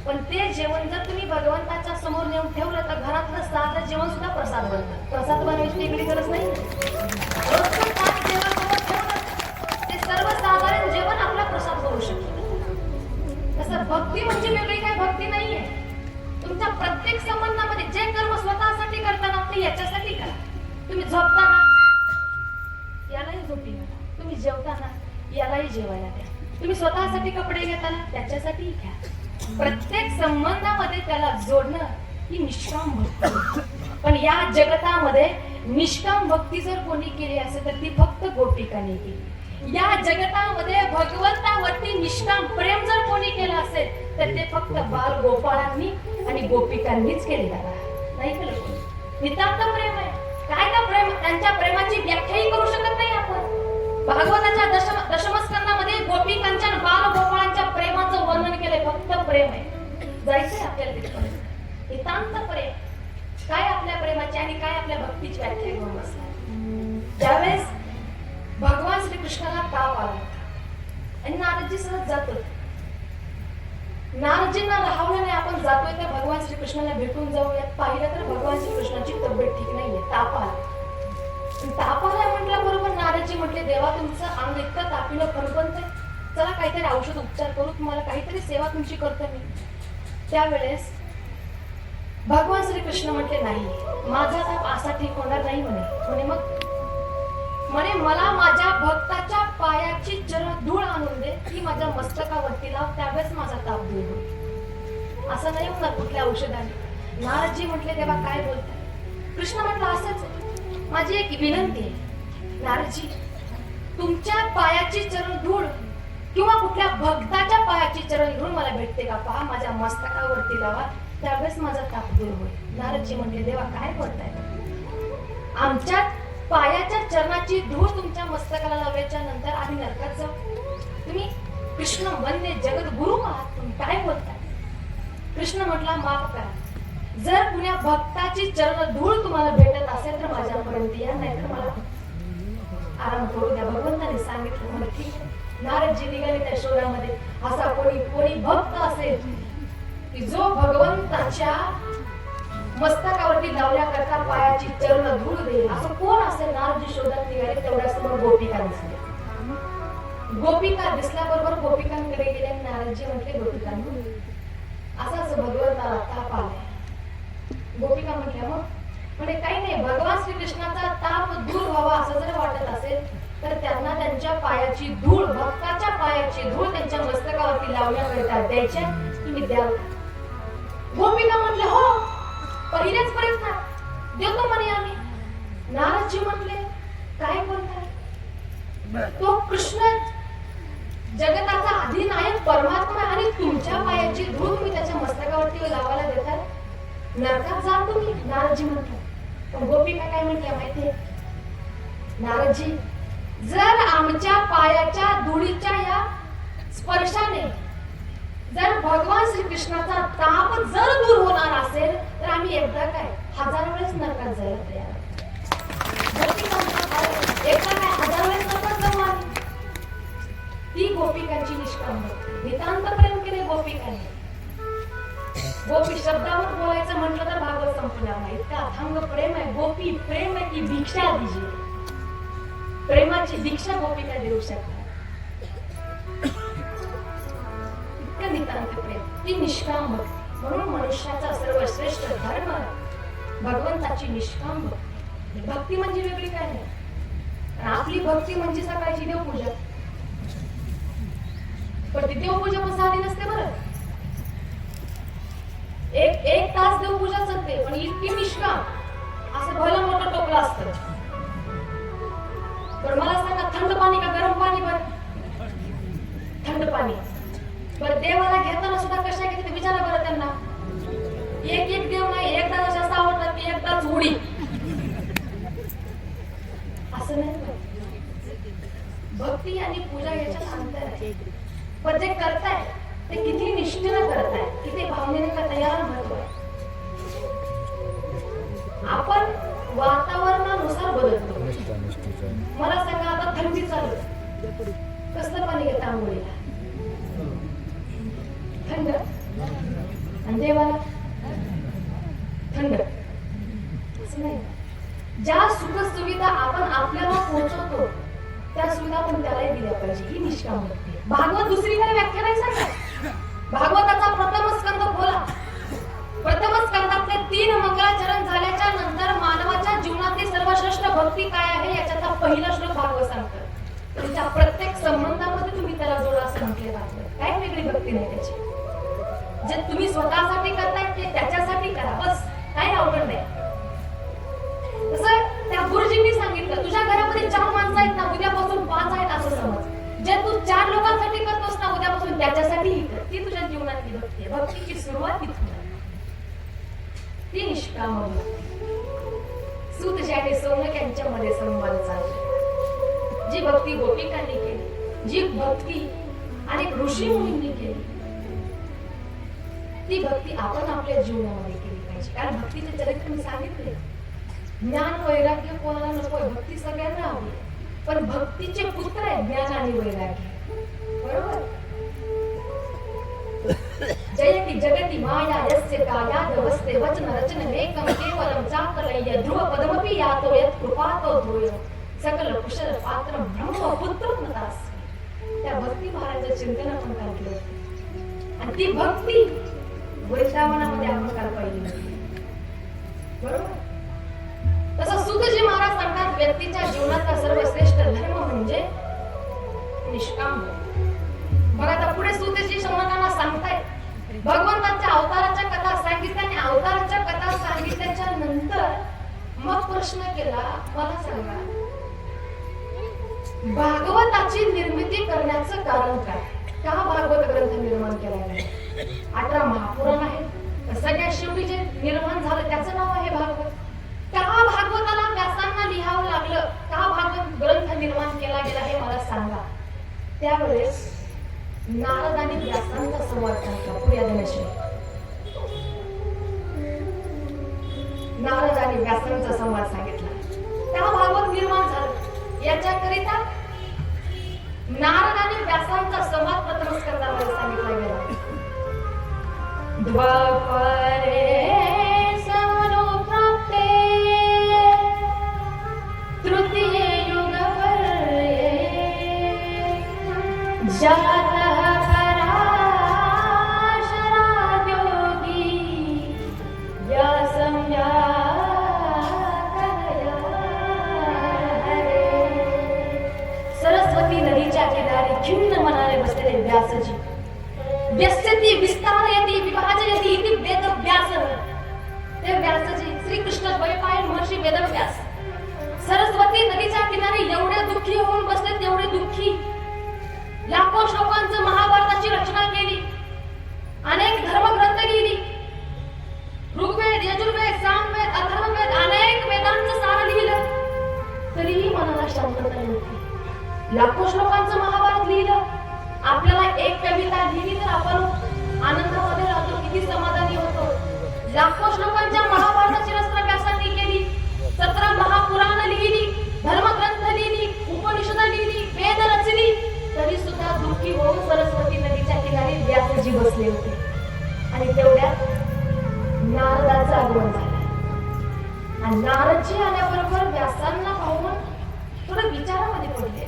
पण ते जेवण जर तुम्ही भगवंताच्या समोर नेऊन ठेवलं तर घरातलं साधं जेवण सुद्धा प्रसाद बनतं. प्रसाद बनवायची वेगळी गरज नाही. रोजचं ताट जेवणासमोर ठेवलं ते सर्वसाधारण जेवण आपला प्रसाद बनवू शकतो. तसं भक्ती म्हणजे वेगळी काय भक्ती नाहीये. तुमच्या प्रत्येक संबंधामध्ये जे कर्म स्वतःसाठी करताना ते याच्यासाठी करा. तुम्ही झोपताना यालाही झोपी घाला, तुम्ही जेवताना यालाही जेवायला द्या, तुम्ही स्वतःसाठी कपडे घेताना त्याच्यासाठी घ्या. प्रत्येक संबंधामध्ये त्याला जोडणं ही निष्काम भक्ती. पण या जगतामध्ये निष्काम भक्ती जर कोणी केली असेल तर ती फक्त गोपिकांनी केली. या जगतामध्ये भगवंतावरती निष्काम प्रेम जर कोणी केलं असेल तर ते फक्त बाल गोपाळांनी आणि गोपिकांनीच केलेलं आहे. नाही केलं कोणी. नितांत प्रेम आहे. काय का प्रेम? त्यांच्या प्रेमाची व्याख्याही करू शकत नाही आपण. भागवताच्या दशमस्कंदामध्ये गोपिकांच्या बाल गोपाळांच्या प्रेमाचं वर्णन केलंय. फक्त प्रेम आहे. जायचंय आपल्याला तिथपर्यंत. नितांत प्रेम काय आपल्या प्रेमाची आणि काय आपल्या भक्तीची व्याख्या घेऊन बसणार. त्यावेळेस भगवान श्रीकृष्णाला ताप आला आणि नारदजी सहज जातो. नारदजींना राहवलं नाही, आपण जातोय तर भगवान श्रीकृष्णाला भेटून जाऊयात. पाहिलं तर भगवान श्रीकृष्णाची तब्येत ठीक नाहीये, ताप आला. ताप आला म्हटलं बरोबर नारदजी म्हटले देवा तुमचं अंग इतकं तापीनं फणफणतंय, चला काहीतरी औषध उपचार करू, तुम्हाला काहीतरी सेवा तुमची करतो मी. त्यावेळेस भगवान श्रीकृष्ण म्हटले नाही, माझा ताप असा ठीक होणार नाही म्हणे. म्हणे मला माझ्या भक्ताच्या पायाची जरा धूळ आणून दे, ती माझ्या मस्तकावरती लाव, त्यावेळेस माझा ताप दूर होईल. असं नाही होणार कुठल्या औषधाने. नारदजी म्हटले तेव्हा काय बोलताय? कृष्ण म्हटलं असंच माझी एक विनंती आहे नारदजी, तुमच्या पायाची चरण धूळ किंवा कुठल्या भक्ताच्या पायाची चरण धूळ मला भेटते का? पहा माझ्या मस्तकावरती लावा, त्यावेळेस माझा ताप दूर होईल. नारदजी म्हणले, देवा काय बोलताय? आमच्या पायाच्या चरणाची धूळ तुमच्या मस्तकाला लावल्याच्या नंतर आम्ही नरकात जाऊ? तुम्ही कृष्ण वंदे जगद्गुरु आहात, तुम्ही काय बोलताय? कृष्ण म्हटला, माफ करा. जर कुण्या भक्ताची चरण धूळ तुम्हाला भेटत असेल तर माझ्यापर्यंत या, नाही तर मला आराम करू द्या. भगवंताने सांगितलं, मला ठीक आहे. नारदजी निघाले त्या शोधामध्ये. असा कोणी भक्त असेल की जो भगवंताच्या मस्तकावरती लावल्याकरता पायाची चरण धूळ देईल, असं कोण असेल? नारदजी शोधात निघाले. तेवढ्यासमोर गोपिका दिसल्या. गोपिका दिसल्याबरोबर गोपिकांकडे गेले. नारदजी म्हटले, गोपिकांनी असाच भगवंताला ताप आलाय. गोपिका म्हटल्या, मग म्हणजे काही नाही, भगवान श्रीकृष्णाचा ताप दूर व्हावा असं जर वाटत असेल तर त्यांना त्यांच्या पायाची धूळ, भक्ताच्या पायाची धूळ त्यांच्या मस्तकावरती लावण्याकरिता द्यायच्या, तुम्ही द्याल? गोपिका म्हटले, हो, पहिलेच प्रयत्न देतो म्हणे आम्ही. नारदजी म्हटले, काय बोलताय? तो कृष्ण जगताचा अधिनायक परमात्मा आणि तुमच्या पायाची धूळ तुम्ही त्याच्या मस्तकावरती लावायला देतात? नरकात जा तुम्ही. नारदजी म्हटले. पण गोपिका काय म्हटल्या माहितीये? नारदजी, जर आमच्या पायाच्या धुळीच्या या स्पर्शाने जर भगवान श्रीकृष्णाचा ताप जर दूर होणार असेल तर आम्ही एकदा काय 1000 वेळेस नरकात जायला तयार. एकदा काय 1000 वेळेस नरकात जाऊ आम्ही. ती गोपिकांची निष्काम भक्ती. नितांत प्रेम केले गोपिकांनी. गोपी शब्दावर बोलायचं म्हटलं तर भागवत संपणार नाही. इतका अथांग प्रेम आहे. गोपी प्रेम आहे की भिक्षा दिजे. प्रेमाची दीक्षा गोपिका देऊ शकतात. इतकं नितांत प्रेम, ती निष्काम भक्ती. म्हणून मनुष्याचा सर्वश्रेष्ठ धर्म भगवंताची निष्काम भक्ती. भक्ती म्हणजे वेगळी काय नाही. आपली भक्ती म्हणजे सकाळची देवपूजा. पण ती देवपूजा पण साधी नसते बरं. एक तास देवपूजा चालते, पण इतकी निष्काम, असं भलं मोठं टोपलं असतं. पण मला सांगा, थंड पाणी का गरम पाणी? बरं, थंड पाणी. बरं, देवाला घेताना सुद्धा कशा घेते विचारा बरं त्यांना. एक देव नाही, एकदा जास्त आवडतात की एकदाच उडी, असं नाही. भक्ती आणि पूजा याच्यात अंतर आहे. पण जे करताय ते किती निष्ठेनं करताय, किती भावनेने करताय याला महत्व आहे. आपण वातावरणानुसार बदलतो. मला सांगा, आता थंडी चालू, कसलं पाणी घेता आंघोळीला? थंड. आणि देवाला थंड, असं नाही. ज्या सुख सुविधा आपण आपल्याला पोहोचवतो त्या सुविधा आपण त्यालाही दिल्या पाहिजे. ही निष्काम भक्ती. भागवत दुसरीकडे व्याख्या नाही सांगत. भागवताचा प्रथम स्कंद खोला. प्रथम स्कंदातले 3 मंगलाचरण झाल्याच्या नंतर मानवाच्या जीवनातली सर्वश्रेष्ठ भक्ती काय आहे याच्याचा पहिला श्लोक भागवत सांगतं. तुमच्या प्रत्येक संबंधामध्ये तुम्ही त्याला जोडा असं म्हटले भागवत. काय वेगळी भक्ती नाही त्याची. जे तुम्ही स्वतःसाठी करताय ते त्याच्यासाठी करा, बस. काही अवघड नाही. तसं त्या गुरुजींनी सांगितलं, तुझ्या घरामध्ये 4 माणसं आहेत ना, उद्यापासून 5 आहेत असं समज. जे तू 4 लोकांसाठी करतोस ना, उद्यापासून त्याच्यासाठी कर. ती तुझ्या जीवनातली भक्ती आहे. भक्तीची सुरुवात तिथून. ती निष्काम भक्ती. सूत ज्याने सोनक यांच्यामध्ये संवाद चालला. जी भक्ती गोपिकांनी केली, जी भक्ती अनेक ऋषी मुनींनी केली, ती भक्ती आपण आपल्या जीवनामध्ये केली पाहिजे. कारण भक्तीचे चरित्र मी सांगितले. ज्ञान वैराग्य कोणाला नकोय, भक्ती सगळ्यांना हवी. पण भक्तीचे पुत्र आहे ज्ञान आणि वैराग्य. बरोबर. जयति जगति माया यस्य कायादवस्ते वचन रचनमेकं केवलं चाकलय्य ध्रुव पदमपि यातो यत् कृपातो धूय सकल कुशल पात्रं ब्रह्मपुत्रं नतास्मि. त्या भक्ती महाराजांचं चिंतन आपण केलं आणि ती भक्ती वृंदावनामध्ये आपण करायला पाहिजे. बरोबर. तसं सुखजी महाराज सांगतात, व्यक्तीच्या जीवनातला सर्वश्रेष्ठ धर्म म्हणजे निष्काम. बघा, आता पुढे सुखजी शौनकांना सांगताय, भगवंताच्या अवताराच्या कथा सांगितल्या आणि अवताराच्या कथा सांगितल्याच्या नंतर मग प्रश्न केला, मला सांगा भागवताची निर्मिती करण्याचं कारण काय? का भागवत ग्रंथ निर्माण केला? 18 महापुराण आहेत, सगळ्या शेवटी जे निर्माण झालं त्याचं नाव आहे भागवत. त्या भागवताला व्यासांना लिहावं लागलं, का भागवत ग्रंथ निर्माण केला गेला हे मला सांगा. त्यावेळेस नारदांनी व्यासांचा संवाद सांगितला. पुढे दिवशी नारदांनी व्यासांचा संवाद सांगितला, त्या भागवत निर्माण झालं. याच्याकरिता नारदांनी व्यासांचा संवाद प्रथमच करताना सांगितला गेला. द्वापरे समनुप्राप्ते तृतीये युगपर्ये जातः पराशराद्योगी व्यासं व्याकरया हरे. सरस्वती नदीच्या किनारी खिन्न मनाने बसलेले व्यासजी व्यस्यति विस्तारयति विभाजयति इति वेदव्यासः. ते व्यासजी श्रीकृष्ण द्वैपायन महर्षी वेदव्यास सरस्वती नदीच्या किनारी एवढे दुःखी होऊन बसले, तेवढे दुःखी. लाखो श्लोकांचं महाभारताची रचना केली, अनेक धर्मग्रंथ लिहिली, ऋग्वेद, यजुर्वेद, सामवेद, अथर्ववेद अनेक वेदांचं सार लिहिलं, तरीही मनाला शांतता नव्हती. लाखो श्लोकांचं महाभारत लिहिलं, आपल्याला एक कविता लिहिली तर आपण आनंदामध्ये राहतो, किती समाधानी होतो. लाखो श्लोकांच्या महाभारताची रचना व्यासांनी केली, 17 महापुराण लिहिली, धर्मग्रंथ लिहिली, उपनिषद लिहिली, वेद रचली, तरी सुद्धा दुःखी होऊन सरस्वती नदीच्या किनारी व्यासजी बसले होते. आणि तेवढ्यात नारदाचं आगमन झालं. आणि नारदजी आल्याबरोबर व्यासांना पाहून थोडं विचारामध्ये पडले.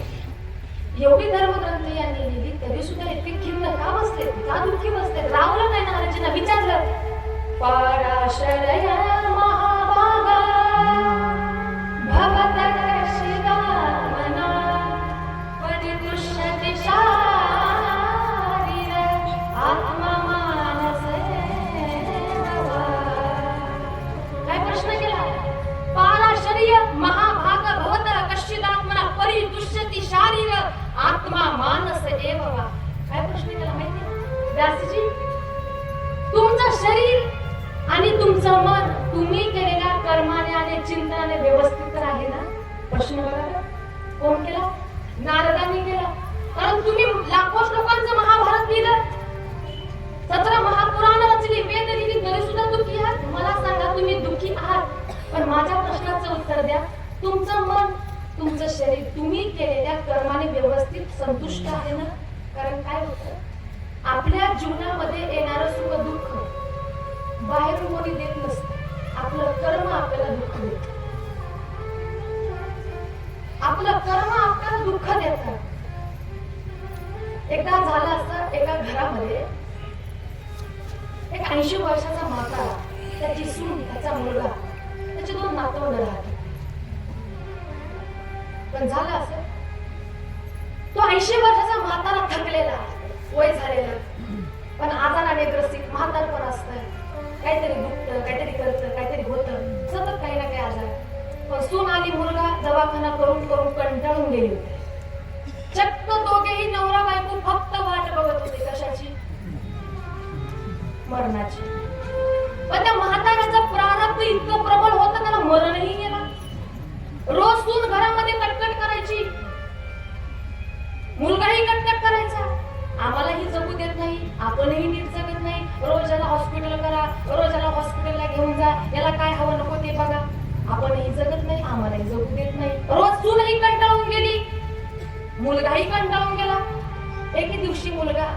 एवढी धर्मग्रंथ यांनी लिहिली, तरी सुद्धा इतके खिन्न का बसले, का दुःखी बसले? रावलं नाही नारदजींना. विचारलं, पराशरया महाभागा भवतः कश्चिदा मना परितुष्यति शारीर आत्ममानसे नवा. काय प्रश्न केला? पराशरय महाभागा भवतः कश्चिदात्मना परितुष्यति शारीर आत्मा मानस एव वा. काय प्रश्न केला माहिती? व्यासजी, तुमचं शरीर आणि तुमचं मन तुम्ही केलेल्या कर्माने आणि चिंतनाने व्यवस्थित तर आहे ना? प्रश्न बघा, कोण केला? नारदांनी केला. कारण तुम्ही लाखो श्लोकांचं महाभारत लिहिलं, 17 महापुराण रचली, वेद लिहिली, तरी सुद्धा दुःखी आहात. मला सांगा, तुम्ही दुःखी आहात, पण माझ्या प्रश्नाचं उत्तर द्या. तुमचं मन, तुमचं शरीर तुम्ही केलेल्या कर्माने व्यवस्थित संतुष्ट आहे ना? कारण काय होतं, आपल्या जीवनामध्ये येणारं सुख दुःख बाहेरून कोणी देत नसतं. आपलं कर्म आपल्याला दुःख देतं. आपलं कर्म आपल्याला दुःख देतं. एकदा झालं असं, एका घरामध्ये एक 80 वर्षाचा म्हातारा, त्याची सून, त्याचा मुलगा, त्याचे 2 नातवंड राहते. पण झालं असं, तो 80 वर्षाचा म्हातारा थकलेला, वय झालेलं, पण आजाराने ग्रसित म्हातारपण असतं. काहीतरी दुखतं, काहीतरी करतं, काहीतरी होतं, सतत काही ना काही आजार. पण सून आणि मुलगा दवाखाना करून करून कंटाळून गेले होते. चक्क दोघेही नवरा बायको फक्त वाट बघत होते. कशाची? मरणाची. पण त्या म्हाताऱ्याचा प्रारब्ध इतकं प्रबळ होतं, त्याला मरणही गेला. रोज सून घरामध्ये कटकट करायची, मुलगाही कटकट करायचा. आम्हालाही जगू देत नाही, आपणही नीट जगत नाही. रोज याला हॉस्पिटल करा, रोज याला हॉस्पिटलला घेऊन जा, याला काय हवं नको ते बघा. आपणही जगत नाही, आम्हालाही जगू देत नाही. रोज सूनही कंटाळून गेली, मुलगाही कंटाळून गेला. एके दिवशी मुलगा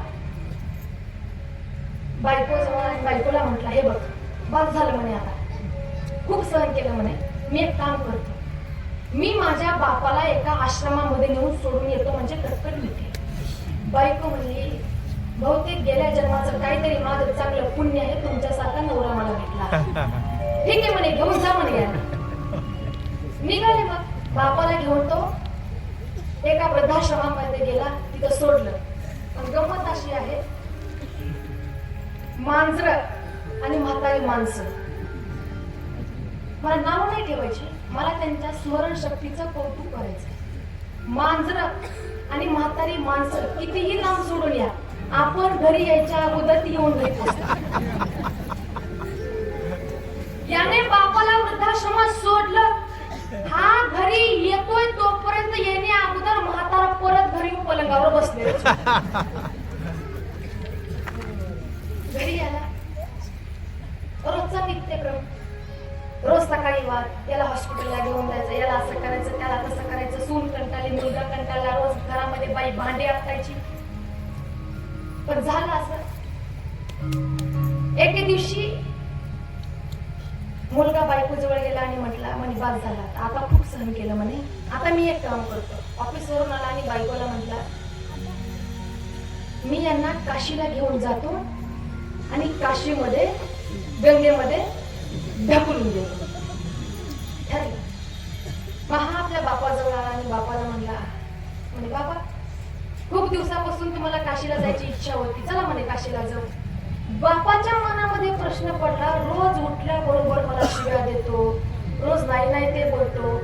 बायकोला म्हटला, हे बघ, बस झालं म्हणे, आता खूप सहन केलं म्हणे, मी एक काम करतो, मी माझ्या बापाला एका आश्रमामध्ये नेऊन सोडून येतो, म्हणजे कटकट मिळते. बायको म्हणली, बहुतेक गेल्या जन्माचं काहीतरी माझं चांगलं पुण्य आहे, तुमच्यासारखा नवरा मला भेटला. ठीक आहे म्हणे, घेऊन जा म्हणे. निघाले. मग बापाला घेऊन तो एका वृद्धाश्रमामध्ये गेला, तिथं सोडलं. पण गंमत अशी आहे, मांजर आणि म्हातारी माणसं, मला नाव नाही ठेवायचे, मला त्यांच्या स्मरण शक्तीचं कौतुक करायचं. मांजर आणि म्हातारी माणसं कितीही लांब सोडून या, आपण घरी यायच्या अगोदर ती येऊन घरी पोहोचतात. हा घरी येतोय तोपर्यंत येणे अगोदर म्हातारा परत घरी येऊन पलंगावर बसले. घरी आला रोजचा नित्यक्रम. रोज सकाळी वाद, याला हॉस्पिटलला घेऊन जायचं, याला असं करायचं, त्याला तसं करायचं. सून कंटाळली, मुलगा कंटाळला, रोज घरामध्ये बाई भांडे असतायची. पण झालं असं, एके दिवशी मुलगा बायको जवळ गेला आणि म्हटला, म्हणे बाद झाला, आता खूप सहन केलं म्हणे, आता मी एक काम करतो. ऑफिसवरून आला आणि बायकोला म्हटला, मी यांना काशीला घेऊन जातो आणि काशीमध्ये गंगेमध्ये ढकलून देतो. ठरलं. मग हा आपल्या बापाजवळ आला आणि बापाला म्हणला, म्हणे बाबा खूप दिवसापासून तुम्हाला काशीला जायची इच्छा होती, चला म्हणे काशीला जाऊ. बापाच्या मनामध्ये प्रश्न पडला, रोज उठल्याबरोबर मला शिव्या देतो, रोज नाही नाही ते बोलतो,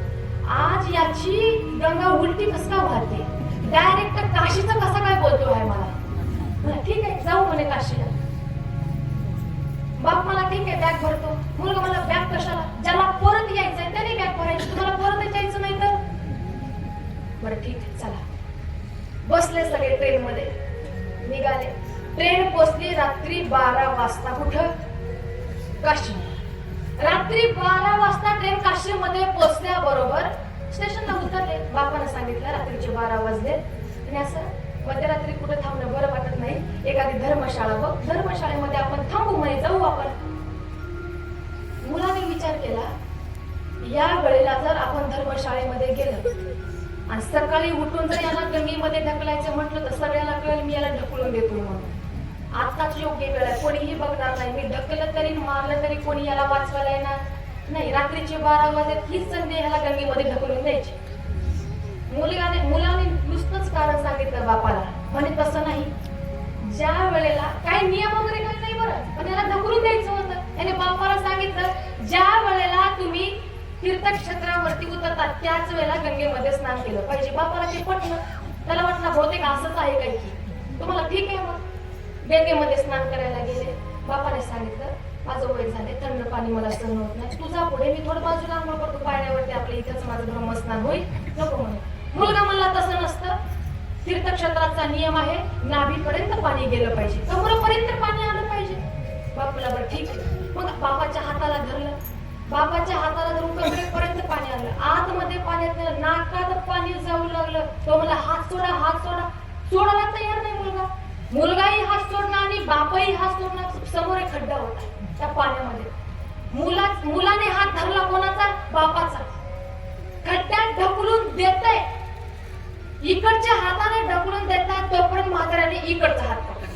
आज याची गंगा उलटी कस का वाहते, डायरेक्ट काशीचं कसं काय बोलतो आहे मला. ठीक आहे जाऊ म्हणे काशीला. बाप मला ठीक आहे बॅग भरतो. मुलगा मला बॅग कशाला, ज्याला परत यायचंय त्याने बॅग भरायची, तुम्हाला परत यायचं नाही तर. बरं ठीक आहे चला. बसले सगळे ट्रेन मध्ये, निघाले. ट्रेन पोचली रात्री 12 वाजता. कुठं? काशी. रात्री 12 वाजता ट्रेन काशी मध्ये पोचल्याबरोबर स्टेशनला उतरले. बापाने सांगितलं रात्रीचे 12 वाजले आणि असं मध्यरात्री कुठे थांबणं बरं वाटत नाही, एखादी धर्मशाळा बघ, धर्मशाळेमध्ये आपण थांबू म्हणे, जाऊ आपण. मुलाने विचार केला, या वेळेला जर आपण धर्मशाळेमध्ये गेलो आणि सकाळी उठून जर याला गंगेमध्ये ढकलायचं म्हटलं तर सगळ्याला कळेल मी याला ढकलून देतो म्हणून. आताच योग्य वेळ आहे, कोणीही बघणार नाही, मी ढकललं तरी मारलं तरी कोणी याला वाचवायला येणार नाही. रात्रीचे 12 वाजता हीच संधी याला गंगेमध्ये ढकलून द्यायची. मुलाने नुसतंच कारण सांगितलं बापाला, म्हणे तसं नाही, ज्या वेळेला काही नियम वगैरे काही नाही बरं, पण याला ढकलून द्यायचं होतं. याने बापाला सांगितलं, ज्या वेळेला तुम्ही तीर्थक्षेत्रावरती उतरतात त्याच वेळेला गंगेमध्ये स्नान केलं पाहिजे. बापाला ते पटलं, त्याला वाटलं बहुतेक असंच आहे काही की, तुम्हाला ठीक आहे. मग गंगेमध्ये स्नान करायला गेले. बापाने सांगितलं, माझं वय झाले, थंड पाणी मला सहन होत नाही, तुझा पुढे मी थोडं बाजूला आंघोळ करतो, पाण्यावरती आपल्या इथंच माझं ब्रह्मस्नान होईल, नको म्हणे. मुलगा म्हणला तसं नसतं, तीर्थक्षेत्राचा नियम आहे, नाभीपर्यंत पाणी गेलं पाहिजे, कमरेपर्यंत पाणी आलं पाहिजे. बापूला बरं ठीक आहे. मग बापाच्या हाताला धरलं, बापाच्या हाताला धरून कमरेपर्यंत पाणी आलं, आतमध्ये पाण्यात नेलं, नाकात पाणी जाऊ लागलं. तो मला हात सोडा, हात सोडा, सोडायला तयार नाही मुलगा. मुलगाही हात सोडणार आणि बापही हात सोडणार. समोर एक खड्डा होता त्या पाण्यामध्ये. मुलाने हात धरला कोणाचा? बापाचा. खड्ड्यात ढकलून देतय, इकडच्या हाताने ढकलून देतात तोपर्यंत म्हाताऱ्याने इकडचा हात पकडला.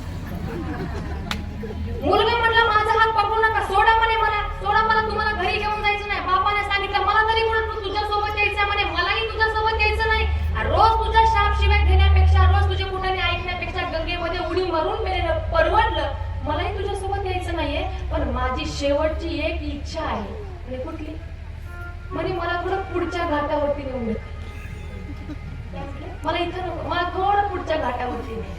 मुलगा म्हणला माझा हात पकडू नका, सोडा म्हणे मला, सोडा मला, तुम्हाला घरी घेऊन जायचं नाही. बापाने सांगितलं मला तरी म्हणून तुझ्या सोबत यायचं म्हणे, मलाही तुझ्या सोबत यायचं नाही. रोज तुझ्या शाप शिवाय घेण्यापेक्षा, रोज तुझे कुणाने ऐकण्यापेक्षा गंगेमध्ये उडी मारून मेलेलं परवडलं. मलाही तुझ्या सोबत यायचं नाहीये, पण माझी शेवटची एक इच्छा आहे. आणि कुठली? म्हणे मला थोडं पुढच्या घाटावरती नेऊन दे. मला इथं नको, मला थोडं पुढच्या घाटावरती नाही.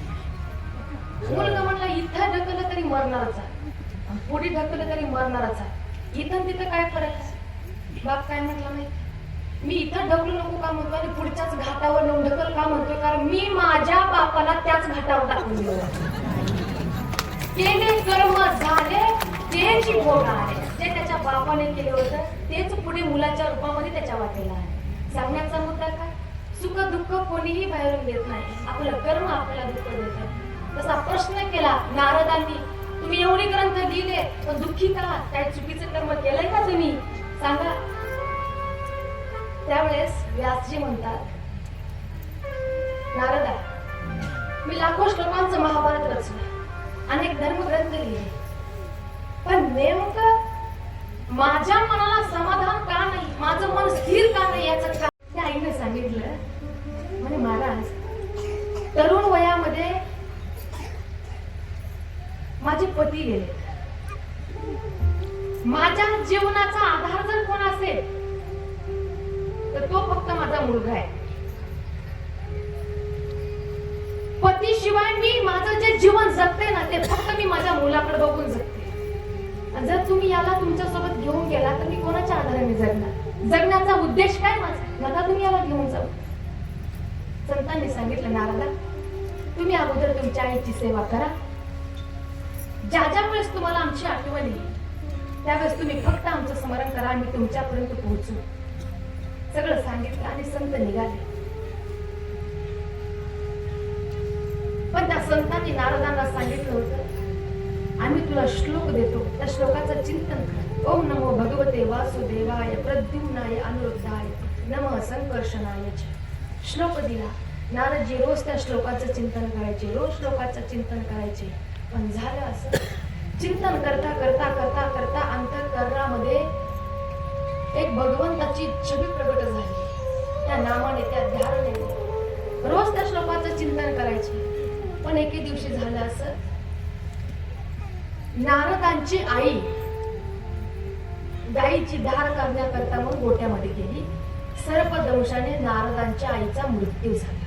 मुलगा म्हणला इथं ढकललं तरी मरणारच आहे, पुढे ढकललं तरी मरणारच आहे, इथं तिथं काय फरक आहे? बाप काय म्हटला नाही, मी इथं ढकलू नको का म्हणतो आणि पुढच्याच घाटावर नेऊन ढकल का म्हणतोय, कारण मी माझ्या बापाला त्याच घाटावर टाकून दिलं. केले कर्म झाले तेच भोग आहे, जे त्याच्या बापाने केलं होतं तेच पुढे मुलाच्या रूपामध्ये त्याच्या वाटेला आहे. सांगण्याचा मुद्दा काय? सुख दुःख कोणीही बाहेरून देत नाही, आपलं कर्म आपल्याला दुःख देतं. तसा प्रश्न केला नारदांनी, तुम्ही एवढे ग्रंथ लिहिले पण दुःखी का? काय चुकीचं कर्म केलंय का तुम्ही? सांगा. त्यावेळेस व्यासजी म्हणतात, नारदा, मी लाखो श्लोकांचं महाभारत रचलं, अनेक धर्मग्रंथ लिहिले, पण नेमकं माझ्या मनाला समाधान का नाही, माझं मन स्थिर का नाही, याचं का? त्या आईने सांगितलं, म्हणे महाराज, तरुण वयामध्ये माझे पती गेले, माझ्या जीवनाचा आधार जर कोण असेल तर तो फक्त माझा मुलगा आहे. पतीशिवाय मी माझं जे जीवन जगते ना ते फक्त मी माझ्या मुलाकडे बघून जगते. आणि जर तुम्ही याला तुमच्या सोबत घेऊन गेला तर मी कोणाच्या आधाराने जगणार? जगण्याचा उद्देश काय माझा? नका तुम्ही याला घेऊन जाऊ. संतांनी सांगितलं, नारदा तुम्ही अगोदर तुमच्या आईची सेवा करा. ज्या ज्या वेळेस तुम्हाला आमची आठवण येईल त्यावेळेस तुम्ही फक्त आमचं स्मरण करा, आम्ही तुमच्यापर्यंत पोहोचू. सगळं सांगितलं आणि संत निघाले. पण त्या संतांनी नारदांना सांगितलं होतं, आम्ही तुला श्लोक देतो, त्या श्लोकाचं चिंतन कर. ओम नमो भगवते वासुदेवाय प्रद्युम्नाय अनिरुद्धाय नमः संकर्षणाय. श्लोक दिला. नारदजी रोज त्या श्लोकाचं चिंतन करायचे, रोज श्लोकाचं चिंतन करायचे. पण झालं असं, चिंतन करता करता करता करता अंतःकरणामध्ये एक भगवंताची छबी प्रगट झाली. त्या नामाने, त्या ध्यानाने रोज त्या श्लोकाचं चिंतन करायचे. पण एके दिवशी झालं असं, नारदांची आई गायीची धार करण्याकरता मग गोठ्यामध्ये गेली. सर्पदंशाने नारदांच्या आईचा मृत्यू झाला.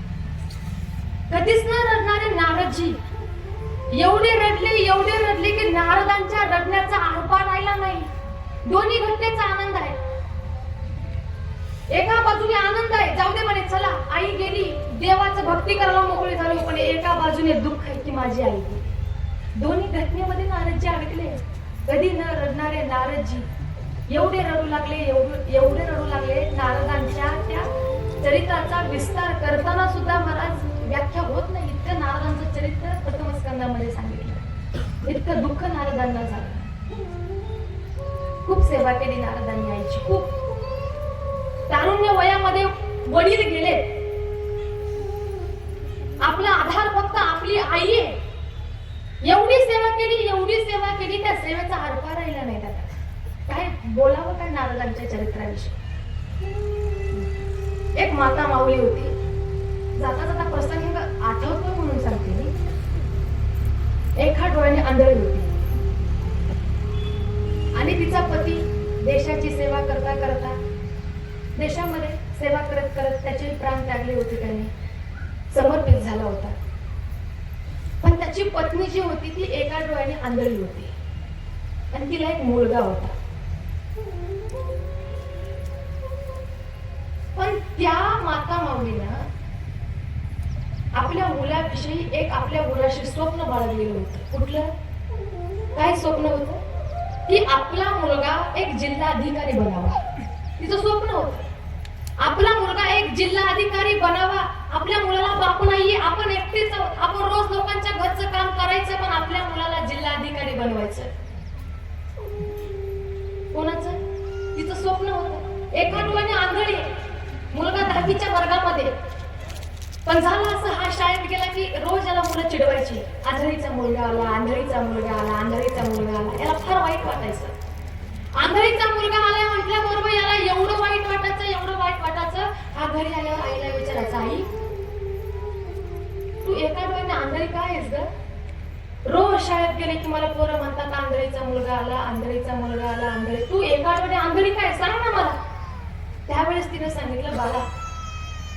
कधीच न रडणारे नारदजी एवढे रडले की नारदांच्या रडण्याचा आरपार राहिला नाही. दोन्ही घटनेचा आनंद आहे. एका बाजूने आनंद आहे, जाऊ दे म्हणे, चला आई गेली, देवाचं भक्ती करायला मोकळी झाली. पण एका बाजूने दुःख आहे की माझी आई गेली. दोन्ही घटनेमध्ये नारदजी अडकले. कधी न रडणारे नारदजी एवढे रडू लागले. नारदांच्या त्या चरित्राचा विस्तार करताना सुद्धा महाराज व्याख्या होत नाही. इतकं नारदांचं चरित्र प्रथम स्कंदामध्ये सांगितलं. इतकं दुःख नारदांना झालं. खूप सेवा केली नारदांनी आईची, खूप. तारुण्य वयामध्ये वडील गेले. आपला आधार फक्त आपली आई आहे. एवढी सेवा केली, त्या सेवेचा आरपार राहिला नाही. त्याला काय बोलावं काय नारदांच्या चरित्राविषयी. एक माता माऊली होती. जाता जाता प्रसंग आठवतो म्हणून सांगते मी. एका डोळ्याने आंधळी होती आणि तिचा पती देशाची सेवा करता करता, देशामध्ये सेवा करत करत त्याचे प्राण त्यागले होते. त्याने समर्पित झाला होता. पण त्याची पत्नी जी होती ती एका डोळ्याने आंधळी होती आणि तिला एक मुलगा होता. पण त्या माता माऊलीनं आपल्या मुलाविषयी आपल्या मुलाशी स्वप्न बाळगलेलं होतं. कुठलं? काय स्वप्न होतं? की आपला मुलगा एक जिल्हाधिकारी बनावा. तिचं स्वप्न होतं, आपला मुलगा एक जिल्हाधिकारी बनावा. आपल्या मुलाला बाप नाहीये, आपण एकटेच आहोत. आपण रोज लोकांच्या घरचं काम करायचं, पण आपल्या मुलाला जिल्हाधिकारी बनवायचं. कोणाचं? तिचं स्वप्न होतं. एका डोळ्याने आंधळी, मुलगा 10वीच्या वर्गामध्ये. पण झालं असं, हा शाळेत गेला की रोज याला मुलं चिडवायची. आंधळीचा मुलगा आला, आंधळीचा मुलगा आला, आंधळीचा मुलगा आला. याला फार वाईट वाटायचं. आंधळीचा मुलगा आला म्हटल्याबरोबर याला एवढं वाईट वाटायचं. हा घरी आल्यावर आईला विचारायचा, आई तू एका डोळ्याने आंधळी काय आहेस ग? रोज शाळेत गेले की मला पोरं म्हणतात आंधळीचा मुलगा आला, आंधळीचा मुलगा आला, आंधळी. तू एका डोळ्याने आंधळी काय, सांग ना मला. त्यावेळेस तिने सांगितलं, बाळा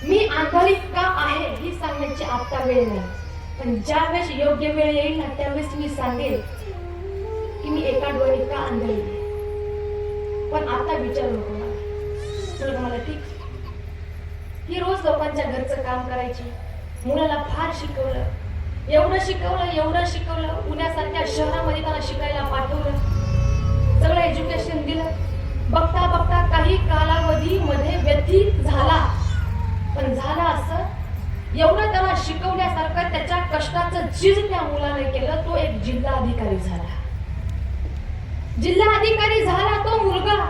मी आंधळी का आहे ही सांगण्याची आता वेळ नाही, पण ज्या वेळेस योग्य वेळ येईल ना त्यावेळेस मी सांगेल की मी एका डोळ्याने का आंधळी आहे. पण आता विचारू नको मला. ठीक. ही रोज लोकांच्या घरचं काम करायची. मुलाला फार शिकवलं, एवढं शिकवलं. पुण्यासारख्या शहरामध्ये त्याला शिकायला पाठवलं. सगळं एज्युकेशन दिलं. बघता बघता काही कालावधीमध्ये व्यतीत झाला. पण झालं असं, एवढं त्याला शिकवण्यासारखं त्याच्या कष्टाचं चीज त्या मुलाने केलं. तो एक जिल्हाधिकारी झाला. जिल्हाधिकारी झाला तो मुलगा.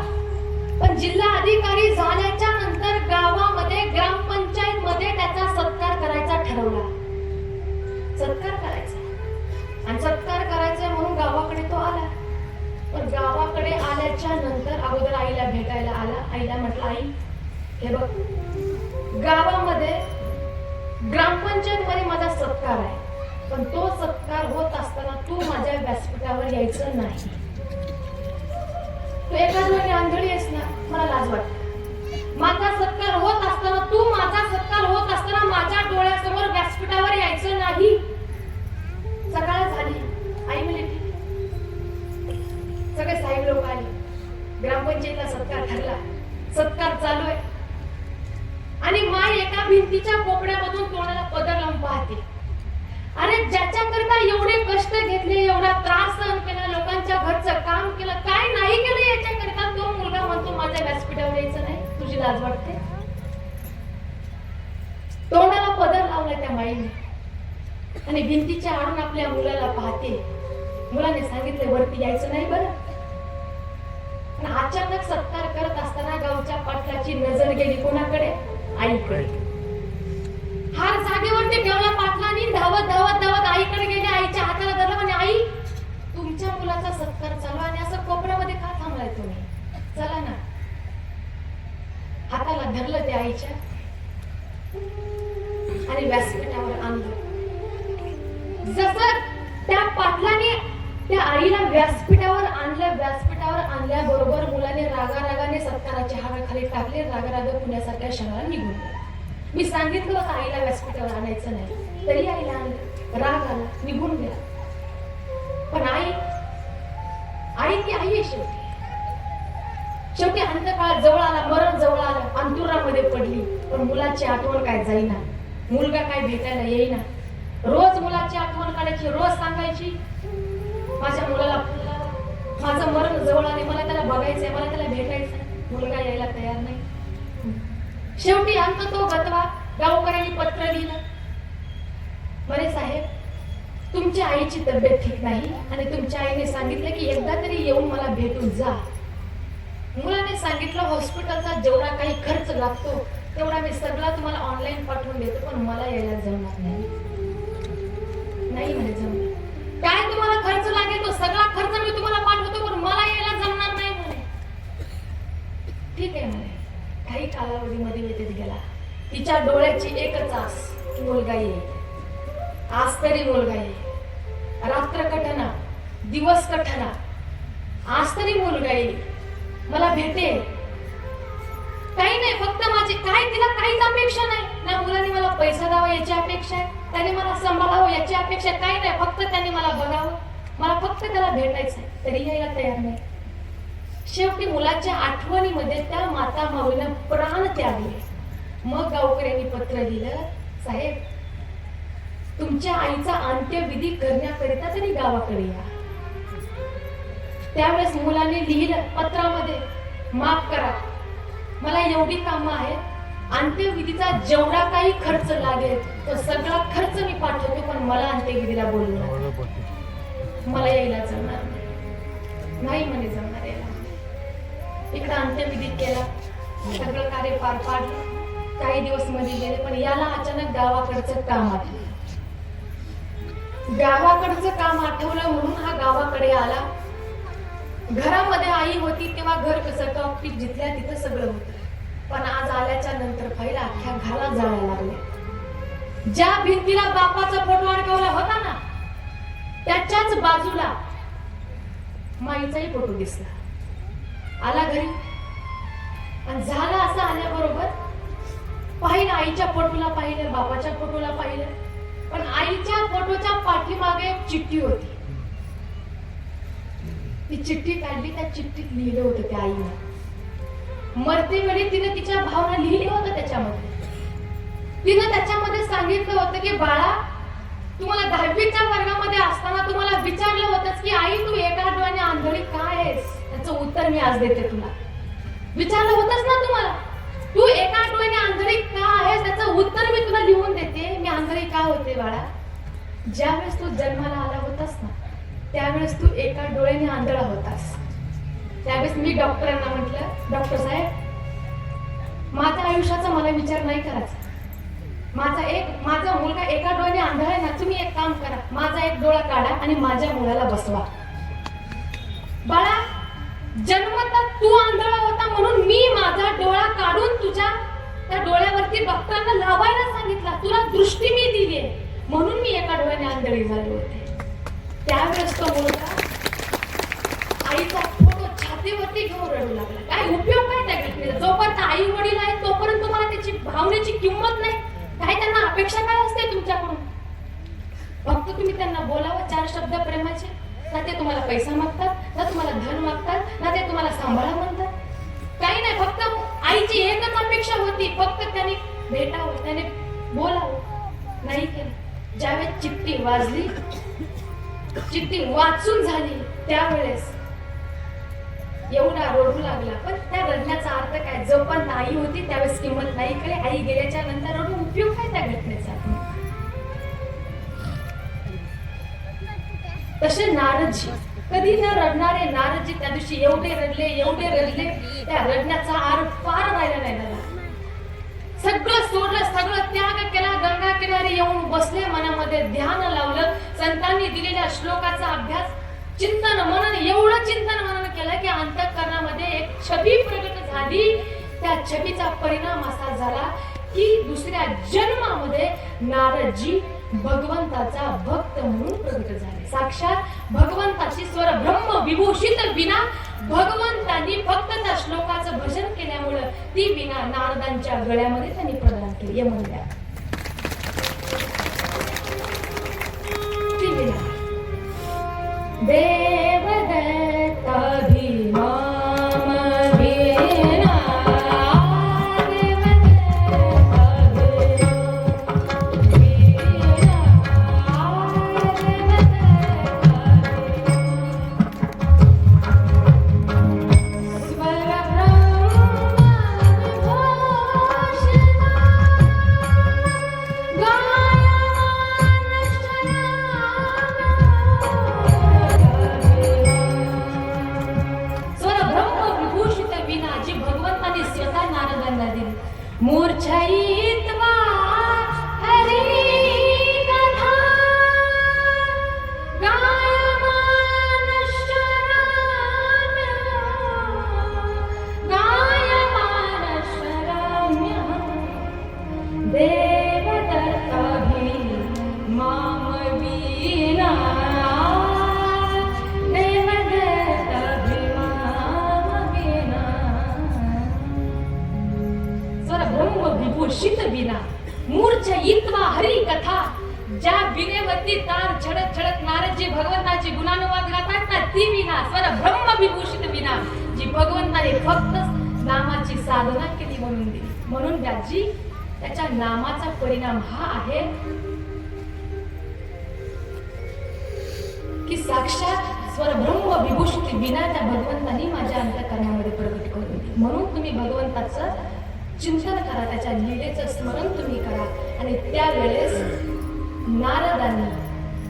पण जिल्हाधिकारी झाल्याच्या नंतर गावामध्ये ग्रामपंचायत मध्ये त्याचा सत्कार करायचा ठरवला. सत्कार करायचा म्हणून गावाकडे तो आला. पण गावाकडे आल्याच्या नंतर अगोदर आईला भेटायला आला. आईला म्हटलं, आई हे बघ, गावामध्ये ग्रामपंचायत मध्ये माझा सत्कार आहे, पण तो सत्कार होत असताना तू माझ्या व्यासपीठावर यायचं नाही. तू एका डोळ्याने आंधळी आहेस ना, मला लाज वाटते. माझा सत्कार होत असताना, तू माझा सत्कार होत असताना माझ्या डोळ्यासमोर व्यासपीठावर यायचं नाही. सकाळ झाली. आई म्हणली ठीक. सगळे साहेब लोक आले. ग्रामपंचायतीला सत्कार ठरला. सत्कार चालू आहे आणि माय एका भिंतीच्या कोपऱ्यामधून तोंडाला पदर लावून पाहते. अरे ज्याच्याकरता एवढे कष्ट घेतले, एवढा त्रास सहन केला, लोकांच्या घरचं काम केलं, काय नाही केलं याच्याकरता, तो मुलगा म्हणतो माझ्या व्यासपीठावर यायचं नाही. तुझी लाज वाटते? तोंडाला पदर लावला त्या माईने आणि भिंतीच्या आडून आपल्या मुलाला पाहते. मुलाने सांगितले वरती यायचं नाही बरं. पण अचानक सत्कार करत असताना गावच्या पाटलाची नजर गेली कोणाकडे? आईकडे. हार जागेवरती ठेवला पाटलांनी, धावत धावत धावत आईकडे गेले. आईच्या हाताला धरलं आणि आई तुमच्या मुलाचा सत्कार चालू आणि असं कोपऱ्यामध्ये का थांबलाय तुम्ही? चला ना. हाताला धरलं त्या आईच्या आणि व्यासपीठावर आणलं. जसं त्या पाटलाने त्या आईला व्यासपीठावर आणलं, व्यासपीठावर आणल्याबरोबर मुलाने रागारागाने सत्काराचे हार खाली टाकले, रागाराग पुण्यासारख्या शहराला निघून गेला. मी सांगितलं होतं आईला व्यासपीठावर आणायचं नाही, तरी आईला आणलं. राग आला, निघून गेला. पण आई ती आई आहे शेवटी. शेवटी अंतकाळ जवळ आला, मरण जवळ आलं, अंतुरामध्ये पडली. पण मुलाची आठवण काय जाईना, मुलगा काय भेटायला येईना. रोज मुलाची आठवण काढायची, रोज सांगायची माझ्या मुलाला माझं मरण जवळ आले, मला त्याला बघायचंय, मला त्याला भेटायचंय. मुलगा यायला तयार नाही. शेवटी अंत तो गतवा. गावकऱ्यांनी पत्र लिहिलं, बरे साहेब तुमच्या आईची तब्येत ठीक नाही आणि तुमच्या आईने सांगितलं की एकदा तरी येऊन मला भेटून जा. मुलाने सांगितलं हॉस्पिटलचा जेवढा काही खर्च लागतो तेवढा मी सगळा तुम्हाला ऑनलाईन पाठवून देतो, पण मला यायला जमणार नाही म्हणे. जमणार काय तुम्हाला खर्च लागेल तो सगळा खर्च मी तुम्हाला पाठवतो, पण मला यायला जमणार नाही म्हणे. ठीक आहे म्हणे. काही कालावधीमध्ये व्यतीत गेला. तिच्या डोळ्याची एकच आस, मुलगा येईल, आज तरी मुलगा येईल. रात्र कठना, दिवस कठना, आज तरी मुलगा येईल, मला भेटेल. काही नाही, फक्त माझी काय तिला काहीच अपेक्षा नाही. ना मुलाने मला पैसा द्यावा याची अपेक्षा आहे, त्याने मला सांभाळावं याची अपेक्षा काही नाही. फक्त त्याने मला बघावं, मला फक्त त्याला भेटायचंय, तरी यायला तयार नाही. शेवटी मुलाच्या आठवणीमध्ये त्या माता माऊलीनं प्राण त्यागले. मग गावकऱ्यांनी पत्र लिहिलं, साहेब तुमच्या आईचा अंत्यविधी करण्याकरिता तरी गावाकडे या. त्यावेळेस मुलाने लिहिलं पत्रामध्ये, माफ करा मला एवढी कामं आहेत, अंत्यविधीचा जेवढा काही खर्च लागेल तो सगळा खर्च मी पाठवतो, पण मला अंत्यविधीला बोलू नका, मला यायला जमणार नाही म्हणे. जमणार यायला. इकडं अंत्यविधी केला, सगळं कार्य पार पाडलं. काही दिवस मध्ये गेले, पण याला अचानक गावाकडचं काम आठवलं. गावाकडचं काम आठवलं म्हणून हा गावाकडे आला. घरामध्ये आई होती तेव्हा घर कसं टॉपटीप जिथल्या तिथं सगळं होतं, पण आज आल्याच्या नंतर पहिला अख्ख्या घराला जाळायला लागले. ज्या भिंतीला बापाचा फोटो अडकवला होता ना त्याच्याच बाजूला माईचाही फोटो दिसला. आला घरी आणि झालं असं आल्याबरोबर पाहिलं, आईच्या फोटोला पाहिलं, बापाच्या फोटोला पाहिलं, पण आईच्या फोटोच्या पाठीमागे एक चिठ्ठी होती. ती चिठ्ठी काढली, त्या चिठ्ठीत लिहिलं होतं त्या आईने. मरते वेळी तिने तिच्या भावना लिहिल्या होत्या त्याच्यामध्ये. तिने त्याच्यामध्ये सांगितलं होतं की बाळा, तुम्हाला 10वीच्या वर्गामध्ये असताना तुम्हाला विचारलं होतं की आई तू एका डोळ्याने आंधळी का आहेस, त्याचं उत्तर मी आज देते तुला. विचारलं होतंच ना तुम्हाला, तू एका डोळ्याने आंधळी का आहेस, त्याचं उत्तर मी तुला लिहून देते. मी आंधळी का होते बाळा, ज्यावेळेस तू जन्माला आला होतास ना त्यावेळेस तू एका डोळ्याने आंधळा होतास. त्यावेळेस मी डॉक्टरांना म्हटलं, डॉक्टर साहेब माझ्या आयुष्याचा मला विचार नाही करायचा, माझा मुलगा एका डोळ्याने आंधळा आहे ना, तुम्ही एक काम करा, माझा एक डोळा काढा आणि माझ्या मुलाला बसवा. बाळा जन्मतः तू आंधळा होता म्हणून मी माझा डोळा काढून तुझ्या त्या डोळ्यावरती डॉक्टरांना लावायला सांगितला. तुला दृष्टी मी दिली म्हणून मी एका डोळ्याने आंधळी झाले होते. त्यावेळेस तो मुलगा आईचा फोटो छातीवरती घेऊन रडू लागला. काय उपयोग काय त्या घटनेचा? जोपर्यंत आई वडील आहेत तोपर्यंत तुम्हाला त्याची भावनेची किंमत नाही. काय त्यांना अपेक्षा काय असते तुमच्याकडून? फक्त तुम्ही त्यांना बोलावं 4 शब्द प्रेमाचे. ना ते तुम्हाला पैसा मागतात, ना तुम्हाला धन मागतात, ना ते तुम्हाला सांभाळा म्हणतात. काही नाही, फक्त भेटावं, त्याने बोलावं, नाही केलं. ज्यावेळेस चिठ्ठी वाजली, चिठ्ठी वाचून झाली, त्यावेळेस एवढा रडू लागला. पण त्या रडण्याचा अर्थ काय? जो पण नाही होती त्यावेळेस किंमत नाही कळे. आई गेल्याच्या नंतर रडून उपयोग काय त्या घटनेचा? तसे नारदजी, कधी न रडणारे नारदजी त्या दिवशी एवढे रडले, त्या रडण्याचा आर पार राहिला नाही त्याला. सगळं सोडलं, सगळं त्याग केला, गंगा किनारी येऊन बसले, मनामध्ये ध्यान लावलं, संतांनी दिलेल्या श्लोकाचा अभ्यास, चिंतन मनन, एवढं चिंतन मनन केलं की अंतःकरणामध्ये एक छबी प्रगट झाली. त्या छबीचा परिणाम असा झाला की दुसऱ्या जन्मामध्ये नारदजी भगवंताचा भक्त म्हणून प्रगट झाले. साक्षात भगवंताची स्वर ब्रह्म विभूषित विना भगवंतांनी फक्त त्या श्लोकाचं भजन केल्यामुळं ती विना नारदांच्या गळ्यामध्ये त्यांनी प्रदान केली. म्हणल्या ती विना देवदत्त अभिमाम विना मूर्छयित्वा हरिकथा गायमानश्वराम्य देवदत्ताभिमाम विना विभूषित विना मूर्छयित्वा हरी कथा. ज्या विनेवरती तार छडत छडत नारदजी भगवंताची गुणानुवाद गातात ना, ती विना स्वर ब्रह्म विभूषित विना, जी भगवंताने फक्त नामाची साधना केली म्हणून दिली. म्हणून व्यासजी त्याच्या नामाचा परिणाम हा आहे की साक्षात स्वर ब्रह्म विभूषित विना त्या भगवंतानी माझ्या अंतःकरणामध्ये प्रगट करून दिली. म्हणून तुम्ही भगवंताचं चिंतन करा, त्याच्या लीलेचं स्मरण तुम्ही करा. आणि त्यावेळेस नारदांनी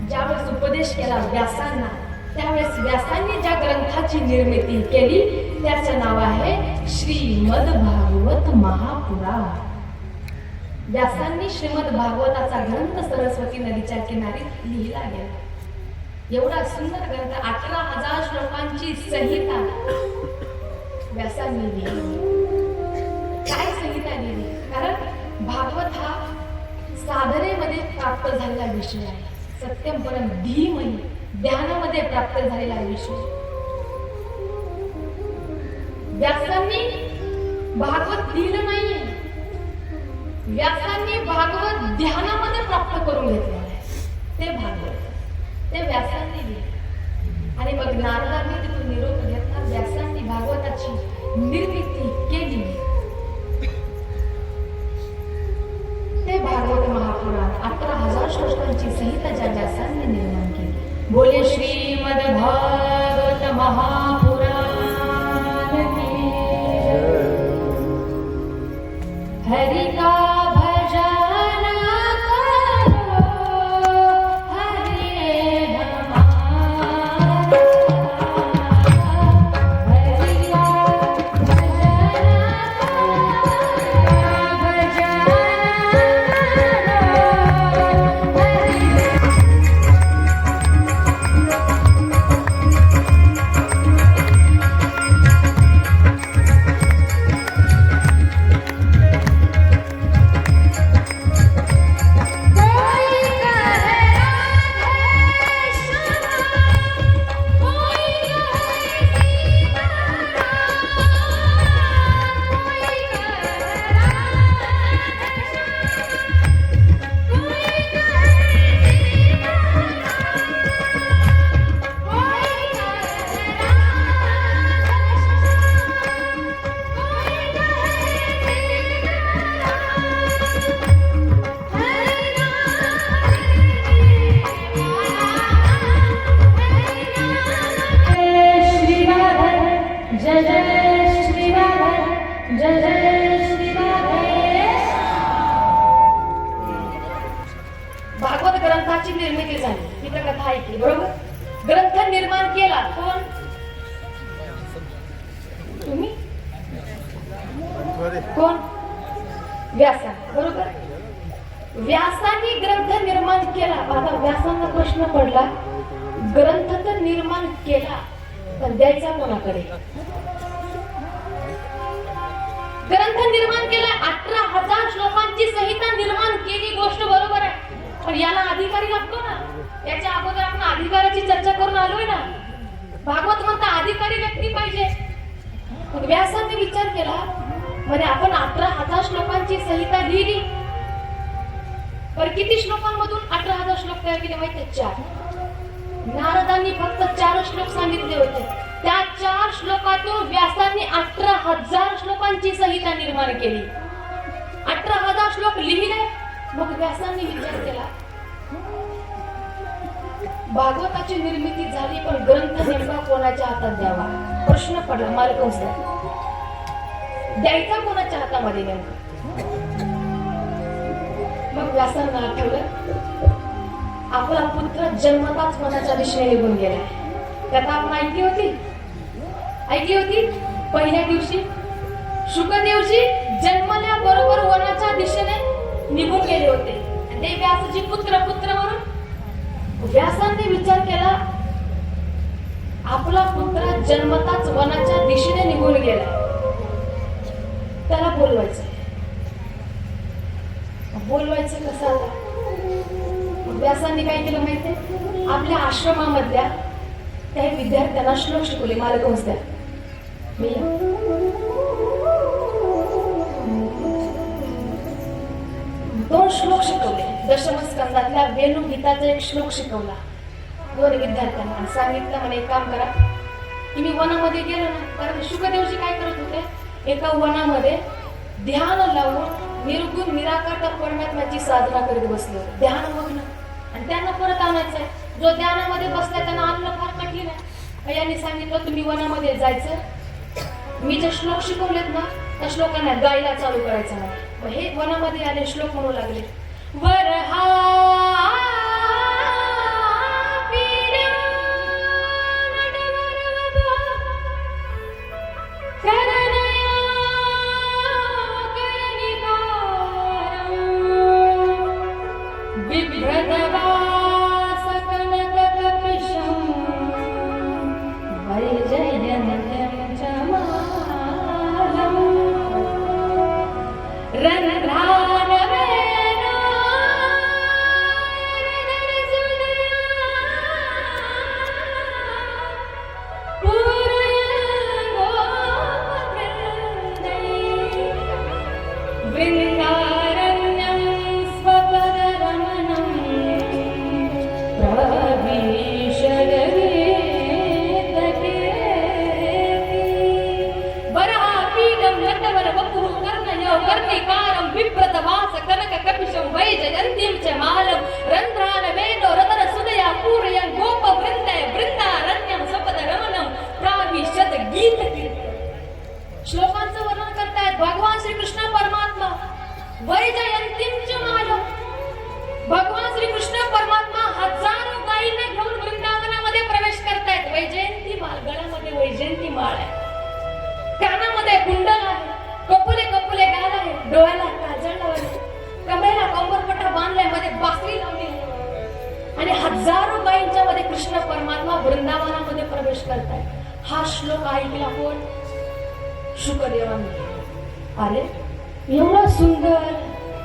ज्यावेळेस उपदेश केला व्यासांना, त्यावेळेस व्यासांनी ज्या ग्रंथाची निर्मिती केली त्याचं नाव आहे श्रीमद भागवत महापुराण. व्यासांनी श्रीमद भागवताचा ग्रंथ सरस्वती नदीच्या किनारी लिहिला गेला. एवढा सुंदर ग्रंथ, 11,000 श्लोकांची संहिता व्यासांनी लिहिली. काय संहिता लिहिली? कारण भागवत हा साधनेमध्ये प्राप्त झालेला विषय आहे. सत्यम परम धीमहि, ध्यानामध्ये प्राप्त झालेला विषय. व्यासांनी भागवत लिहिलं नाहीये, व्यासांनी भागवत ध्यानामध्ये प्राप्त करून घेतलेलं आहे. ते भागवत ते व्यासांनी लिहिलं. आणि मग नारदांनी तिथून निरोप घेतला. व्यासांनी भागवताची निर्मिती केली. ते भागवत महापुराण 11,000 श्लोकांची संहिता ज्या व्यासांनी निर्माण केली. बोले श्रीमद भागवत महापुराण की हरि का भजन करो, हरि श्रीराधर जय जय श्रीराधे. भागवत ग्रंथाची निर्मिती झाली, तिथं कथा ऐकली बरोबर. ग्रंथ निर्माण केला कोण? तुम्ही कोण? व्यासा बरोबर. व्यासाने ग्रंथ निर्माण केला. आता व्यासांना प्रश्न पडला, ग्रंथ तर निर्माण केला पण द्यायचा कोणाकडे? ग्रंथ निर्माण केला, 18,000 श्लोकांची संहिता निर्माण केली, गोष्ट बरोबर आहे. पण याला अधिकारी लागतो ना. याच्या अगोदर आपण अधिकाराची चर्चा करून आलोय ना. भागवत म्हणता अधिकारी व्यक्ती पाहिजे. मग व्यासाने विचार केला, म्हणजे आपण 18,000 श्लोकांची संहिता लिहिली, पण किती श्लोकांमधून 18,000 श्लोक तयार केले माहिती? 4. नारदांनी फक्त 4 श्लोक सांगितले होते. त्या 4 श्लोकातून व्यासांनी 18,000 श्लोकांची संहिता निर्माण केली. 18,000 श्लोक लिहिले. मग व्यासांनी विचार केला, भागवताची निर्मिती झाली पण ग्रंथ नेमका कोणाच्या हातात द्यावा? प्रश्न पडला मार्गवंशा. द्यायचा कोणाच्या हातामध्ये नेमका? मग व्यासांना आठवलं, आपला पुत्र जन्मताच वनाच्या दिशेने निघून गेला. कथा आपण ऐकली होती. पहिल्या दिवशी शुकदेवजी जन्मल्याबरोबर वनाच्या दिशेने निघून गेले होते. ते व्यासजी पुत्र म्हणून व्यासांनी विचार केला, आपला पुत्र जन्मताच वनाच्या दिशेने निघून गेला, त्याला बोलवायचं कसं? आता व्यासांनी काय केलं माहितीये? आपल्या आश्रमामधल्या काही विद्यार्थ्यांना श्लोक शिकवले. मार्गवंश 2 श्लोक शिकवले. दशमस्कंदातल्या वेणू गीताचा एक श्लोक शिकवला 2 विद्यार्थ्यांना. सांगितलं, म्हणे एक काम करा, तुम्ही वनामध्ये गेलो ना. कारण शुकदेवजी काय करत होते? एका वनामध्ये ध्यान लावून निर्गुण निराकार त्या परमात्म्याची साधना करत बसले होते. ध्यान मग्न. आणि त्यांना परत आणायचंय. जो ध्यानामध्ये बसलाय त्यांना आणणं फार कठीण आहे. यांनी सांगितलं, तुम्ही वनामध्ये जायचं, मी जे श्लोक शिकवलेत ना त्या श्लोकांना गायला चालू करायचं नाही. मग हे वनामध्ये आले, श्लोक म्हणू लागले. वरहा श्लोकांचं वर्णन करतायत भगवान श्रीकृष्ण परमात्मा. वैजयंतींच मालम. भगवान श्रीकृष्ण परमात्मा हजारो गायींना घेऊन वृंदावनामध्ये प्रवेश करतायत. वैजयंती माळ, गळ्यामध्ये वैजयंती माळ आहे, कानामध्ये कुंडल आहे, कपुले गाल आहे, डोळ्याला काजळ लावले, कमरेला कंबरपट्टा बांधलाय, मध्ये बासरी लावली आणि हजारो गायींच्या मध्ये कृष्ण परमात्मा वृंदावनामध्ये प्रवेश करतायत. हा श्लोक ऐकला कोण? शुकदेवांनी. अरे एवढा सुंदर,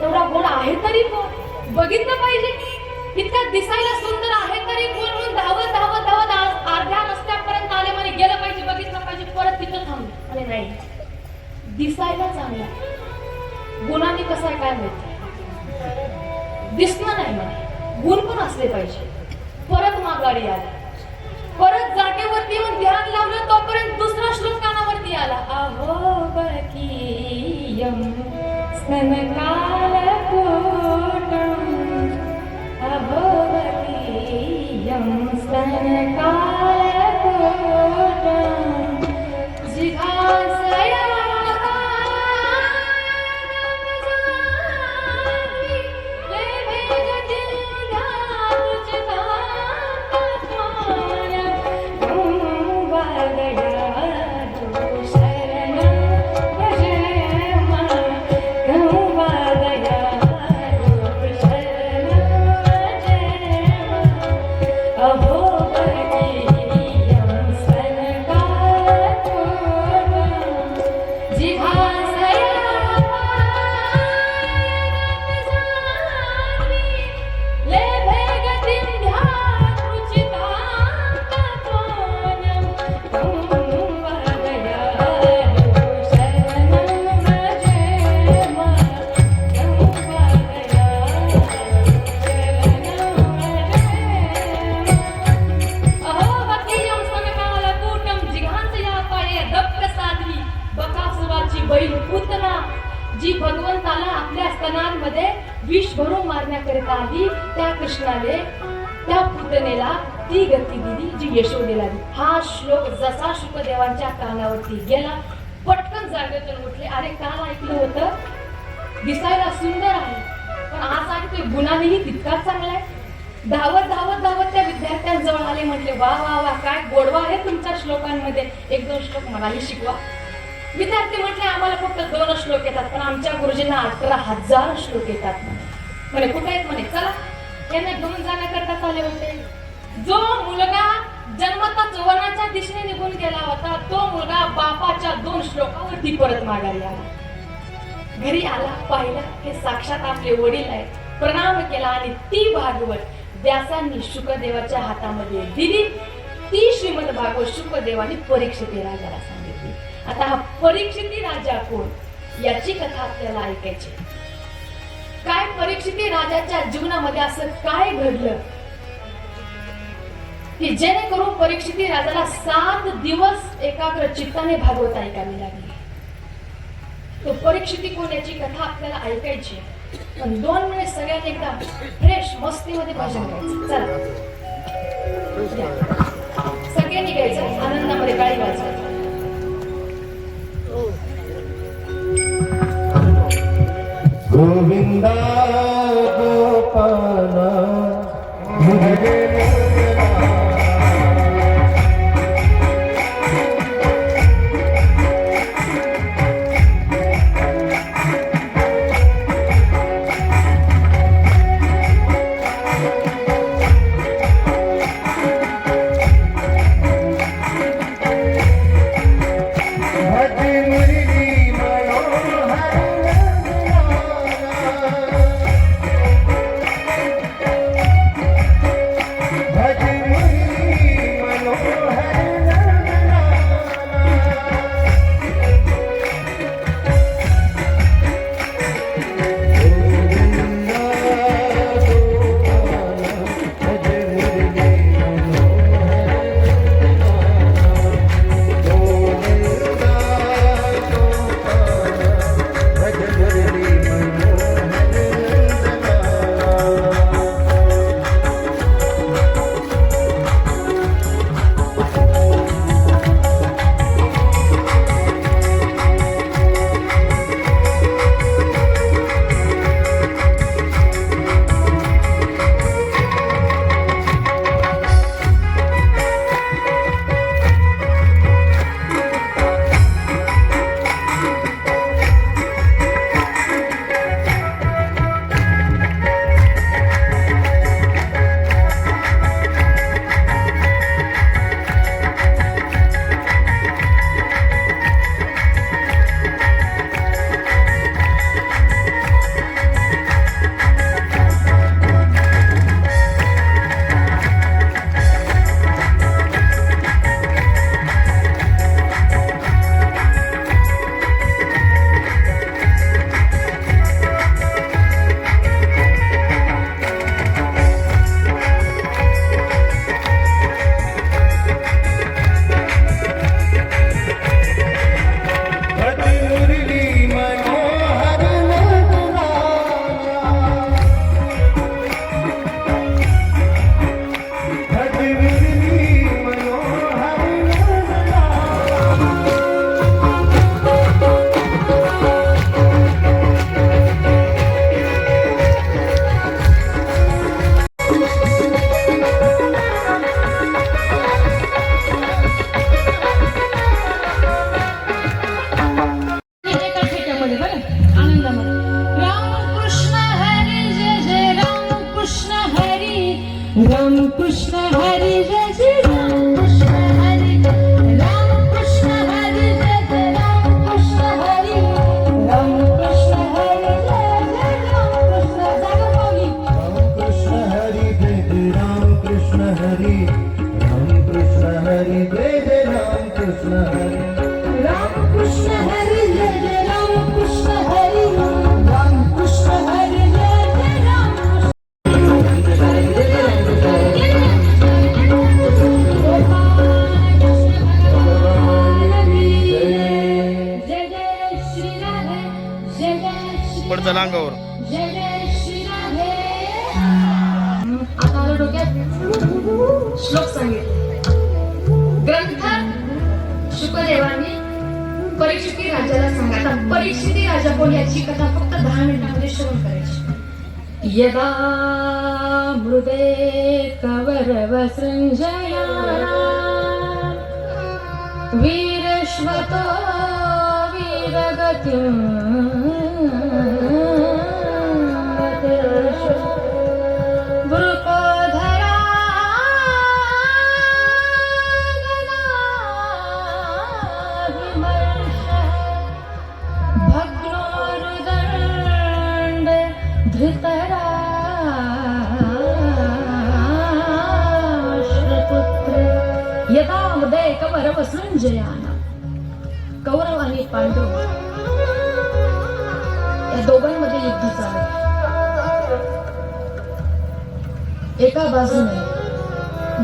एवढा गोड आहे तरी कोण? बघितलं पाहिजे. इतका दिसायला सुंदर आहे तरी कोण? म्हणून धावत अर्ध्या रस्त्यापर्यंत आले. म्हणे गेलं पाहिजे, बघितलं पाहिजे. परत तिथं थांबले. आणि नाही, दिसायला चांगला, गुणांनी कसा आहे काय माहिती, दिसणं नाही म्हणे, गुण पण असले पाहिजे. परत माघारी आला. परत जागेवरती येऊन ध्यान लावलं. तोपर्यंत दुसरा श्लोक कानावरती आला. अहो बकीयम स्तनकालकोटम, अहो बकीयम स्तनकालकोटम, जिघांसया जी भगवंताला आपल्या स्तनांमध्ये विष भरून मारण्याकरिता आली, त्या कृष्णाने त्या पुतनेला ती गती दिली जी यशोदेला दिली. हा श्लोक जसा शुकदेवांच्या कानावरती गेला, पटकन जागेतून उठले. अरे काल ऐकलं होतं दिसायला सुंदर आहे, पण आज ऐकतोय गुणानेही तितकाच चांगला आहे. धावत धावत धावत त्या विद्यार्थ्यांजवळ आले, म्हटले वा वा वा, काय गोडवा आहे तुमच्या श्लोकांमध्ये, एक दोन श्लोक मलाही शिकवा. विद्यार्थी म्हटले आम्हाला फक्त 2 श्लोक येतात, पण आमच्या गुरुजींना 18,000 श्लोक येतात. म्हणे कुठे आहेत? म्हणे चला, यांना घेऊन जाण्याकरता चालले होते. जो मुलगा जन्मताच वनाच्या दिशेने निघून गेला होता, तो मुलगा बापाच्या 2 श्लोकावरती परत माघारी आला. घरी आला, पाहिलं हे साक्षात आपले वडील आहेत, प्रणाम केला आणि ती भागवत व्यासांनी शुकदेवाच्या हातामध्ये दिली. ती श्रीमद भागवत शुकदेवाने परीक्षित राजाला सांगितली. आता हा परीक्षिती राजा कोण, याची कथा आपल्याला ऐकायची. काय परीक्षिती राजाच्या जीवनामध्ये असं काय घडलं की जेणेकरून परीक्षिती राजाला 7 दिवस एकाग्र चित्ताने भागवत ऐकावी लागली. तो परीक्षिती कोण याची कथा आपल्याला ऐकायची, पण 2 मिनिट सगळ्यांनी एकदा फ्रेश मस्तीमध्ये भजन गायचं. चला सगळ्यांनी गायचं, आनंदामध्ये गाडी वाजवायची. गोविंदा गोपाला पड चला अंगावर. जय जय श्रीराधे. आता आलं डोक्यात श्लोक सांगितले. ग्रंथ शुकदेवांनी परीक्षिती राजाला सांगा. परीक्षिती राजा कोण याची कथा फक्त 10 मिनिटांमध्ये श्रवण करायची. यदा मृदे कवरव सृंजया वीरश्वतो वीरगतिं वृकोधरा भग्नोरुदण्ड धृतराष्ट्रपुत्र यदा मृदे कवरव सृंजयाना. कौरव आणि पांडव या दोघांमध्ये युद्ध चालू आहे. एका बाजूने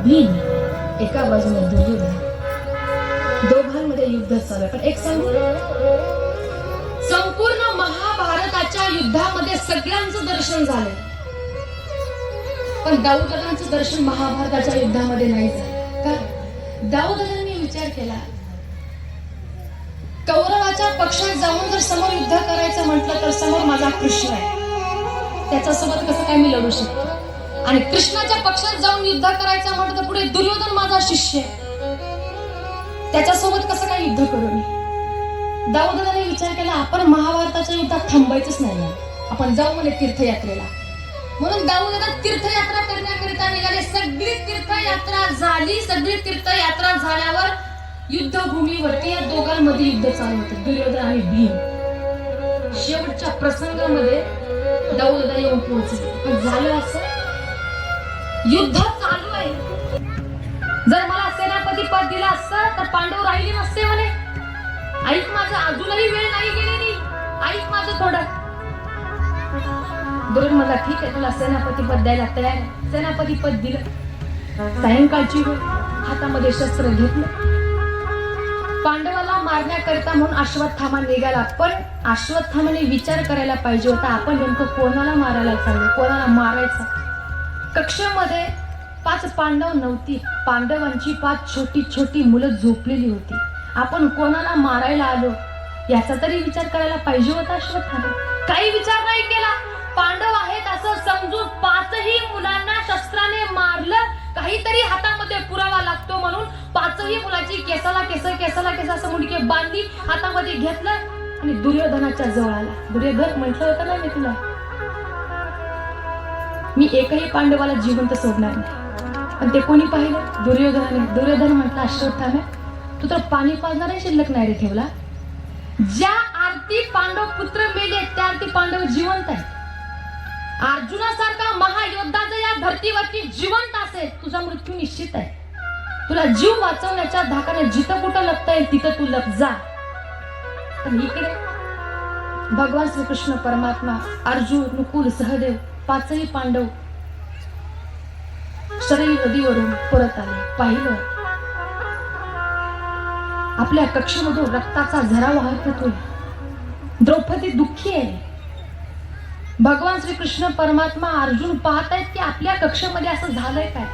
भीम, एका बाजूने दुर्योधन. दोघांमध्ये युद्ध चालू आहे. पण एक सांगू, संपूर्ण महाभारताच्या युद्धामध्ये सगळ्यांचं दर्शन झालं, पण दाऊददांचं दर्शन महाभारताच्या युद्धामध्ये नाही झालं. का? दाऊददांनी विचार केला, कौरवाच्या पक्षात जाऊन जर समोर युद्ध करायचं म्हटलं तर समोर माझा कृष्ण आहे, त्याच्यासोबत कसं काय मी लढू शकतो? आणि कृष्णाच्या पक्षात जाऊन युद्ध करायचं म्हटलं तर पुढे दुर्योधन माझा शिष्य आहे, त्याच्यासोबत कसं काय युद्ध करू मी? दाऊददाने विचार केला, आपण महाभारताच्या युद्धात थांबायचंच नाही, आपण जाऊ म्हणे तीर्थयात्रेला. म्हणून दाऊददा तीर्थयात्रा करण्याकरिता निघाले. सगळी तीर्थयात्रा झाली. सगळी तीर्थयात्रा झाल्यावर युद्धभूमीवरती या दोघांमध्ये युद्ध चालू होतं, दुर्योधन आणि भीम. शेवटच्या प्रसंगामध्ये दाऊददा येऊन पोहोचले. पण झालं असं, युद्ध चालू आहे. जर मला सेनापती पद दिलं असतं तर पांडव राहिले नसते म्हणे. ऐक माझं, अजूनही वेळ नाही गेलेली, ऐक माझं थोडं. दुर्योधन मला ठीक आहे, तुला सेनापती पद द्यायला तयार आहे. सेनापती पद दिलं. सायंकाळची वेळ, हातामध्ये शस्त्र घेतलं. पांडवाला मारण्याकरिता म्हणून अश्वत्थामा निघाला. पण अश्वत्थामाने विचार करायला पाहिजे होता, आपण नेमकं कोणाला मारायला चाललो, कोणाला मारायचं. कक्षामध्ये 5 पांडव नव्हती, पांडवांची 5 छोटी छोटी मुलं झोपलेली होती. आपण कोणाला मारायला आलो याचा तरी विचार करायला पाहिजे होता अश्वत्थामा. काही विचार नाही केला. पांडव आहेत असं समजून 5ही मुलांना शस्त्राने मारलं. काहीतरी हातामध्ये पुरावा लागतो म्हणून 5ही मुलाची केसाला केस केसाला केस असं मुंडके बांधली, हातामध्ये घेतलं आणि दुर्योधनाच्या जवळ आला. दुर्योधन म्हटलं होतं ना मी तुला, मी एकही पांडवाला जिवंत सोडणार नाही. पण ते कोणी पाहिलं? दुर्योधनाने. दुर्योधन म्हटलं, अश्वत्थामा तू तर पाणी पाजणारे शिल्लक नाही रे ठेवला. ज्या आरती पांडव पुत्र मेले त्या आरती पांडव जिवंत आहे. अर्जुनासारखा महायोद्धा जर या धर्तीवरती जिवंत असेल, तुझा मृत्यू निश्चित आहे. तुला जीव वाचवण्याच्या धाकाने जिथं कुठं लपता येईल तिथं तू लप जा. पण इकडे भगवान श्रीकृष्ण परमात्मा, अर्जुन, नकुल, सहदेव 5ही पांडव शरयू नदीवरून परत आले. पाहिलं आपल्या कक्षेमधून रक्ताचा झरा वाहत होतोय. द्रौपदी दुःखी आहे. भगवान श्रीकृष्ण परमात्मा, अर्जुन पाहत आहेत की आपल्या कक्षेमध्ये असं झालंय काय.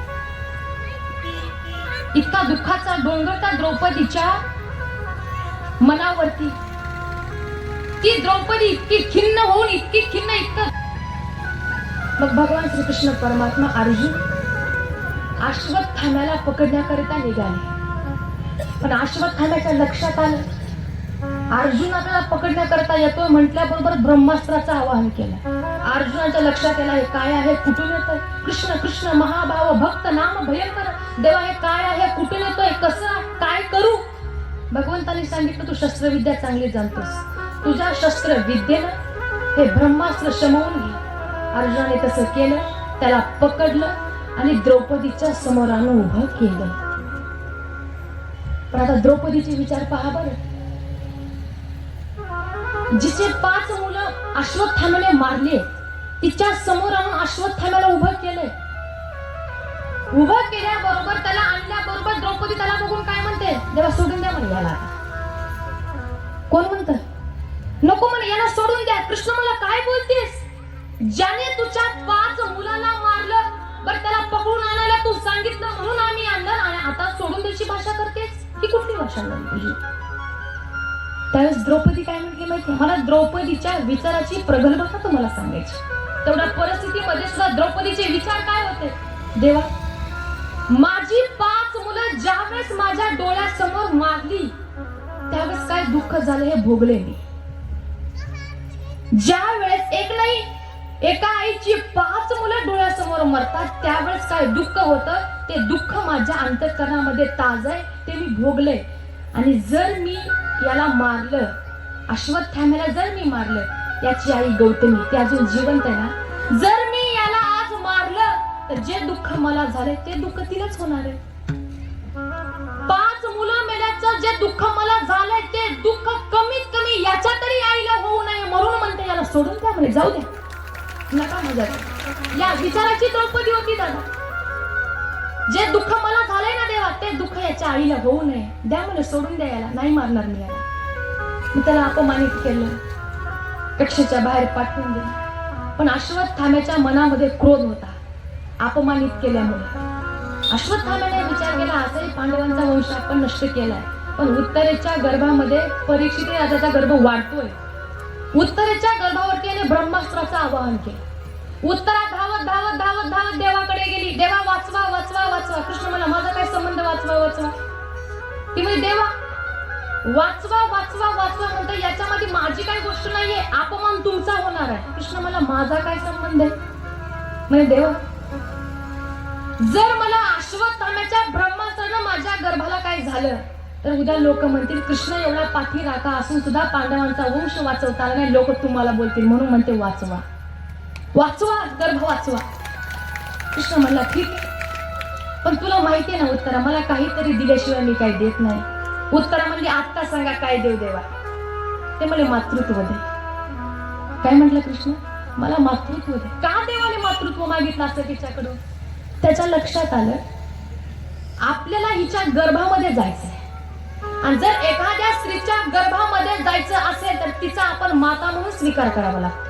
इतका दुःखाचा डोंगर त्या द्रौपदीच्या मनावरती. ती द्रौपदी इतकी खिन्न होऊन, इतकी खिन्न, इतकं. मग भगवान श्रीकृष्ण परमात्मा अर्जुन अश्वत्थाम्याला पकडण्याकरिता निघाले. पण अश्वत्थाम्याच्या लक्षात आलं अर्जुन आपल्याला पकडण्याकरता येतोय म्हटल्याबरोबर ब्रह्मास्त्राचं आवाहन केलं. अर्जुनाच्या लक्षात आलं हे काय आहे, कुठून येतोय. कृष्ण कृष्ण महाभाव भक्त नाम भयंकर. देवा हे काय आहे, कुठून येतोय, कसं काय करू. भगवंतांनी सांगितलं तू शस्त्रविद्या चांगली जाणतोस, तुझ्या शस्त्रविद्येनं हे ब्रह्मास्त्र शमवून घे. अर्जुनाने तसं केलं. त्याला पकडलं आणि द्रौपदीच्या समोर आणून उभं केलं. पण आता द्रौपदीचे विचार पहा बरं. जिचे 5 मुलं अश्वत्थाम्याने मारले, तिच्या समोर आणून अश्वत्थाम्याला उभं केलंय. उभं केल्याबरोबर, त्याला आणल्याबरोबर द्रौपदी त्याला बघून काय म्हणते, देवा सोडून द्या म्हणे याला. कोण म्हणतं? नको म्हणे, याला सोडून द्या. कृष्ण मला काय बोलतेस? ज्याने तुझ्या 5 मुलाला मारलं, बरं त्याला पकडून आणायला तू सांगितलं म्हणून आम्ही आणलं, आणि आता सोडून द्यायची भाषा करतेस? ही कुठली भाषा झाली तुझी? त्यावेळेस द्रौपदी काय म्हटली माहिती? मला द्रौपदीच्या विचाराची प्रगल्भता तुम्हाला सांगायची. तेवढ्या परिस्थितीमध्ये सुद्धा द्रौपदीचे विचार काय होते? देवा, माझी 5 मुलं ज्यावेळेस माझ्या डोळ्यासमोर मारली त्यावेळेस काय दुःख झालं हे भोगले मी. ज्या वेळेस एक नाही, एका आईची 5 मुलं डोळ्यासमोर मरतात त्यावेळेस काय दुःख होतं, ते दुःख माझ्या अंतःकरणामध्ये ताज आहे, ते मी भोगले. आणि जर मी याला मारलं, अश्वत्थाम्याला जर मी मारलं, याची आई गौतमी ती अजून जिवंत आहे ना, जर मी याला आज मारलं तर जे दुःख मला झाले ते दुःख तिलाच होणार आहे. 5 मुलं मेल्याचं जे दुःख मला झालंय ते दुःख कमीत कमी याच्या तरी आईला होऊ नये म्हणून म्हणते याला सोडून द्या म्हणे, जाऊ द्या, नका मजा करू. या विचाराची द्रौपदी होती दादा. जे दुःख मला झालंय ना देवा, ते दुःख याच्या आईला होऊ नये, द्या म्हणे, सोडून द्या याला, नाही मारणार मी याला. मी त्याला अपमानित केलं, कक्षेच्या बाहेर पाठवून दिलं. पण अश्वत्थाम्याच्या मनामध्ये क्रोध होता अपमानित केल्यामुळे. अश्वत्थाम्याने विचार केला, असाही पांडवांचा वंश आपण नष्ट केलाय, पण उत्तरेच्या गर्भामध्ये परीक्षित राजाचा गर्भ वाढतोय. उत्तरेच्या गर्भावरती याने ब्रह्मास्त्राचं आवाहन केलं. उत्तरा धावत धावत धावत धावत देवाकडे गेली. देवा, वाचवा वाचवा वाचवा. कृष्ण मला, माझा काय संबंध वाचवा वाचवा? ती म्हणजे देवा वाचवा वाचवा वाचवा म्हणतो, याच्यामध्ये माझी काही गोष्ट नाहीये, अपमान तुमचा होणार आहे. कृष्ण मला, माझा काय संबंध आहे? म्हणजे देवा, जर मला अश्वत्थाम्याच्या ब्रह्मास्त्रानं माझ्या गर्भाला काय झालं तर उद्या लोक म्हणतील कृष्ण एवढा पाठी राखा असून सुद्धा पांडवांचा वंश वाचवता आला नाही, लोक तुम्हाला बोलतील, म्हणून म्हणते वाचवा वाचवा, गर्भ वाचवा. कृष्ण म्हणला, ठीक आहे, पण तुला माहितीये ना उत्तरा, मला काहीतरी दिल्याशिवाय मी काही देत नाही. उत्तरा म्हणली, आता सांगा काय देव देवा? ते म्हणले, मातृत्व दे. काय म्हटलं कृष्ण? मला मातृत्व दे. का देवाने मातृत्व मागितलं असं तिच्याकडून? त्याच्या लक्षात आलं आपल्याला हिच्या गर्भामध्ये जायचंय, आणि जर एखाद्या स्त्रीच्या गर्भामध्ये जायचं असेल तर तिचा आपण माता म्हणून स्वीकार करावा लागतो.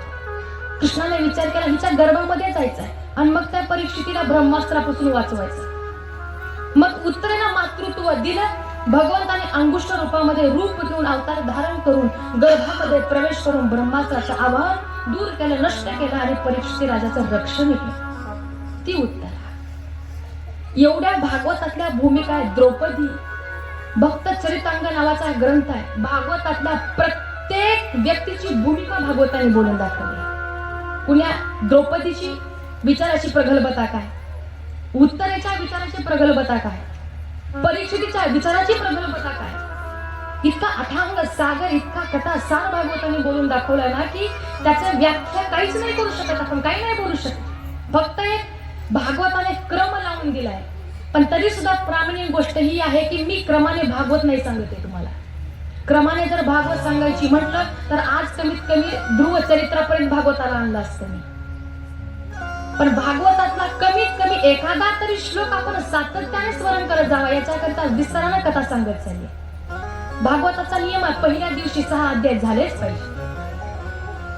कृष्णाने विचार केला, हिच्या गर्भामध्ये जायचंय आणि मग त्या परीक्षितीला ब्रह्मास्त्रापासून वाचवायचं. मग उत्तरेनं मातृत्व दिलं. भगवंताने अंगुष्ठ रूपामध्ये रूप घेऊन अवतार धारण करून गर्भामध्ये प्रवेश करून ब्रह्मास्त्राचं आवाहन दूर केलं, नष्ट केलं आणि परीक्षिती राजाचं रक्षण केलं. ती उत्तरा. एवढ्या भागवतातल्या भूमिका आहेत. द्रौपदी भक्त चरितांग नावाचा ग्रंथ आहे. भागवतातल्या प्रत्येक व्यक्तीची भूमिका भागवताने बोलून दाखवली. पुण्या द्रौपदीची विचाराची प्रगल्भता काय, उत्तरेच्या विचाराची प्रगल्भता काय, परीक्षितीच्या विचाराची प्रगल्भता काय, इतका अथांग सागर, इतका कथा सार भागवताने बोलून दाखवलाय ना की त्याचं व्याख्या काहीच नाही करू शकत आपण, काही नाही बोलू शकत. फक्त एक भागवताने क्रम लावून दिलाय. पण तरी सुद्धा प्रामाणिक गोष्ट ही आहे की मी क्रमाने भागवत नाही सांगते तुम्हाला. क्रमाने जर भागवत सांगायची म्हटलं तर आज कमीत कमी ध्रुव चरित्रापर्यंत भागवताला आणलं असतं मी. पण भागवतातला कमीत कमी एखादा तरी श्लोक आपण सातत्याने स्मरण करत जावा, याच्याकरता विस्ताराने कथा सांगत चालली. भागवताचा नियम आहे, पहिल्या दिवशी 6 अध्याय झालेच पाहिजे,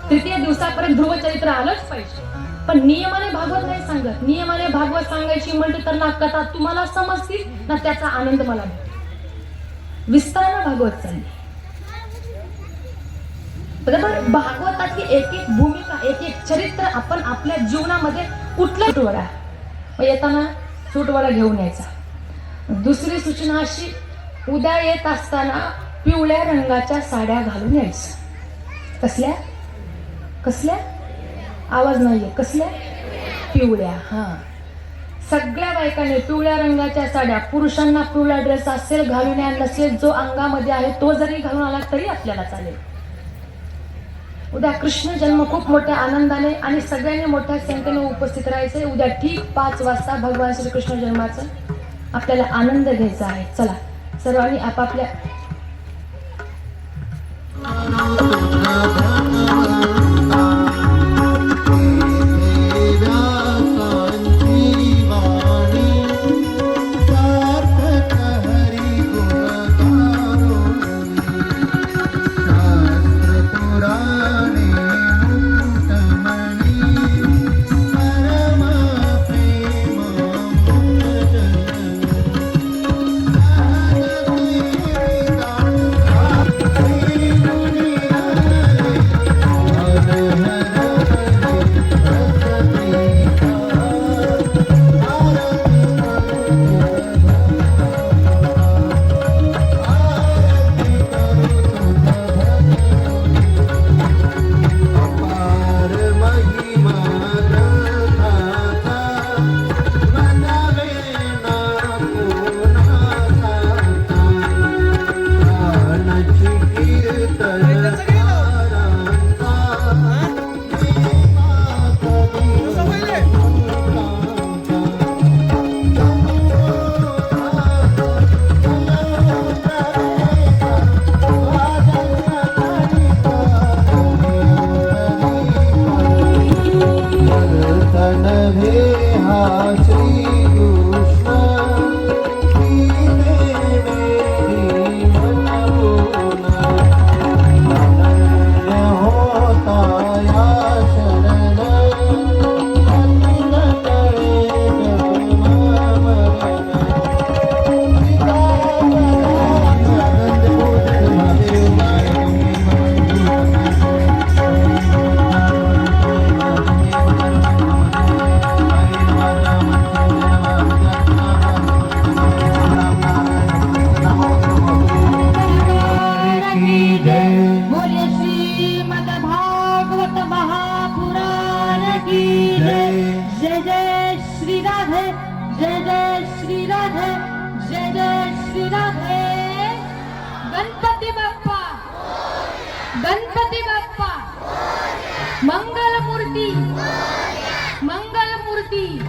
तृतीय दिवसापर्यंत ध्रुव चरित्र आलंच पाहिजे. पण नियमाने भागवत नाही सांगत. नियमाने भागवत सांगायची म्हटली तर ना कथा तुम्हाला समजतील ना त्याचा आनंद मला भेटेल. विस्ताराने भागवत चालली. बरोबर. भागवताची एक एक भूमिका, एक एक चरित्र आपण आपल्या जीवनामध्ये कुठला सुटवडा येताना सुटवडा घेऊन यायचा. दुसरी सूचना अशी, उद्या येत असताना पिवळ्या रंगाच्या साड्या घालून यायचं. कसल्या कसल्या? आवाज नाहीये. कसल्या? पिवळ्या. हा, सगळ्या बायकांनी पिवळ्या रंगाच्या साड्या. पुरुषांना पिवळा ड्रेस असेल घालून या, नसेल जो अंगामध्ये आहे तो जरी घालून आला तरी आपल्याला चालेल. उद्या कृष्ण जन्म खूप मोठ्या आनंदाने आणि सगळ्यांनी मोठ्या संख्येने उपस्थित राहायचंय. उद्या ठीक 5 वाजता भगवान श्रीकृष्ण जन्माचा आपल्याला आनंद घ्यायचा आहे. चला सर्वांनी आपापल्या श्री राधे, जय जय श्री राधे, जय जय श्री राधे. गणपती बाप्पा, गणपती बाप्पा, मंगल मूर्ती, मंगल मूर्ती.